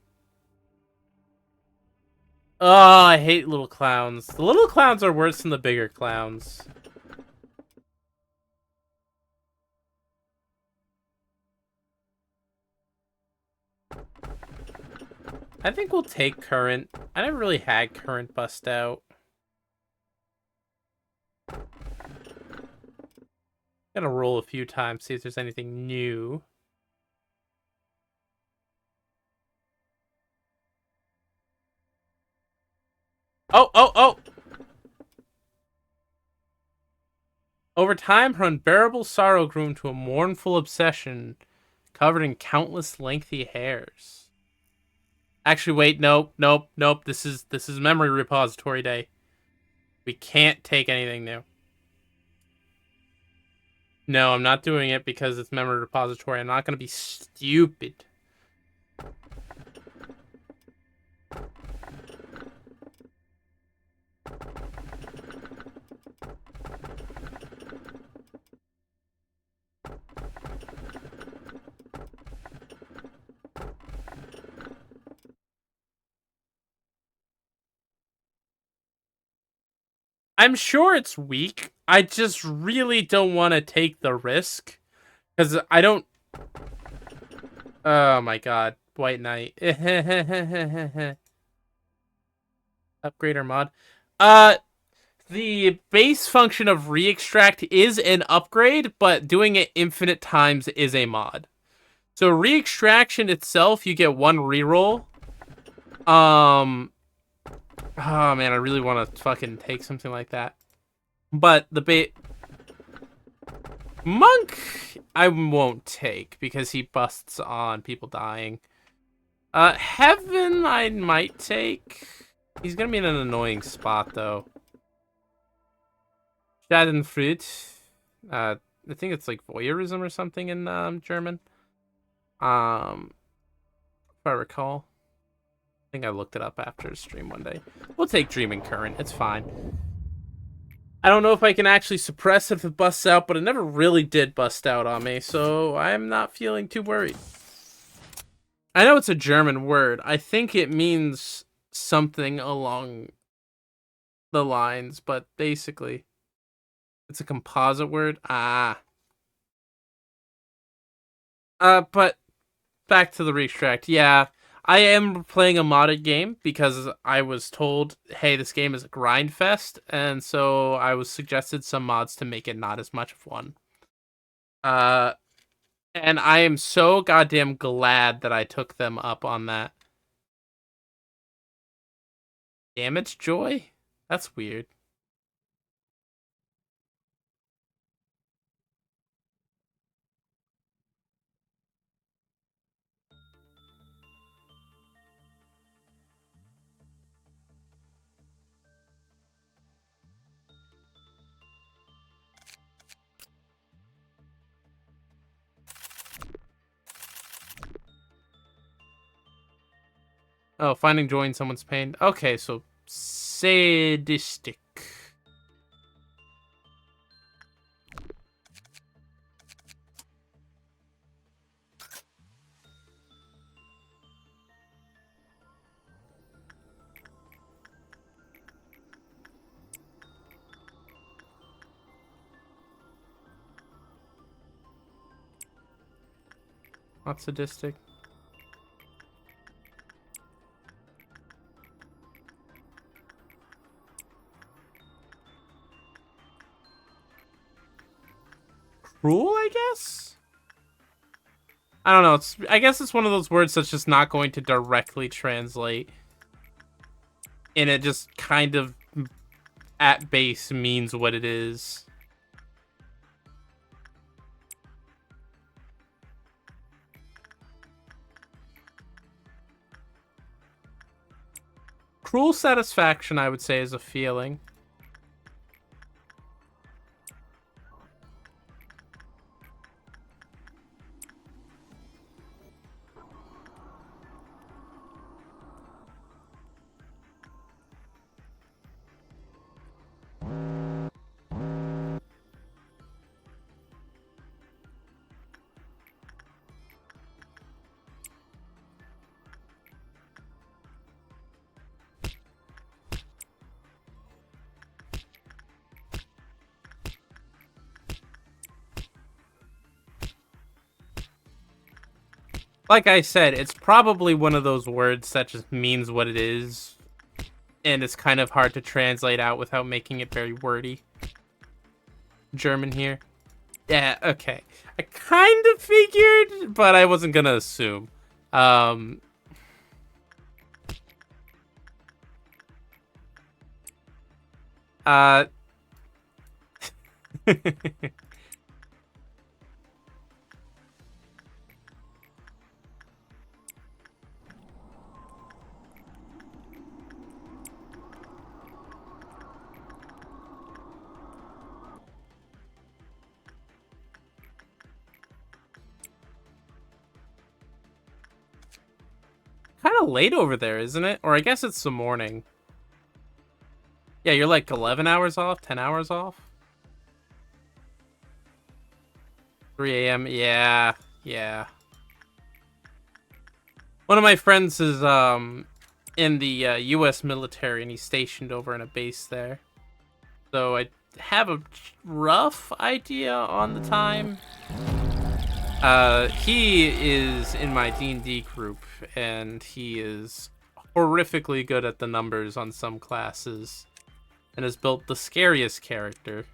Oh, I hate little clowns. The little clowns are worse than the bigger clowns. I think we'll take Current. I never really had Current bust out. Gotta roll a few times, see if there's anything new. Oh, oh, oh! Over time, her unbearable sorrow grew into a mournful obsession, covered in countless lengthy hairs. Actually, wait, nope, nope, nope. This is memory repository day. We can't take anything new. No, I'm not doing it because it's memory repository. I'm not gonna be stupid. I'm sure it's weak. I just really don't want to take the risk. Because I don't... Oh my god. White Knight. Upgrader mod. The base function of re-extract is an upgrade, but doing it infinite times is a mod. So re-extraction itself, you get one reroll. Oh man, I really want to fucking take something like that. But the Monk, I won't take because he busts on people dying. Heaven, I might take. He's gonna be in an annoying spot though. Schadenfreude. I think it's like voyeurism or something in German. If I recall. I think I looked it up after a stream one day. We'll take Dreaming Current. It's fine. I don't know if I can actually suppress it if it busts out, but it never really did bust out on me, so I'm not feeling too worried. I know it's a German word. I think it means something along the lines, but basically, it's a composite word. But back to the re-extract. Yeah, I am playing a modded game because I was told, hey, this game is a grind fest, and so I was suggested some mods to make it not as much of one. And I am so goddamn glad that I took them up on that. Damage Joy? That's weird. Oh, finding joy in someone's pain. Okay, so sadistic. Not sadistic. Cruel, I guess? I don't know. I guess it's one of those words that's just not going to directly translate. And it just kind of, at base, means what it is. Cruel satisfaction, I would say, is a feeling. Like I said, it's probably one of those words that just means what it is. And it's kind of hard to translate out without making it very wordy. German here. Yeah, okay. I kind of figured, but I wasn't gonna assume. Kind of late over there, isn't it? Or I guess it's the morning. Yeah, you're like 11 hours off, 10 hours off. 3 a.m. Yeah, yeah. One of my friends is in the U.S. military, and he's stationed over in a base there. So I have a rough idea on the time. He is in my D&D group, and he is horrifically good at the numbers on some classes, and has built the scariest character.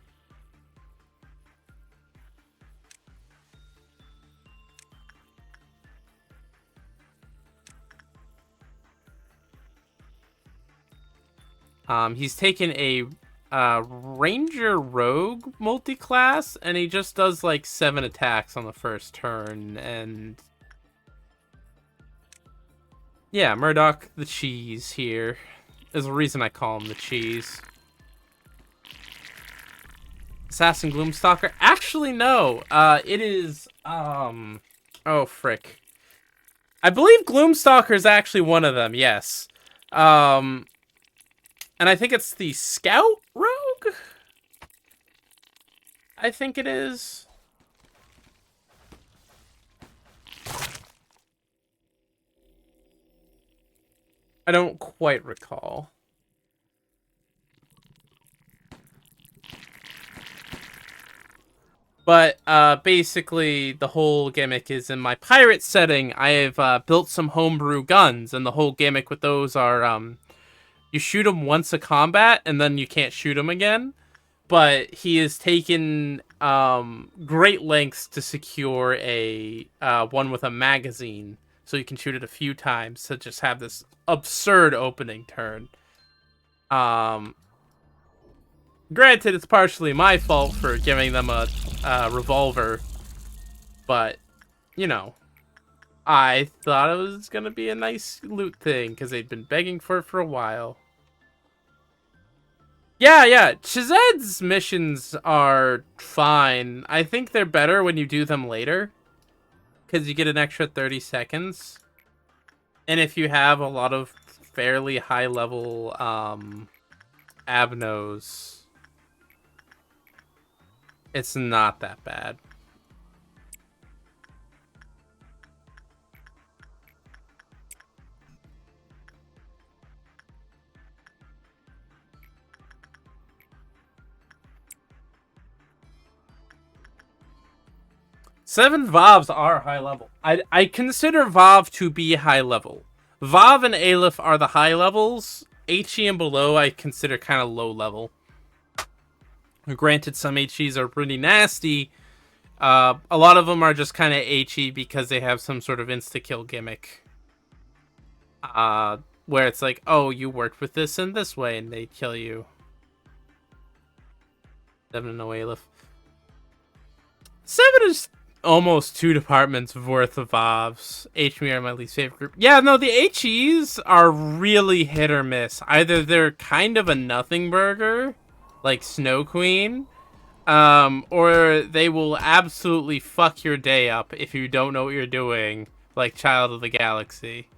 He's taken a Ranger Rogue multi-class, and he just does like 7 attacks on the first turn, and yeah, Murdoch the Cheese here. There's a reason I call him the Cheese. Assassin Gloomstalker? Actually, no. It is, oh, frick. I believe Gloomstalker is actually one of them, yes. And I think it's the Scout Rogue? I think it is. I don't quite recall. But basically, the whole gimmick is in my pirate setting, I have built some homebrew guns, and the whole gimmick with those are you shoot him once a combat, and then you can't shoot him again. But he has taken great lengths to secure a one with a magazine, so you can shoot it a few times to just have this absurd opening turn. Granted, it's partially my fault for giving them a revolver, but, you know, I thought it was going to be a nice loot thing, because they'd been begging for it for a while. Yeah, Chized's missions are fine. I think they're better when you do them later, because you get an extra 30 seconds. And if you have a lot of fairly high-level Abnos, it's not that bad. Seven Vavs are high level. I consider Vav to be high level. Vav and Aleph are the high levels. HE and below I consider kind of low level. Granted, some HEs are pretty nasty, A lot of them are just kind of HE because they have some sort of insta-kill gimmick. Where it's like, oh, you worked with this in this way, and they kill you. 7 and no Aleph. 7 is almost 2 departments worth of VOVs. HME are my least favorite group. Yeah, no, the HEs are really hit or miss. Either they're kind of a nothing burger, like Snow Queen, or they will absolutely fuck your day up if you don't know what you're doing, like Child of the Galaxy.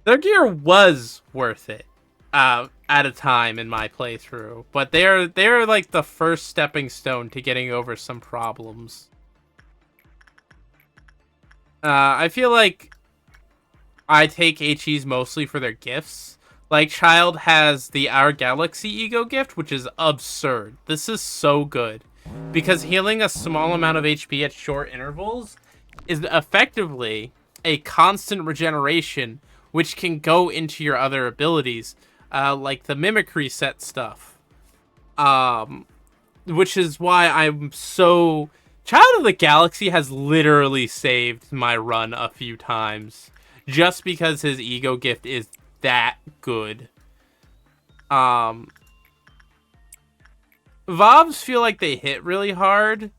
Their gear was worth it. At a time in my playthrough, but they're like the first stepping stone to getting over some problems. I feel like I take HEs mostly for their gifts. Like Child has the Our Galaxy Ego gift, which is absurd. This is so good because healing a small amount of HP at short intervals is effectively a constant regeneration, which can go into your other abilities. Like the mimicry set stuff. Which is why I'm so... Child of the Galaxy has literally saved my run a few times. Just because his ego gift is that good. VOVs feel like they hit really hard.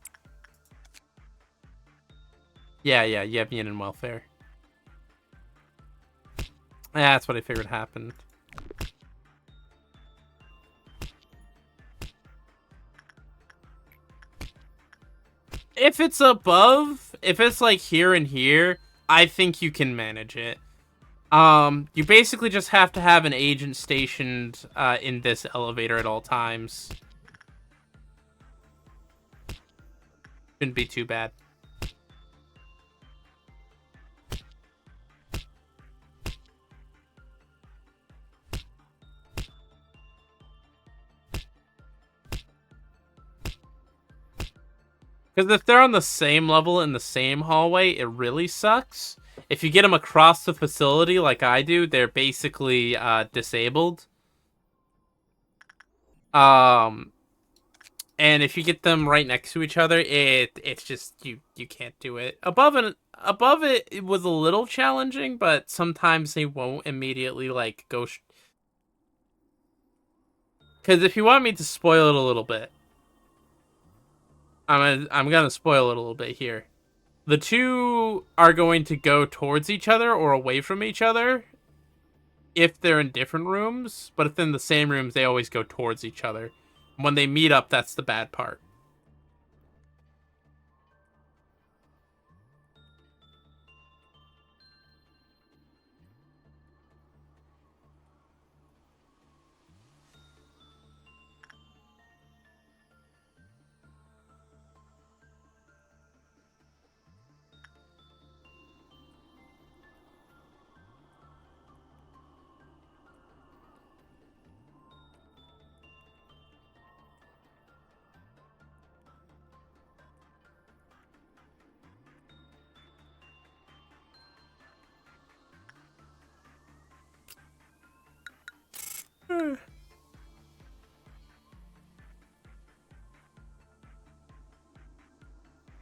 Yeah, Yevmian and welfare. Yeah, that's what I figured happened. If it's above, if it's like here and here, I think you can manage it. You basically just have to have an agent stationed in this elevator at all times. Shouldn't be too bad. Because if they're on the same level in the same hallway, it really sucks. If you get them across the facility like I do, they're basically disabled. And if you get them right next to each other, it's just you can't do it. Above it was a little challenging, but sometimes they won't immediately like go. Because if you want me to spoil it a little bit, I'm gonna spoil it a little bit here. The two are going to go towards each other or away from each other if they're in different rooms, but if they're in the same rooms, they always go towards each other. When they meet up, that's the bad part.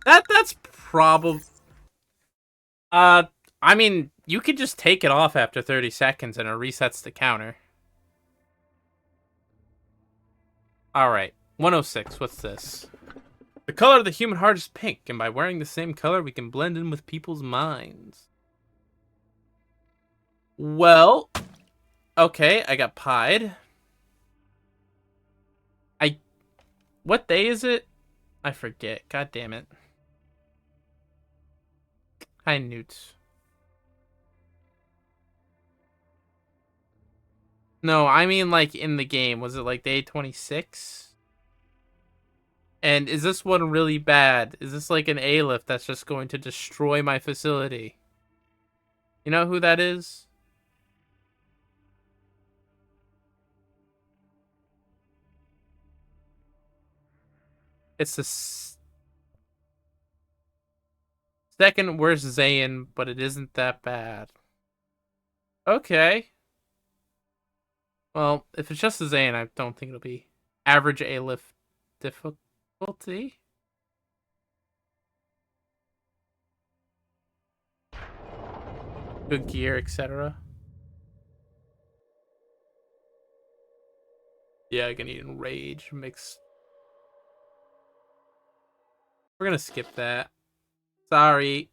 That's probably... I mean, you could just take it off after 30 seconds and it resets the counter. Alright, 106, what's this? The color of the human heart is pink, and by wearing the same color, we can blend in with people's minds. Well, okay, I got pied. What day is it? I forget, god damn it. Hi, Newt. No, I mean like in the game. Was it like day 26? And is this one really bad? Is this like an A-lift that's just going to destroy my facility? You know who that is? It's the second worst Zayn, but it isn't that bad. Okay. Well, if it's just a Zayn, I don't think it'll be average A-lift. difficulty. Good gear, etc. Yeah, I can eat enrage mix. We're gonna skip that. Sorry.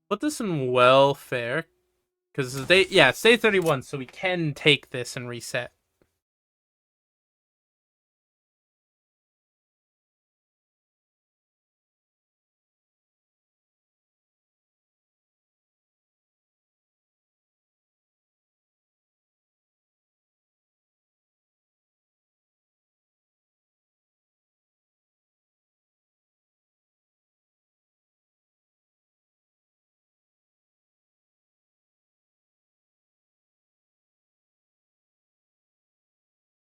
Put this in welfare. Because it's day 31, so we can take this and reset.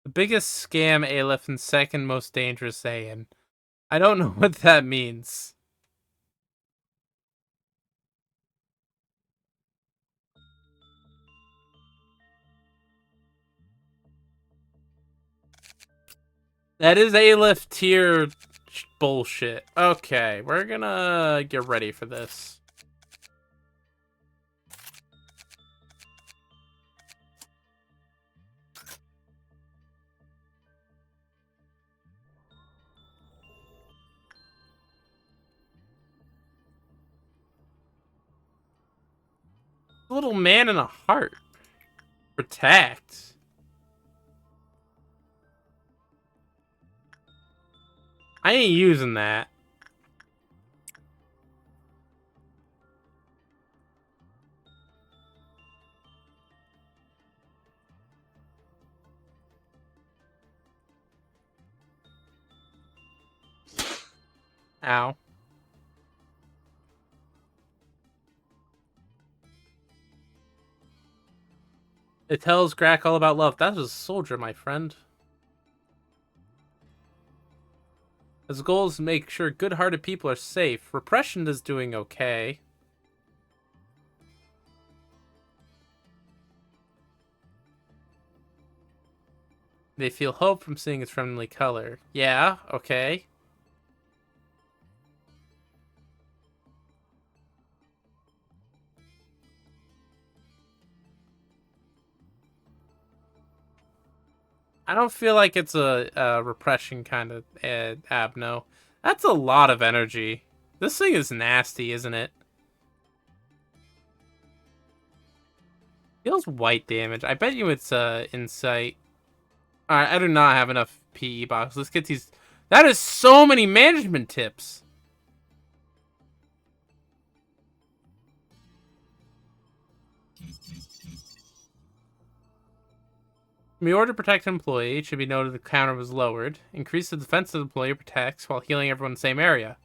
The biggest scam Aleph and second most dangerous Saiyan. I don't know what that means. That is Aleph tier bullshit. Okay, we're gonna get ready for this. A little man in a heart. Protect. I ain't using that. Ow. It tells Grak all about love. That was a soldier, my friend. His goal is to make sure good-hearted people are safe. Repression is doing okay. They feel hope from seeing its friendly color. Yeah, okay. I don't feel like it's a repression kind of abno. That's a lot of energy. This thing is nasty, isn't it? Deals white damage. I bet you it's insight. Alright, I do not have enough PE boxes. Let's get these. That is so many management tips. In the order to protect an employee, it should be noted the counter was lowered. Increase the defense of the employee protects while healing everyone in the same area.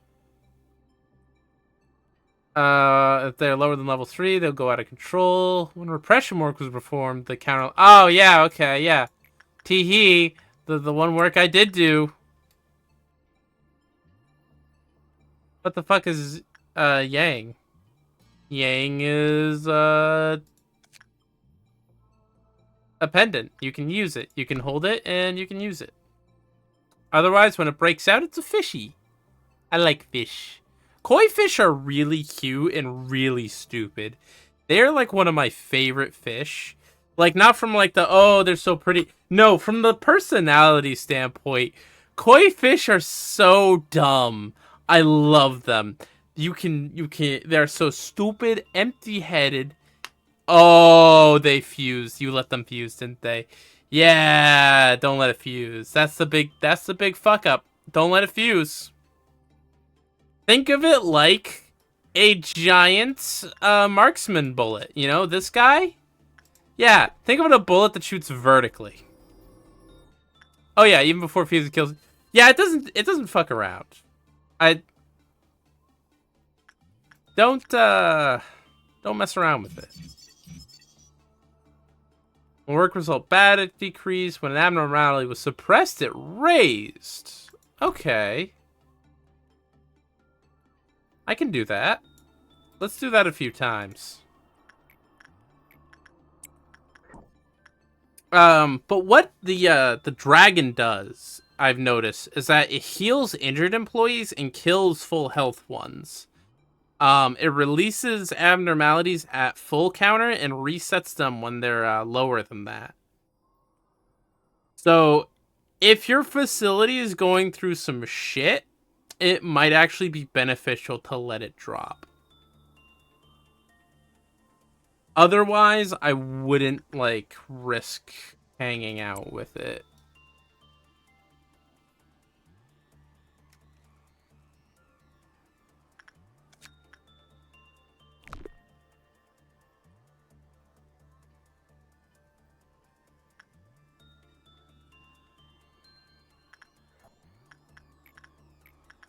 If they're lower than level 3, they'll go out of control. When repression work was performed, the counter... Oh, yeah, okay, yeah. Tee-hee. The one work I did do. What the fuck is, Yang? Yang is, a pendant. You can use it. You can hold it, and you can use it. Otherwise, when it breaks out, it's a fishy. I like fish. Koi fish are really cute and really stupid. They're like one of my favorite fish. Like, not from like the, oh, they're so pretty. No, from the personality standpoint, koi fish are so dumb. I love them. They're so stupid, empty-headed. Oh, they fused. You let them fuse, didn't they? Yeah, don't let it fuse. That's the big fuck up. Don't let it fuse. Think of it like a giant marksman bullet. You know, this guy? Yeah, think of it a bullet that shoots vertically. Oh yeah, even before fusing kills. Yeah, it doesn't fuck around. I don't mess around with it. When work result bad, it decreased. When an abnormality was suppressed, it raised. Okay. I can do that. Let's do that a few times. But what the dragon does, I've noticed, is that it heals injured employees and kills full health ones. It releases abnormalities at full counter and resets them when they're lower than that. So, if your facility is going through some shit, it might actually be beneficial to let it drop. Otherwise, I wouldn't, like, risk hanging out with it.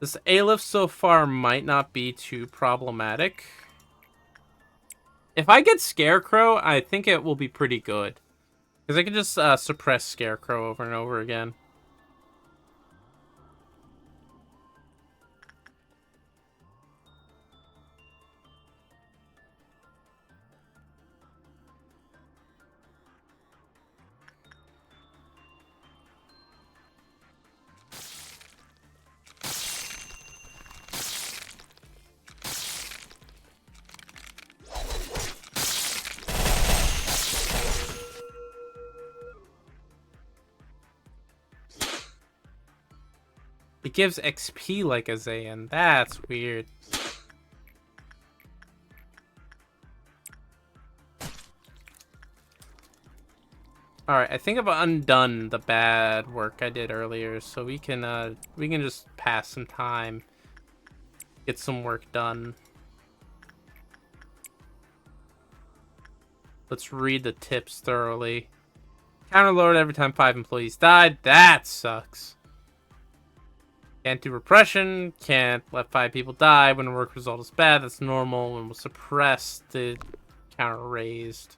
This Aleph so far might not be too problematic. If I get Scarecrow, I think it will be pretty good. Because I can just suppress Scarecrow over and over again. It gives XP like a Zayn. That's weird. Alright, I think I've undone the bad work I did earlier, so we can just pass some time. Get some work done. Let's read the tips thoroughly. Counterload every time 5 employees died. That sucks. Can't do repression. Can't let 5 people die when the work result is bad. That's normal. And we'll suppress the counter raised.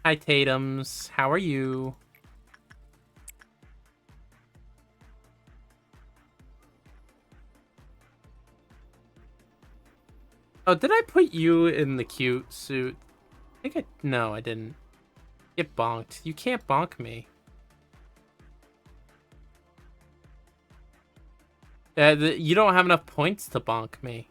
Hi, Tatums. How are you? Oh, did I put you in the cute suit? No, I didn't. Get bonked. You can't bonk me. You don't have enough points to bonk me.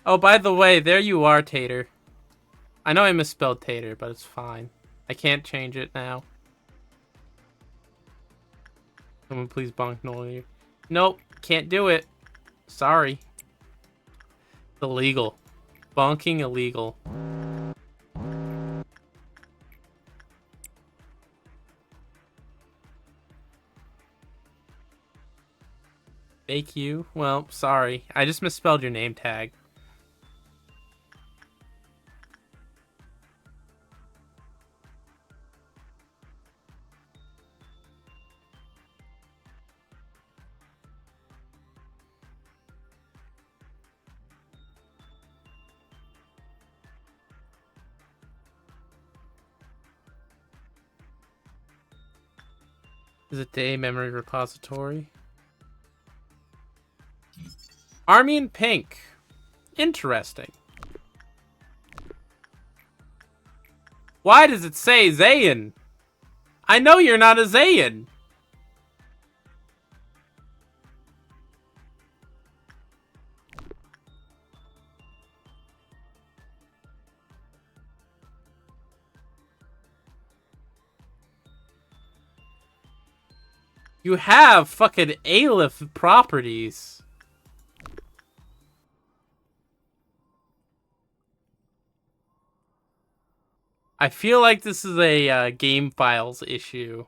Oh, by the way, there you are, Tater. I know I misspelled Tater, but it's fine. I can't change it now. Someone please bonk Nolya. Nope, can't do it. Sorry. It's illegal. Bonking illegal. Fake you? Well, sorry. I just misspelled your name tag. Is it the memory repository? Army in pink. Interesting. Why does it say Zayn? I know you're not a Zayn. You have fucking Aleph properties. I feel like this is a game files issue.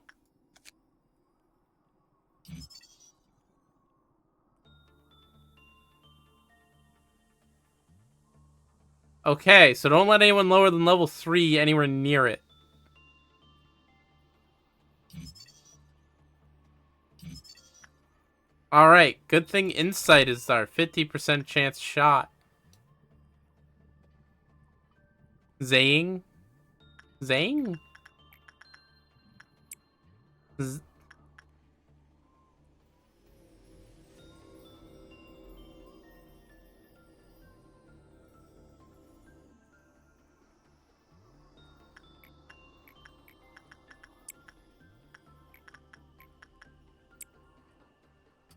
Okay, so don't let anyone lower than level 3 anywhere near it. Alright, good thing Insight is our 50% chance shot. Zaying? Zaying?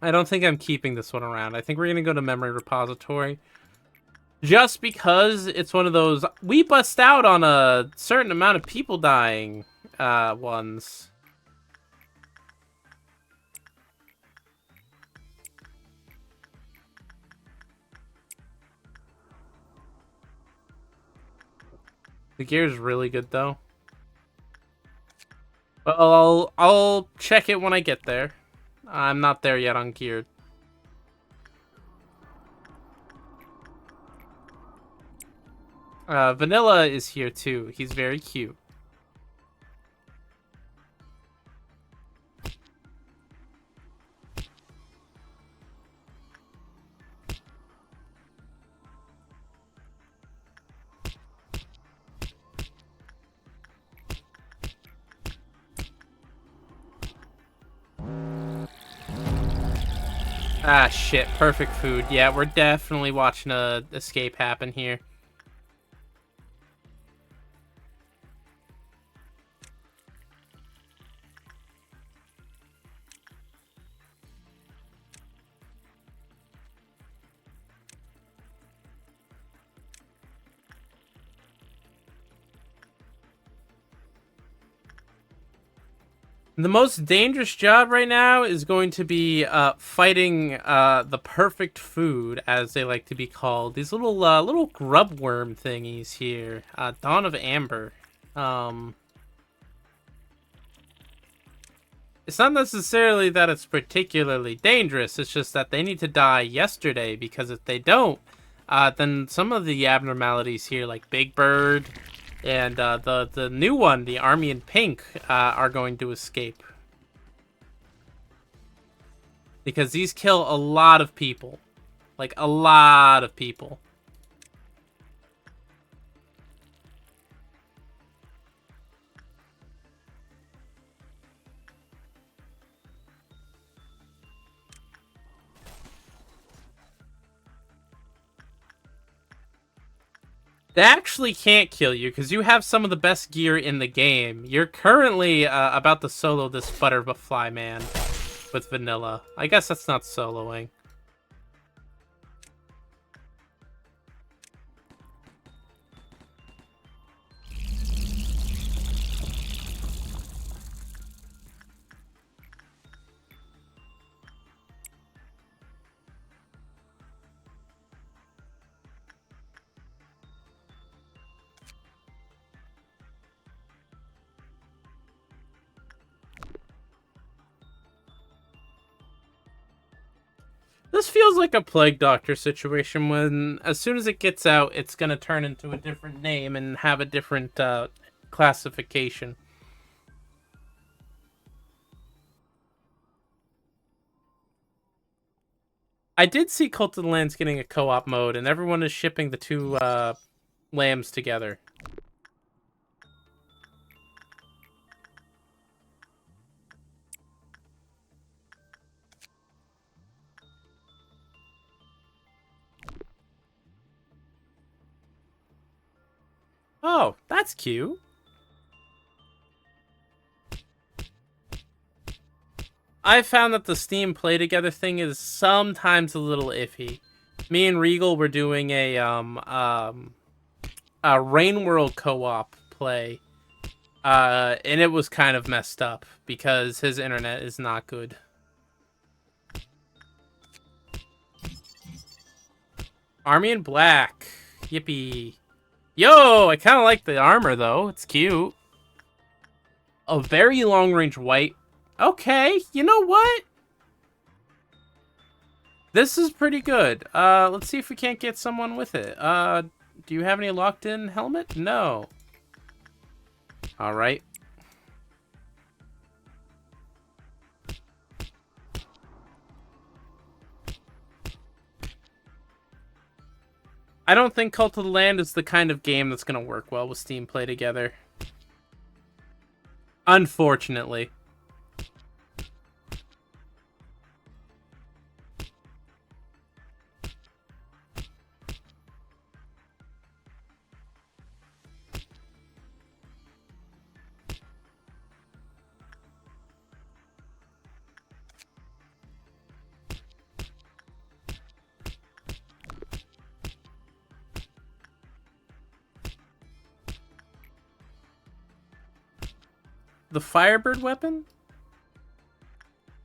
I don't think I'm keeping this one around. I think we're gonna go to memory repository. Just because it's one of those, we bust out on a certain amount of people dying ones. The gear is really good though. But I'll check it when I get there. I'm not there yet on geared. Vanilla is here too. He's very cute. Ah, shit. Perfect food. Yeah, we're definitely watching a escape happen here. The most dangerous job right now is going to be fighting the perfect food, as they like to be called. These little grub worm thingies here. Dawn of Amber. It's not necessarily that it's particularly dangerous. It's just that they need to die yesterday, because if they don't, then some of the abnormalities here, like Big Bird and the new one, the Army in Pink, are going to escape. Because these kill a lot of people. Like, a lot of people. They actually can't kill you, because you have some of the best gear in the game. You're currently about to solo this butterfly man with vanilla. I guess that's not soloing. This feels like a Plague Doctor situation when, as soon as it gets out, it's going to turn into a different name and have a different classification. I did see Cult of the Lambs getting a co-op mode, and everyone is shipping the two lambs together. Oh, that's cute. I found that the Steam Play Together thing is sometimes a little iffy. Me and Regal were doing a Rain World co-op play, and it was kind of messed up because his internet is not good. Army in Black, yippee! Yo, I kind of like the armor though. It's cute. A very long range white. Okay, you know what? This is pretty good. Let's see if we can't get someone with it. Do you have any locked in helmet? No. All right. I don't think Cult of the Land is the kind of game that's going to work well with Steam Play Together. Unfortunately. The Firebird weapon?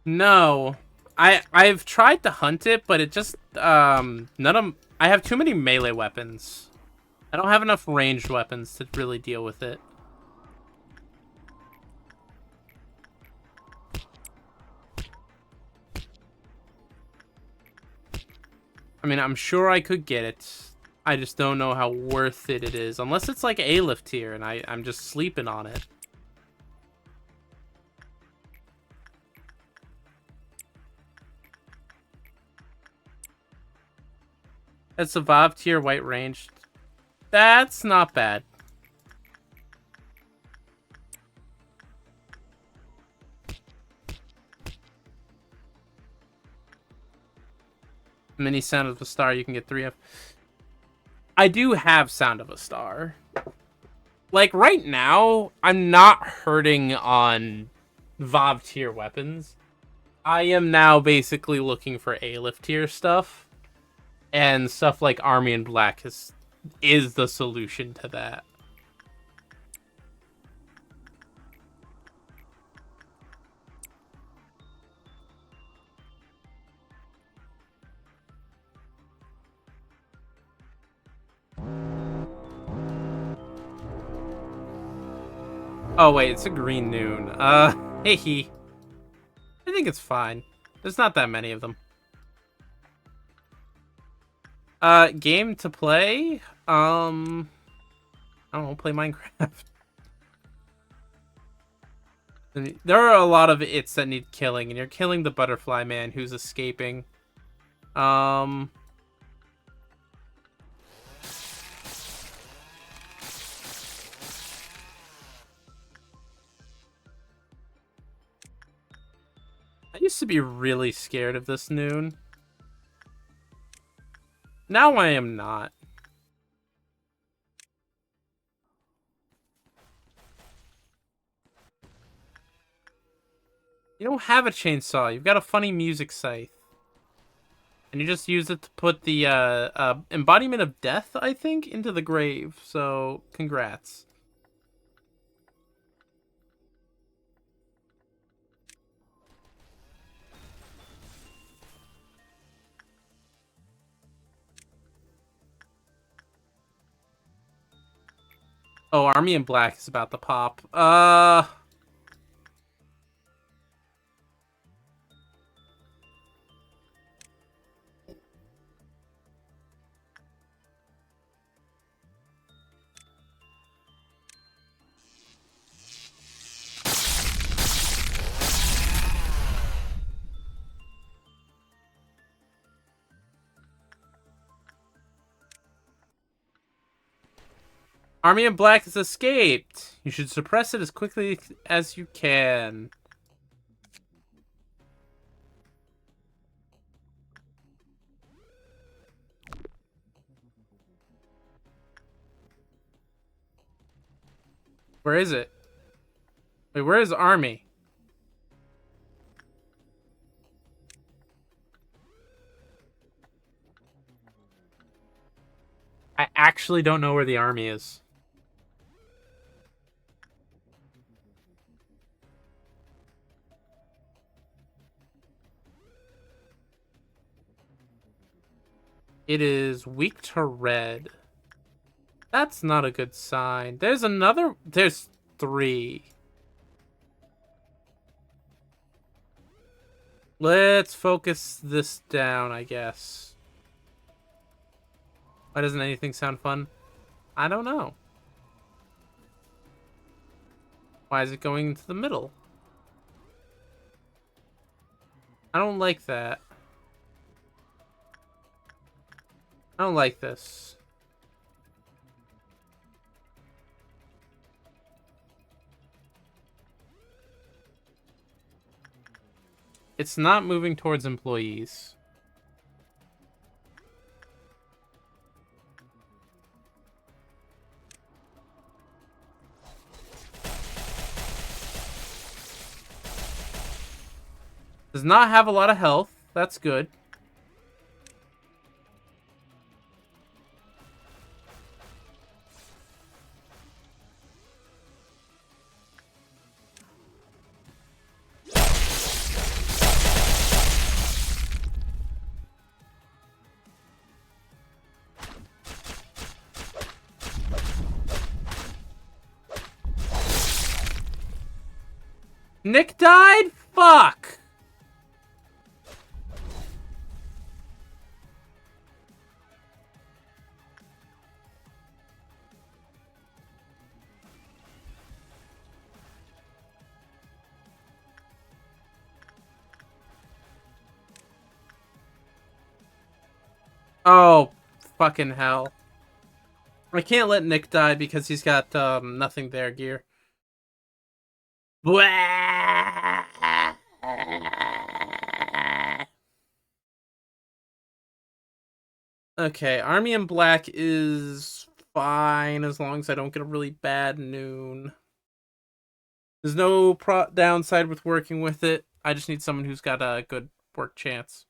No. I've tried to hunt it, but it just none of I have too many melee weapons. I don't have enough ranged weapons to really deal with it. I mean, I'm sure I could get it. I just don't know how worth it is. Unless it's like A-lift tier and I'm just sleeping on it. That's a Vav tier white ranged. That's not bad. Mini Sound of a Star, you can get 3 of. I do have Sound of a Star. Like, right now, I'm not hurting on Vav tier weapons. I am now basically looking for A-lift tier stuff. And stuff like Army in Black is the solution to that. Oh wait, it's a green noon. Hey. I think it's fine. There's not that many of them. Game to play? I don't know, play Minecraft. There are a lot of its that need killing, and you're killing the butterfly man who's escaping. I used to be really scared of this noon. Now I am not. You don't have a chainsaw. You've got a funny music scythe. And you just use it to put the embodiment of death, I think, into the grave. So, congrats. Oh, Army in Black is about to pop. Army in Black has escaped. You should suppress it as quickly as you can. Where is it? Wait, where is Army? I actually don't know where the Army is. It is weak to red. That's not a good sign. There's 3. Let's focus this down, I guess. Why doesn't anything sound fun? I don't know. Why is it going into the middle? I don't like that. I don't like this. It's not moving towards employees. Does not have a lot of health. That's good. Nick died? Fuck! Oh, fucking hell. I can't let Nick die because he's got nothing there gear. Okay, Army in Black is fine as long as I don't get a really bad noon. There's no downside with working with it. I just need someone who's got a good work chance.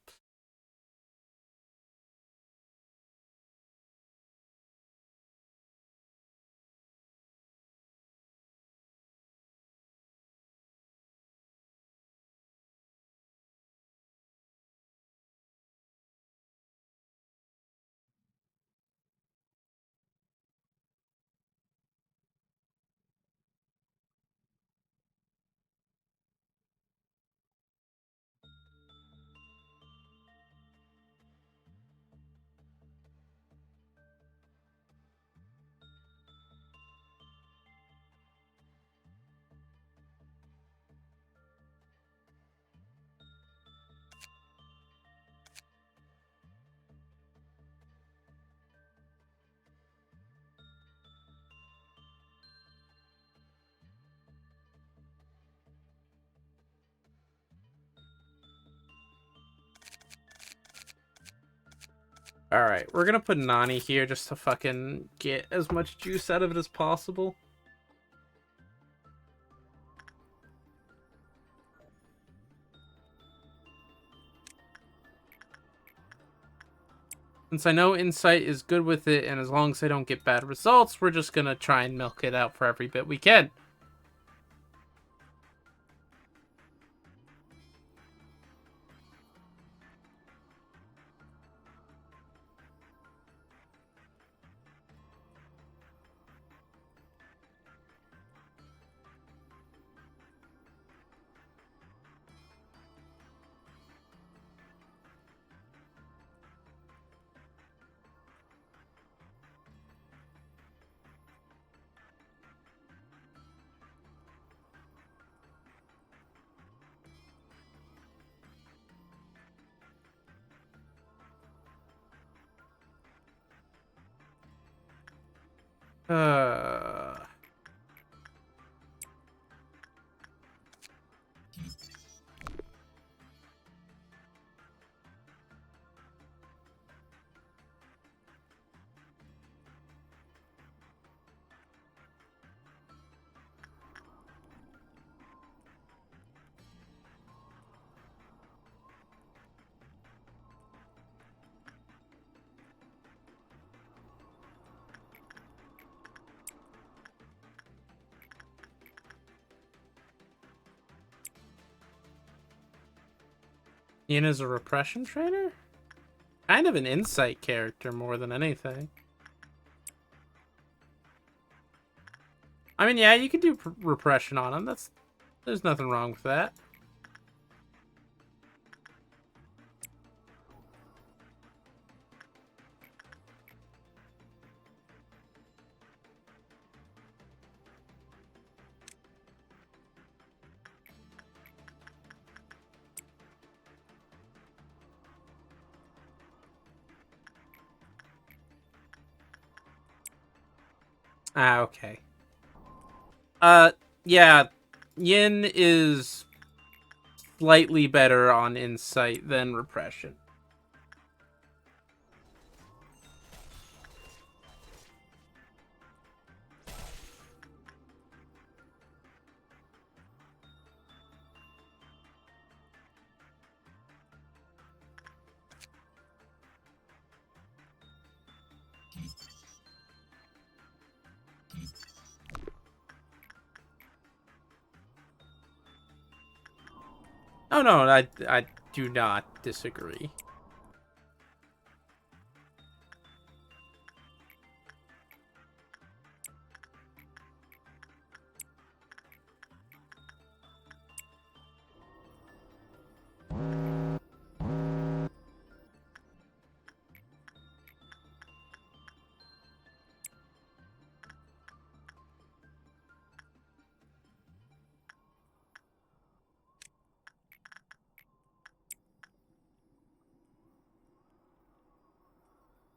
Alright, we're gonna put Nani here just to fucking get as much juice out of it as possible. Since I know Insight is good with it, and as long as I don't get bad results, we're just gonna try and milk it out for every bit we can. Uh... Yin is a repression trainer? Kind of an insight character more than anything. I mean, yeah, you can do repression on him. There's nothing wrong with that. Ah, okay. Yeah, Yin is slightly better on insight than repression. Oh no, I do not disagree.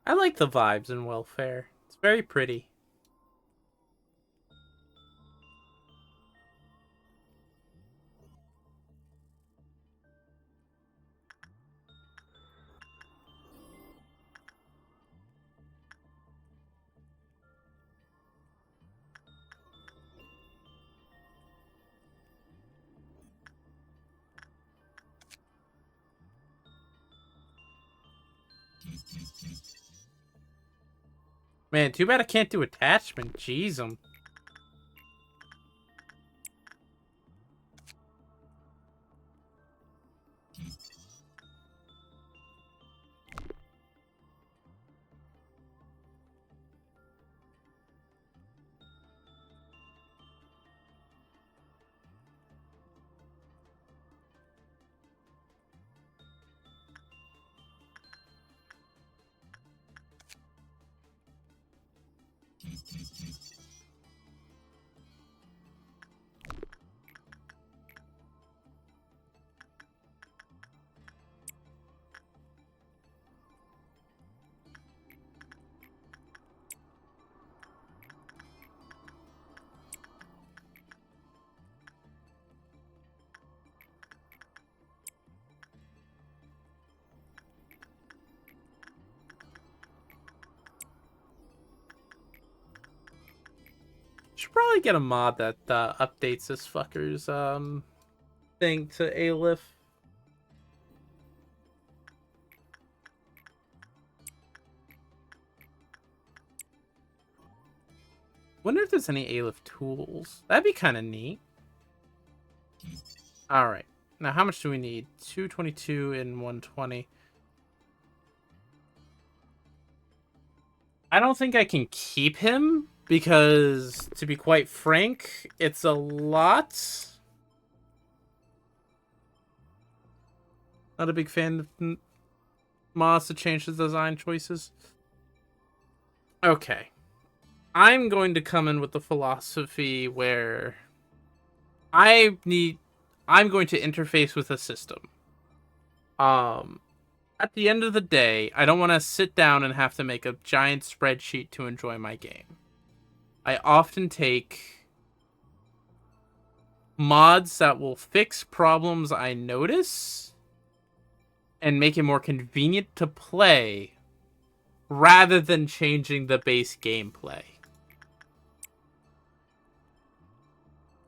I like the vibes in Welfare. It's very pretty. Man, too bad I can't do attachment. Jeez, should probably get a mod that updates this fucker's thing to Aleph. Wonder if there's any Aleph tools. That'd be kind of neat. All right. Now, how much do we need? 222 and 120. I don't think I can keep him because, to be quite frank, it's a lot. Not a big fan of mods to change the design choices. Okay. I'm going to come in with the philosophy where I'm going to interface with a system. At the end of the day, I don't want to sit down and have to make a giant spreadsheet to enjoy my game. I often take mods that will fix problems I notice and make it more convenient to play rather than changing the base gameplay.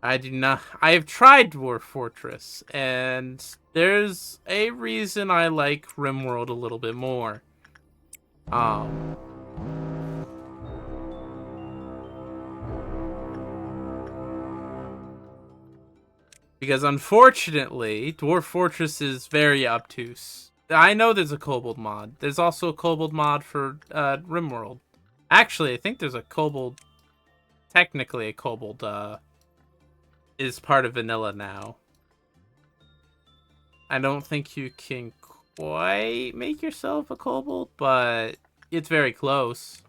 I have tried Dwarf Fortress, and there's a reason I like RimWorld a little bit more. Because unfortunately, Dwarf Fortress is very obtuse. I know there's a Kobold mod. There's also a Kobold mod for RimWorld. Actually, I think there's a Kobold... Technically, a Kobold is part of vanilla now. I don't think you can quite make yourself a Kobold, but it's very close.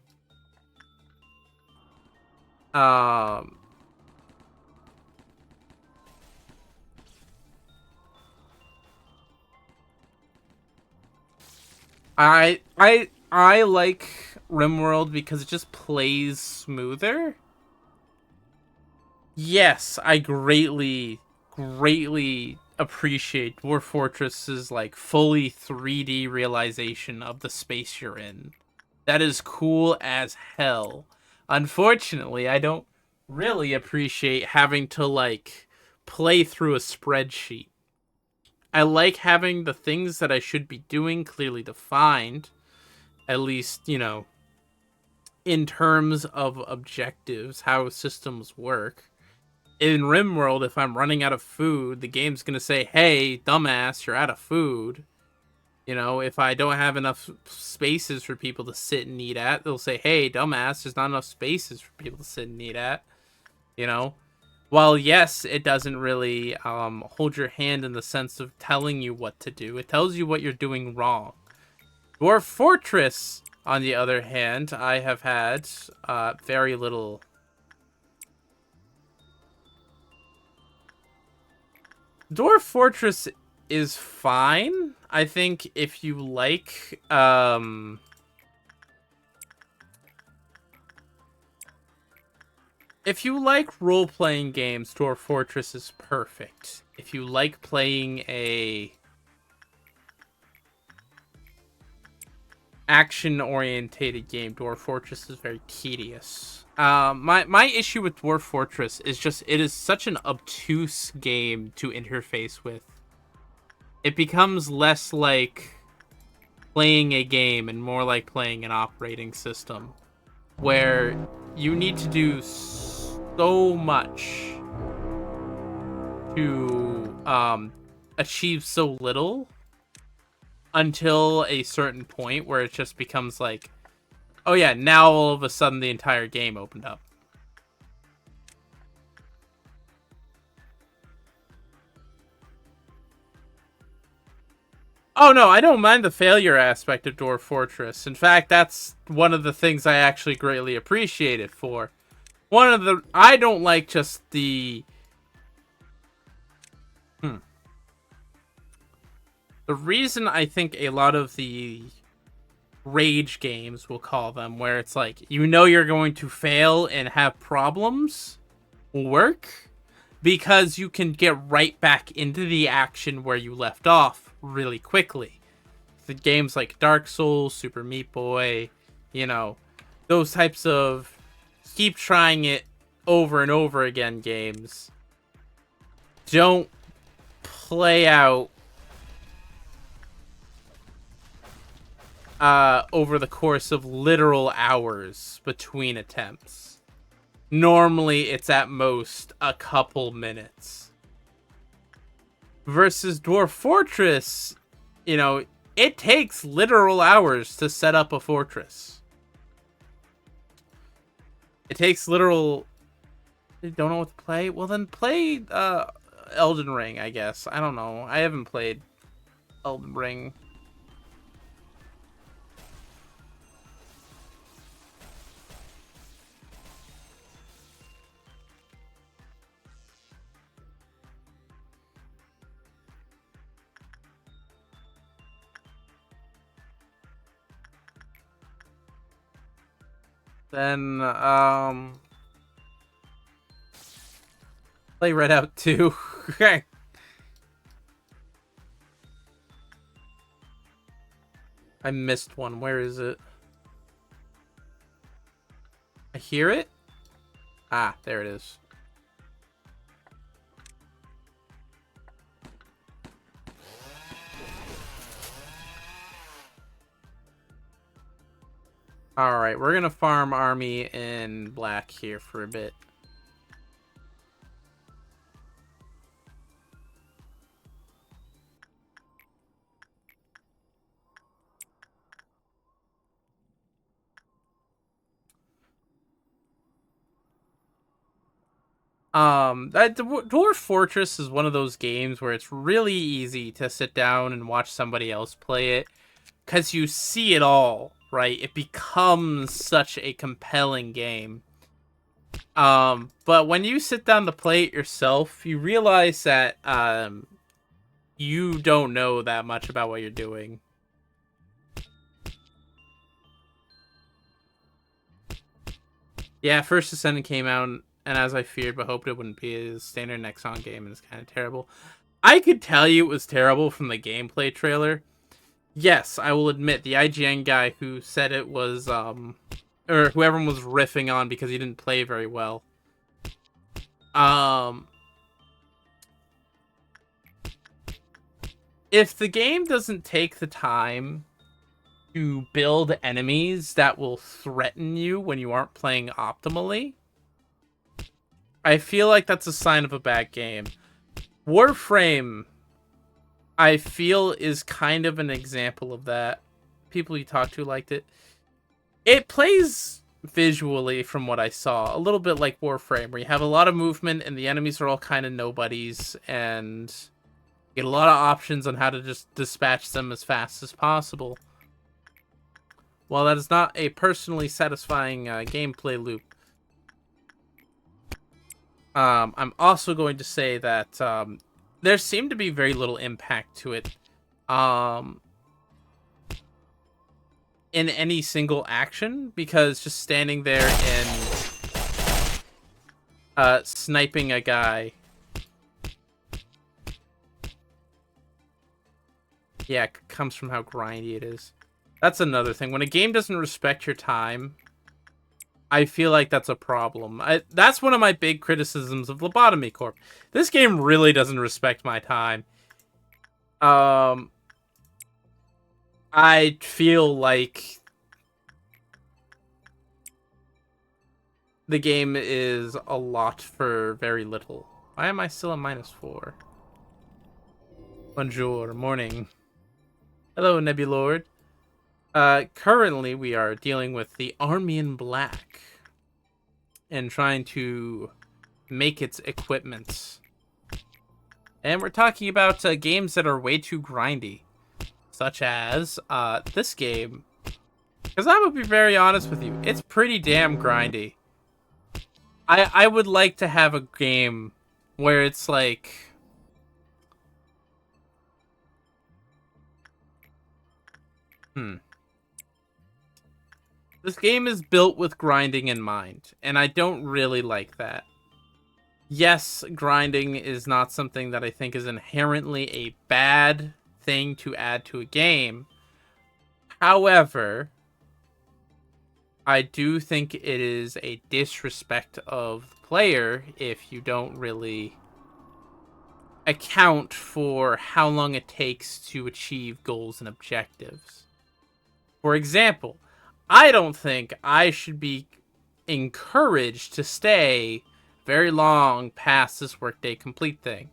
I like RimWorld because it just plays smoother. Yes, I greatly appreciate Dwarf Fortress's like fully 3D realization of the space you're in. That is cool as hell. Unfortunately, I don't really appreciate having to like play through a spreadsheet. I like having the things that I should be doing clearly defined, at least, you know, in terms of objectives, how systems work. In RimWorld, if I'm running out of food, the game's going to say, hey, dumbass, you're out of food. You know, if I don't have enough spaces for people to sit and eat at, they'll say, hey, dumbass, there's not enough spaces for people to sit and eat at. You know? While, yes, it doesn't really hold your hand in the sense of telling you what to do. It tells you what you're doing wrong. Dwarf Fortress, on the other hand, I have had very little... Dwarf Fortress is fine. I think if you like If you like role-playing games, Dwarf Fortress is perfect. If you like playing a action-orientated game, Dwarf Fortress is very tedious. My issue with Dwarf Fortress is just it is such an obtuse game to interface with. It becomes less like playing a game and more like playing an operating system, where you need to do so much to achieve so little until a certain point where it just becomes like, oh yeah, now all of a sudden the entire game opened up. Oh no, I don't mind the failure aspect of Dwarf Fortress. In fact, that's one of the things I actually greatly appreciate it for. I don't like just the the reason I think a lot of the rage games, we'll call them, where it's like, you know you're going to fail and have problems, work because you can get right back into the action where you left off really quickly. The games like Dark Souls, Super Meat Boy, you know, those types of keep trying it over and over again games don't play out over the course of literal hours between attempts. Normally, it's at most a couple minutes. Versus Dwarf Fortress, you know, it takes literal hours to set up a fortress. It takes literal... You don't know what to play? Well, then play Elden Ring, I guess. I don't know. I haven't played Elden Ring. Then, play Redout 2. I missed one. Where is it? I hear it? Ah, there it is. Alright, we're gonna farm army in black here for a bit. That Dwarf Fortress is one of those games where it's really easy to sit down and watch somebody else play it, because you see it all, right? It becomes such a compelling game. But when you sit down to play it yourself, you realize that you don't know that much about what you're doing. Yeah, First Descendant came out, and as I feared but hoped it wouldn't be, a standard Nexon game, and it's kind of terrible. I could tell you it was terrible from the gameplay trailer. Yes, I will admit, the IGN guy who said it was, or who everyone was riffing on because he didn't play very well. If the game doesn't take the time to build enemies that will threaten you when you aren't playing optimally, I feel like that's a sign of a bad game. Warframe, I feel, is kind of an example of that. People you talk to liked it. It plays visually, from what I saw, a little bit like Warframe, where you have a lot of movement and the enemies are all kind of nobodies, and you get a lot of options on how to just dispatch them as fast as possible. While that is not a personally satisfying gameplay loop, I'm also going to say that there seemed to be very little impact to it in any single action, because just standing there and sniping a guy. Yeah, it comes from how grindy it is. That's another thing. When a game doesn't respect your time, I feel like that's a problem. That's one of my big criticisms of Lobotomy Corp. This game really doesn't respect my time. I feel like the game is a lot for very little. Why am I still at -4? Bonjour, morning. Hello, Nebulord. Currently we are dealing with the Army in Black and trying to make its equipment. And we're talking about games that are way too grindy, such as this game. Because I'm gonna be very honest with you, it's pretty damn grindy. I would like to have a game where it's like, this game is built with grinding in mind, and I don't really like that. Yes, grinding is not something that I think is inherently a bad thing to add to a game. However, I do think it is a disrespect of the player if you don't really account for how long it takes to achieve goals and objectives. For example, I don't think I should be encouraged to stay very long past this workday complete thing.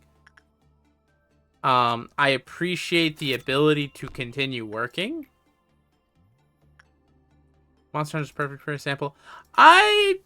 I appreciate the ability to continue working. Monster Hunter is perfect for example. I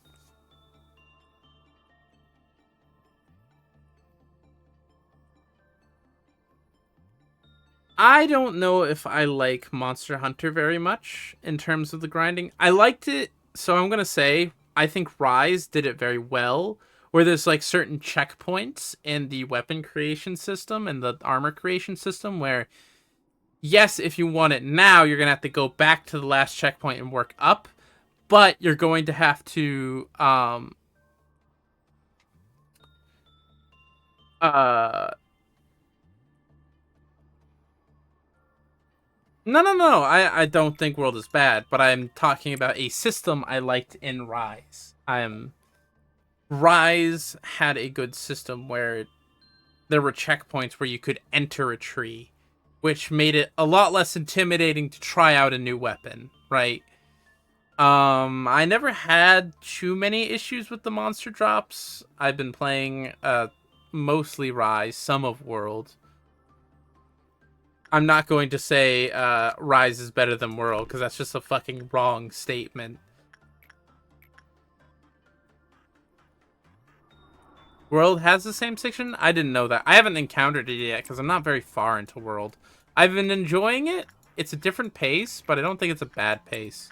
don't know if I like Monster Hunter very much in terms of the grinding. I liked it, so I'm gonna say I think Rise did it very well, where there's like certain checkpoints in the weapon creation system and the armor creation system where, yes, if you want it now, you're gonna have to go back to the last checkpoint and work up, but you're going to have to No. I don't think World is bad, but I'm talking about a system I liked in Rise. Rise had a good system where there were checkpoints where you could enter a tree, which made it a lot less intimidating to try out a new weapon, right? I never had too many issues with the monster drops. I've been playing mostly Rise, some of World. I'm not going to say Rise is better than World, because that's just a fucking wrong statement. World has the same section? I didn't know that. I haven't encountered it yet, because I'm not very far into World. I've been enjoying it. It's a different pace, but I don't think it's a bad pace.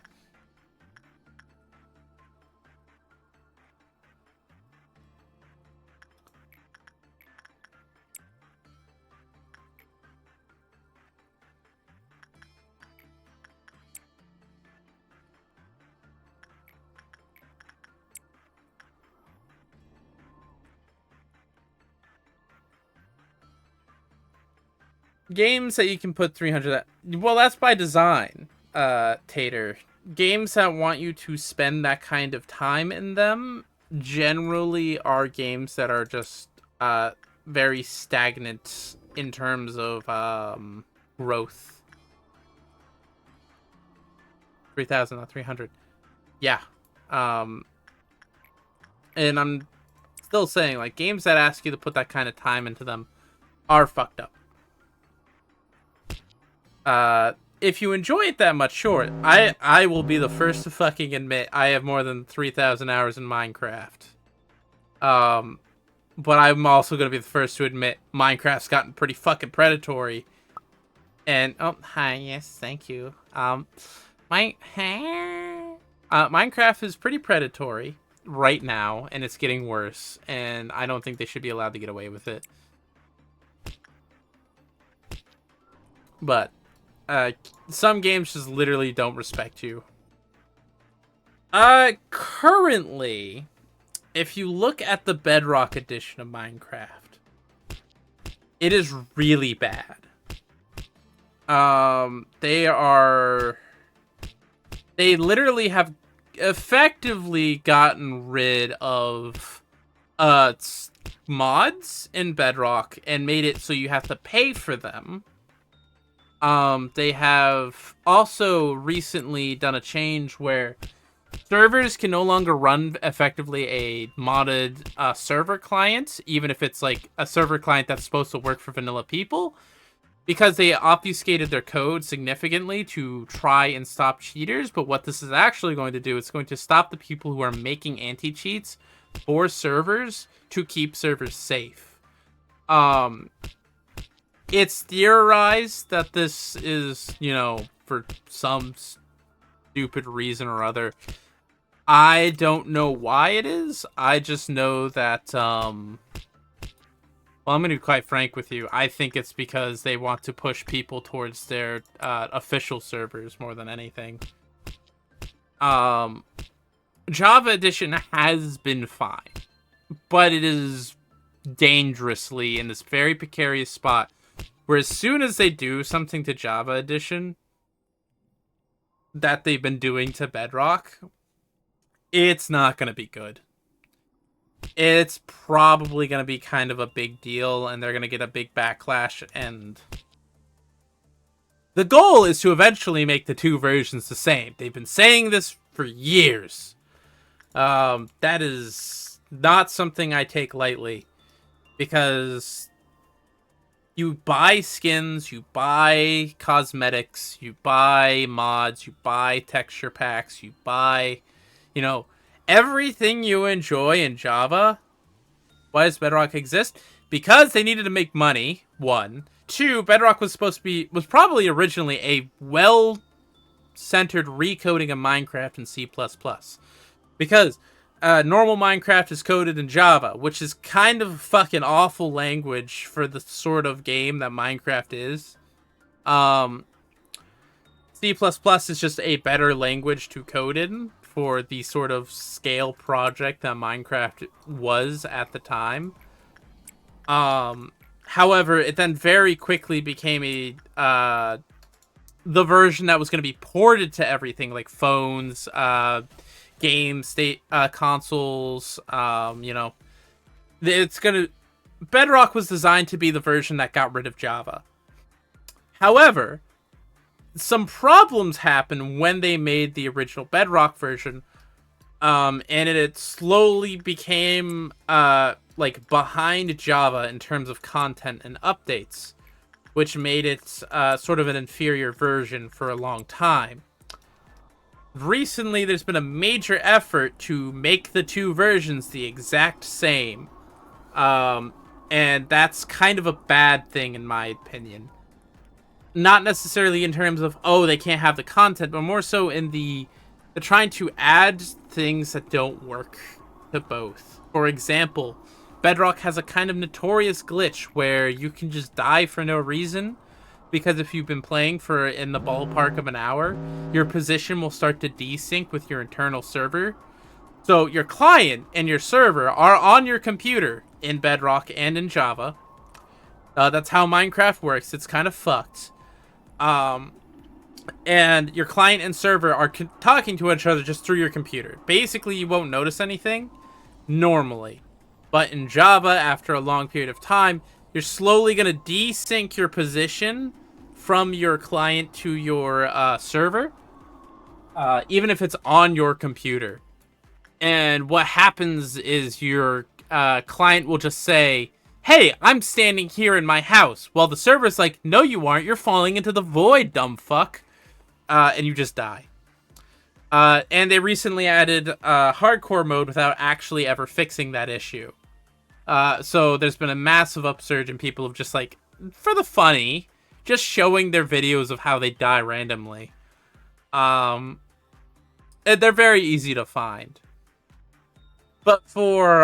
Games that you can put 300 at, well, that's by design, Tater. Games that want you to spend that kind of time in them generally are games that are just very stagnant in terms of growth. 3,000, not 300. Yeah. And I'm still saying, like, games that ask you to put that kind of time into them are fucked up. If you enjoy it that much, sure. I will be the first to fucking admit I have more than 3,000 hours in Minecraft. But I'm also gonna be the first to admit Minecraft's gotten pretty fucking predatory. And oh, hi, yes, thank you. Minecraft is pretty predatory right now, and it's getting worse. And I don't think they should be allowed to get away with it. But some games just literally don't respect you. Currently, if you look at the Bedrock edition of Minecraft, it is really bad. They literally have effectively gotten rid of mods in Bedrock and made it so you have to pay for them. They have also recently done a change where servers can no longer run effectively a modded server client, even if it's like a server client that's supposed to work for vanilla people, because they obfuscated their code significantly to try and stop cheaters. But what this is actually going to do, it's going to stop the people who are making anti-cheats for servers to keep servers safe. It's theorized that this is, you know, for some stupid reason or other. I don't know why it is. I just know that, well, I'm going to be quite frank with you. I think it's because they want to push people towards their official servers more than anything. Java Edition has been fine, but it is dangerously in this very precarious spot where as soon as they do something to Java Edition that they've been doing to Bedrock, it's not going to be good. It's probably going to be kind of a big deal, and they're going to get a big backlash, and the goal is to eventually make the two versions the same. They've been saying this for years. That is not something I take lightly, because you buy skins, you buy cosmetics, you buy mods, you buy texture packs, you buy, you know, everything you enjoy in Java. Why does Bedrock exist? Because they needed to make money, one. Two, Bedrock was probably originally a well-centered recoding of Minecraft in C++. Because normal Minecraft is coded in Java, which is kind of a fucking awful language for the sort of game that Minecraft is. C++ is just a better language to code in for the sort of scale project that Minecraft was at the time. However, it then very quickly became the version that was going to be ported to everything, like phones, games, consoles. You know, Bedrock was designed to be the version that got rid of Java. However, some problems happened when they made the original Bedrock version, and it slowly became like behind Java in terms of content and updates, which made it sort of an inferior version for a long time. Recently, there's been a major effort to make the two versions the exact same, and that's kind of a bad thing in my opinion. Not necessarily in terms of, oh, they can't have the content, but more so in they're trying to add things that don't work to both. For example, Bedrock has a kind of notorious glitch where you can just die for no reason, because if you've been playing for in the ballpark of an hour, your position will start to desync with your internal server. So your client and your server are on your computer in Bedrock and in Java. That's how Minecraft works. It's kind of fucked. And your client and server are talking to each other just through your computer. Basically, you won't notice anything normally. But in Java, after a long period of time, you're slowly going to desync your position from your client to your server, even if it's on your computer. And what happens is your client will just say, hey, I'm standing here in my house. While the server's like, no, you aren't. You're falling into the void, dumb fuck. And you just die. And they recently added hardcore mode without actually ever fixing that issue. So there's been a massive upsurge in people of just like, for the funny, just showing their videos of how they die randomly. And they're very easy to find. But for,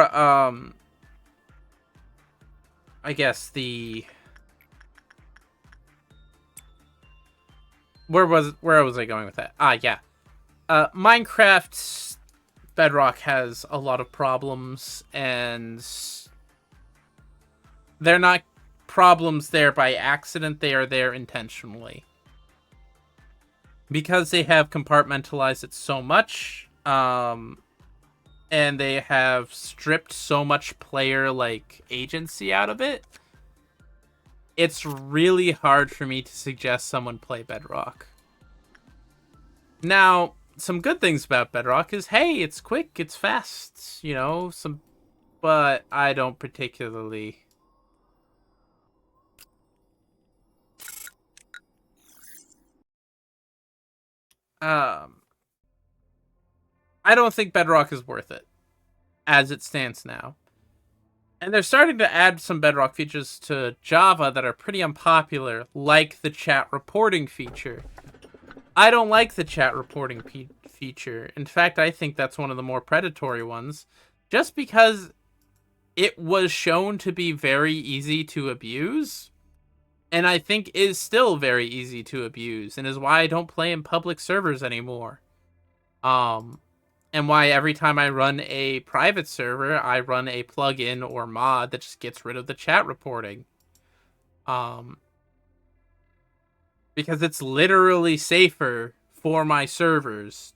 I guess where was I going with that? Yeah. Minecraft Bedrock has a lot of problems, and they're not problems there by accident, they are there intentionally. Because they have compartmentalized it so much, and they have stripped so much player agency out of it, it's really hard for me to suggest someone play Bedrock. Now, some good things about Bedrock is, hey, it's quick, it's fast, but I don't particularly. I don't think Bedrock is worth it as it stands now. And they're starting to add some Bedrock features to Java that are pretty unpopular, like the chat reporting feature. I don't like the chat reporting feature. In fact, I think that's one of the more predatory ones, just because it was shown to be very easy to abuse, and I think is still very easy to abuse, and is why I don't play in public servers anymore. And why every time I run a private server, I run a plugin or mod that just gets rid of the chat reporting. Because it's literally safer for my servers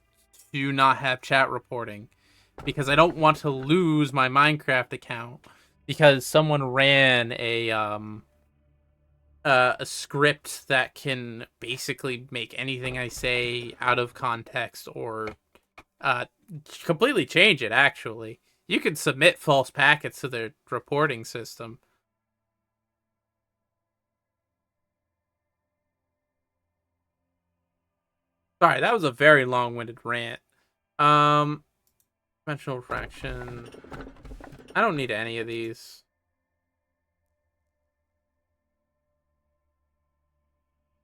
to not have chat reporting. Because I don't want to lose my Minecraft account because someone ran a script that can basically make anything I say out of context or completely change it, actually. You can submit false packets to their reporting system. Sorry, that was a very long-winded rant. Dimensional fraction. I don't need any of these.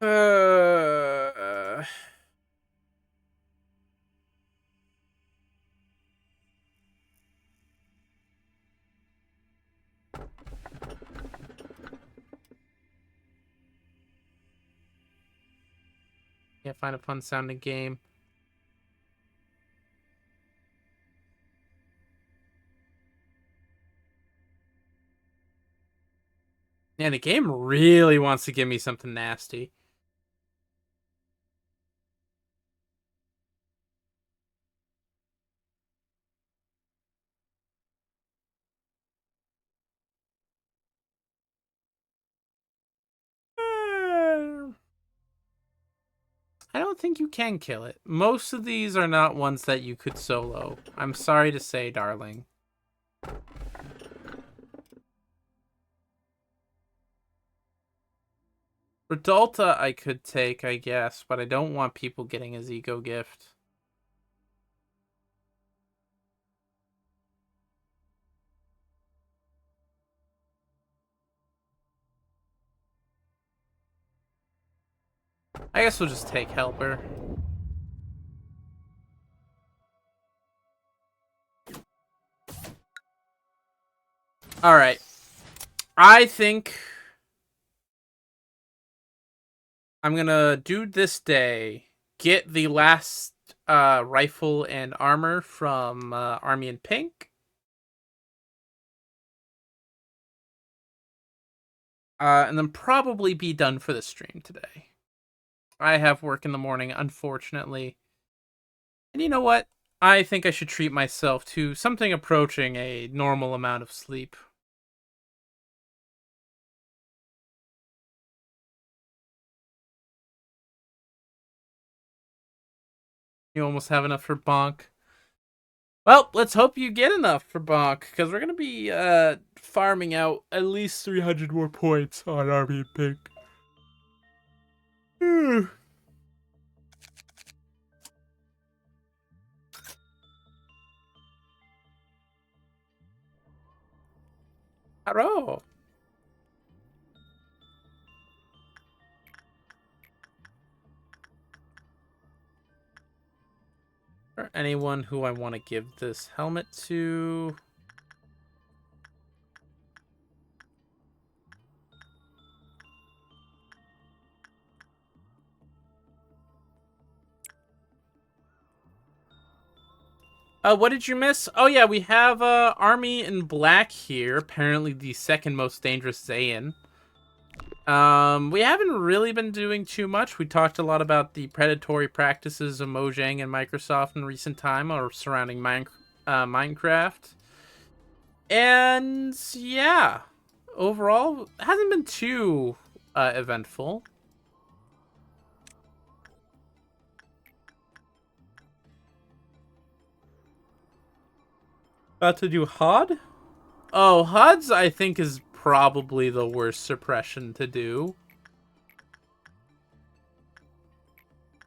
Uh... Yeah, find a fun sounding game. Yeah, the game really wants to give me something nasty. I don't think you can kill it. Most of these are not ones that you could solo. I'm sorry to say, darling. Redalta I could take, I guess, but I don't want people getting his ego gift. I guess we'll just take Helper. Alright. I think I'm gonna do this day. Get the last rifle and armor from Army in Pink. And then probably be done for the stream today. I have work in the morning, unfortunately. And you know what? I think I should treat myself to something approaching a normal amount of sleep. You almost have enough for Bonk. Well, let's hope you get enough for Bonk, because we're going to be farming out at least 300 more points on Army and Pink. Hello. For anyone who I want to give this helmet to. What did you miss? Oh yeah, we have Army in Black here. Apparently the second most dangerous Zayn. We haven't really been doing too much. We talked a lot about the predatory practices of Mojang and Microsoft in recent time, or surrounding Minecraft. And yeah, overall, it hasn't been too eventful. About to do HUD? Oh, HUDs I think is probably the worst suppression to do.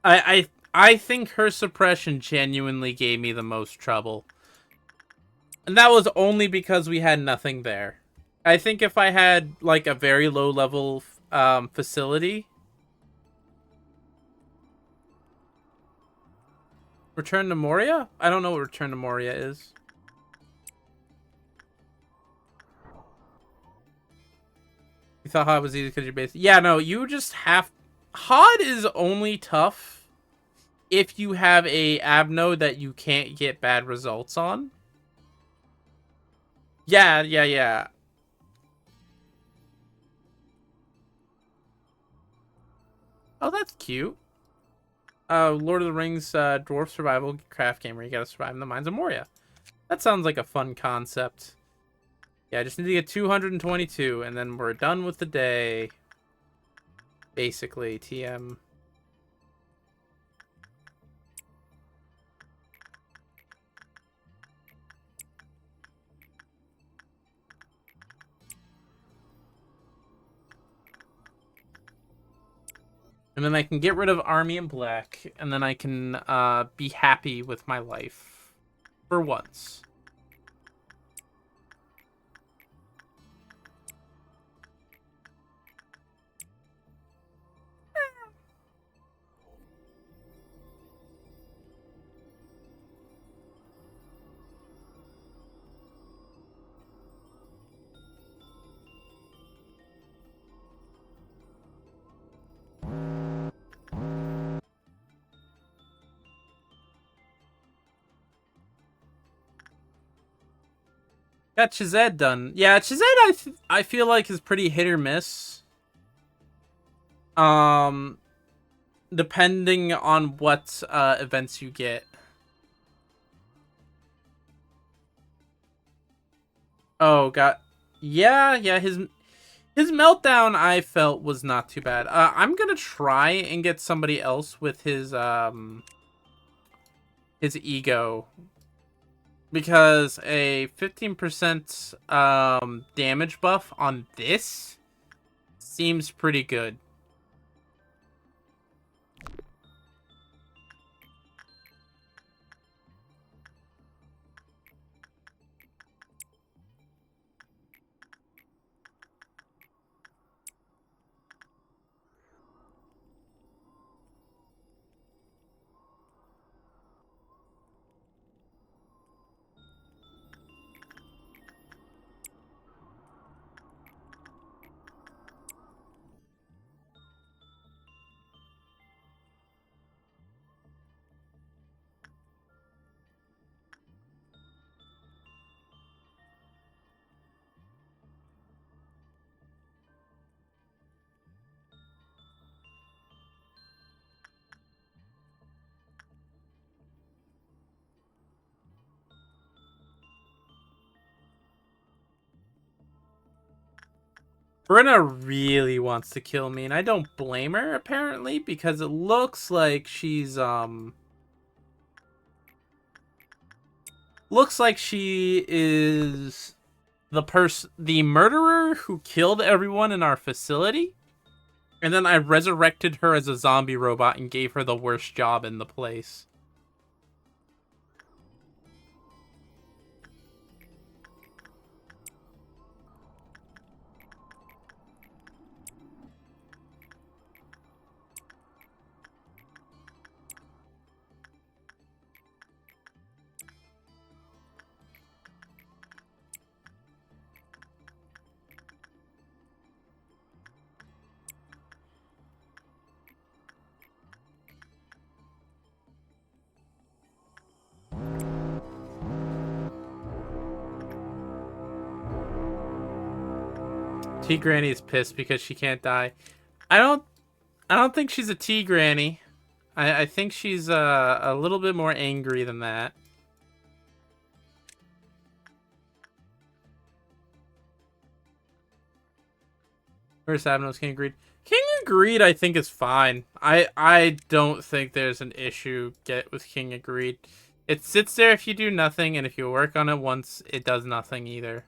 I think her suppression genuinely gave me the most trouble. And that was only because we had nothing there. I think if I had like a very low level facility. Return to Moria? I don't know what Return to Moria is. You thought HOD was easy because you're basic. Yeah, no, you just have... HOD is only tough if you have a ab node that you can't get bad results on. Yeah. Oh, that's cute. Lord of the Rings dwarf survival craft game where you gotta survive in the mines of Moria. That sounds like a fun concept. Yeah, I just need to get 222 and then we're done with the day. Basically, TM. And then I can get rid of Army in Black, and then I can be happy with my life. For once. Got Chized done. Yeah, Chized I feel like is pretty hit or miss. Um, depending on what events you get. Oh, yeah, his meltdown I felt was not too bad. I'm gonna try and get somebody else with his ego. Because a 15% damage buff on this seems pretty good. Brenna really wants to kill me, and I don't blame her, apparently, because it looks like she's, looks like she is the murderer who killed everyone in our facility. And then I resurrected her as a zombie robot and gave her the worst job in the place. Tea Granny is pissed because she can't die. I don't think she's a tea granny. I think she's a little bit more angry than that. First Admiral's King Agreed. King Agreed, I think, is fine. I don't think there's an issue with King Agreed. It sits there if you do nothing, and if you work on it once, it does nothing either.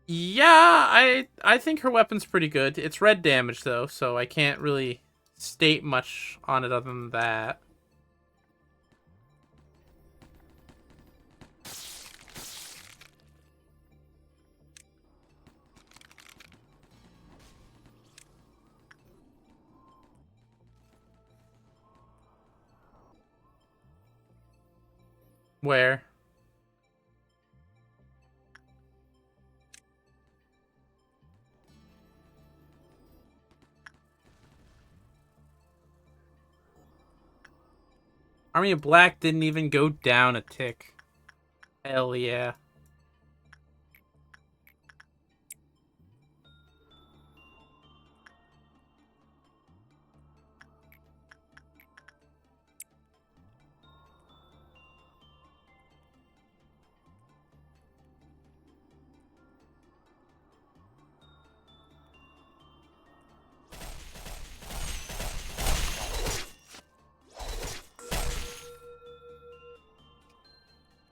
Yeah, I think her weapon's pretty good. It's red damage, though, so I can't really state much on it other than that. Where? Army of Black didn't even go down a tick. Hell yeah.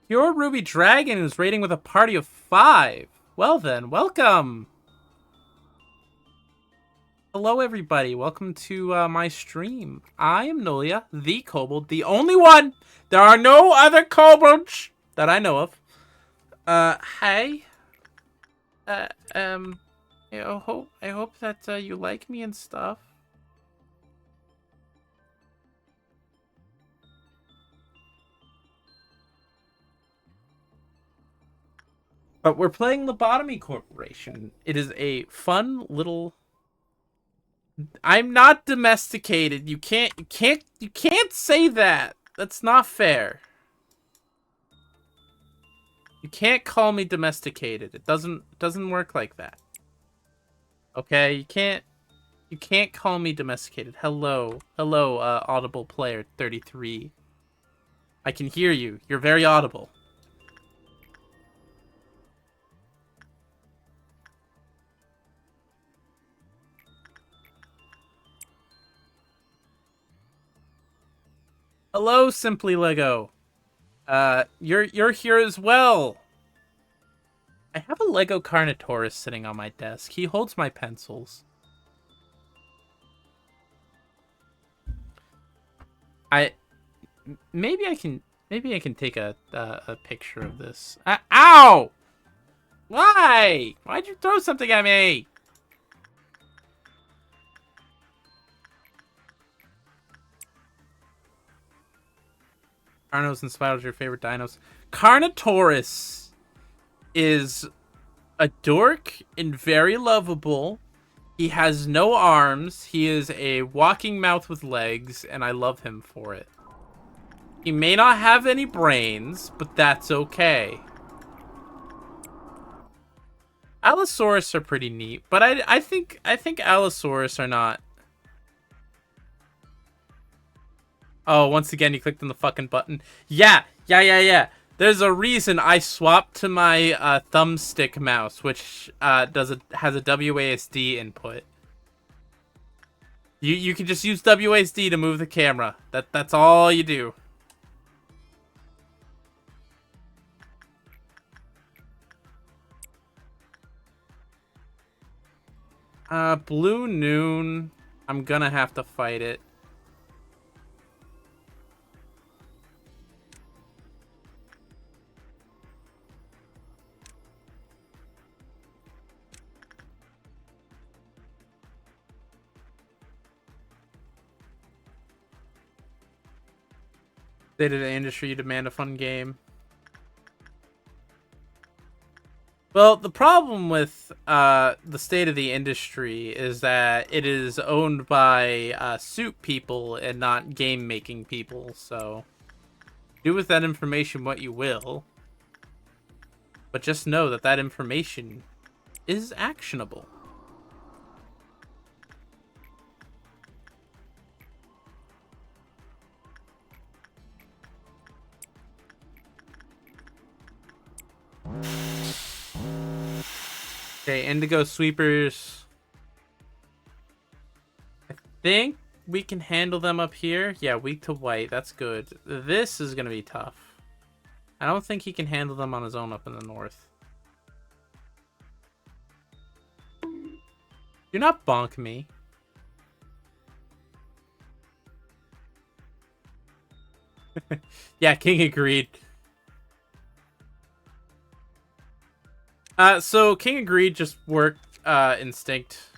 Your Ruby Dragon is raiding with a party of 5. Well then, welcome. Hello everybody, welcome to my stream. I am Nolya, the Kobold, the only one. There are no other Kobolds that I know of. Hey. I hope that you like me and stuff. But we're playing Lobotomy Corporation. It is a fun little. I'm not domesticated. You can't say that. That's not fair. You can't call me domesticated. It doesn't work like that. Okay, you can't call me domesticated. Hello, audible player 33. I can hear you. You're very audible. Hello, Simply Lego. You're here as well. I have a Lego Carnotaurus sitting on my desk. He holds my pencils. Maybe I can take a picture of this. Ow! Why? Why'd you throw something at me? Carnos and Spiders are your favorite dinos. Carnotaurus is a dork and very lovable. He has no arms. He is a walking mouth with legs, and I love him for it. He may not have any brains, but that's okay. Allosaurus are pretty neat, but I think Allosaurus are not. Oh, once again, you clicked on the fucking button. Yeah. There's a reason I swapped to my thumbstick mouse, which has a WASD input. You can just use WASD to move the camera. That's all you do. Blue Noon. I'm gonna have to fight it. State of the industry, demand a fun game. Well, the problem with the state of the industry is that it is owned by suit people and not game making people, so Do with that information what you will. But just know that that information is actionable. Okay, Indigo Sweepers. I think we can handle them up here. Yeah, weak to white. That's good. This is going to be tough. I don't think he can handle them on his own up in the north. Do not bonk me. Yeah, King agreed. So King agreed just worked, Instinct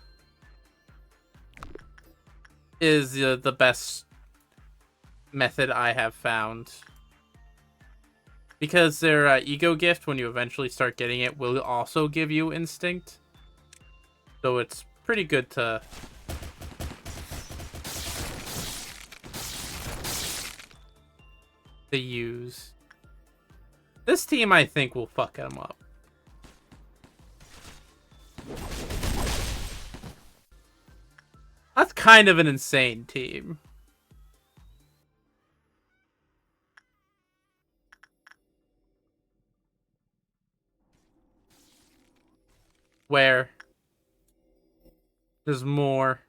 is the best method I have found. Because their ego gift, when you eventually start getting it, will also give you Instinct. So it's pretty good to... use. This team, I think, will fuck him up. That's kind of an insane team. Where there's more.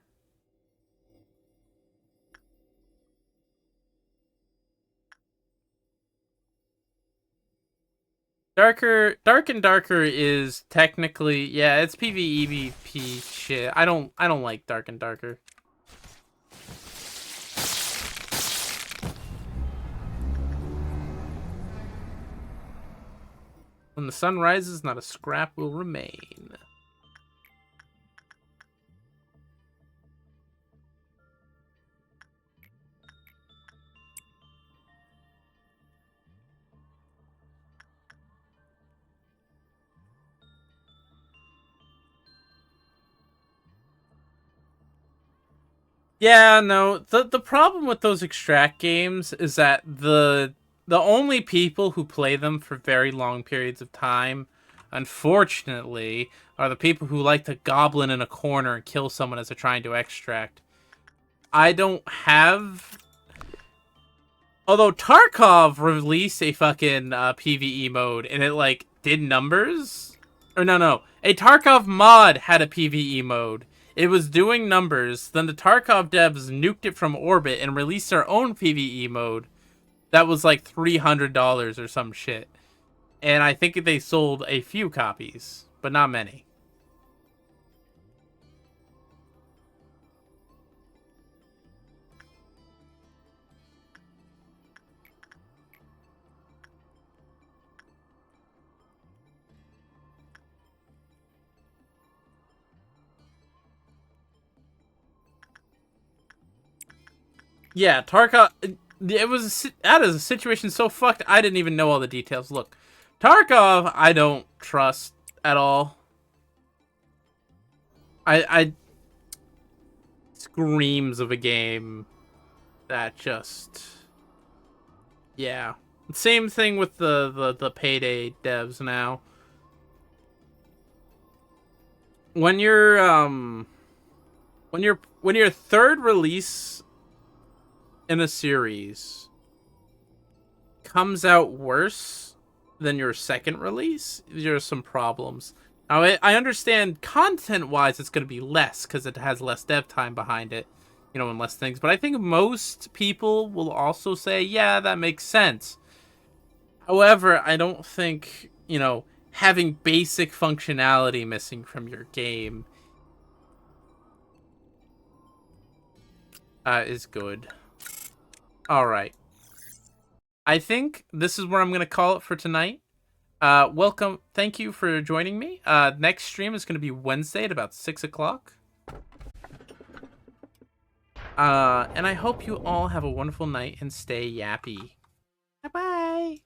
Dark and Darker is technically, yeah, it's PvEvP shit. I don't like Dark and Darker. When the sun rises, not a scrap will remain. Yeah, no, the problem with those extract games is that the only people who play them for very long periods of time, unfortunately, are the people who like to goblin in a corner and kill someone as they're trying to extract. I don't have... Although Tarkov released a fucking PvE mode and it, like, did numbers? Or no. A Tarkov mod had a PvE mode. It was doing numbers, then the Tarkov devs nuked it from orbit and released their own PvE mode that was like $300 or some shit. And I think they sold a few copies, but not many. Yeah, Tarkov... It was... That is a situation so fucked, I didn't even know all the details. Look, Tarkov, I don't trust at all. I screams of a game that just... Yeah. Same thing with the Payday devs now. When your third release in a series comes out worse than your second release, there's some problems. Now, I understand content-wise it's going to be less because it has less dev time behind it, you know, and less things. But I think most people will also say, yeah, that makes sense. However, I don't think, you know, having basic functionality missing from your game is good. Alright. I think this is where I'm going to call it for tonight. Welcome. Thank you for joining me. Next stream is going to be Wednesday at about 6 o'clock. And I hope you all have a wonderful night and stay yappy. Bye-bye.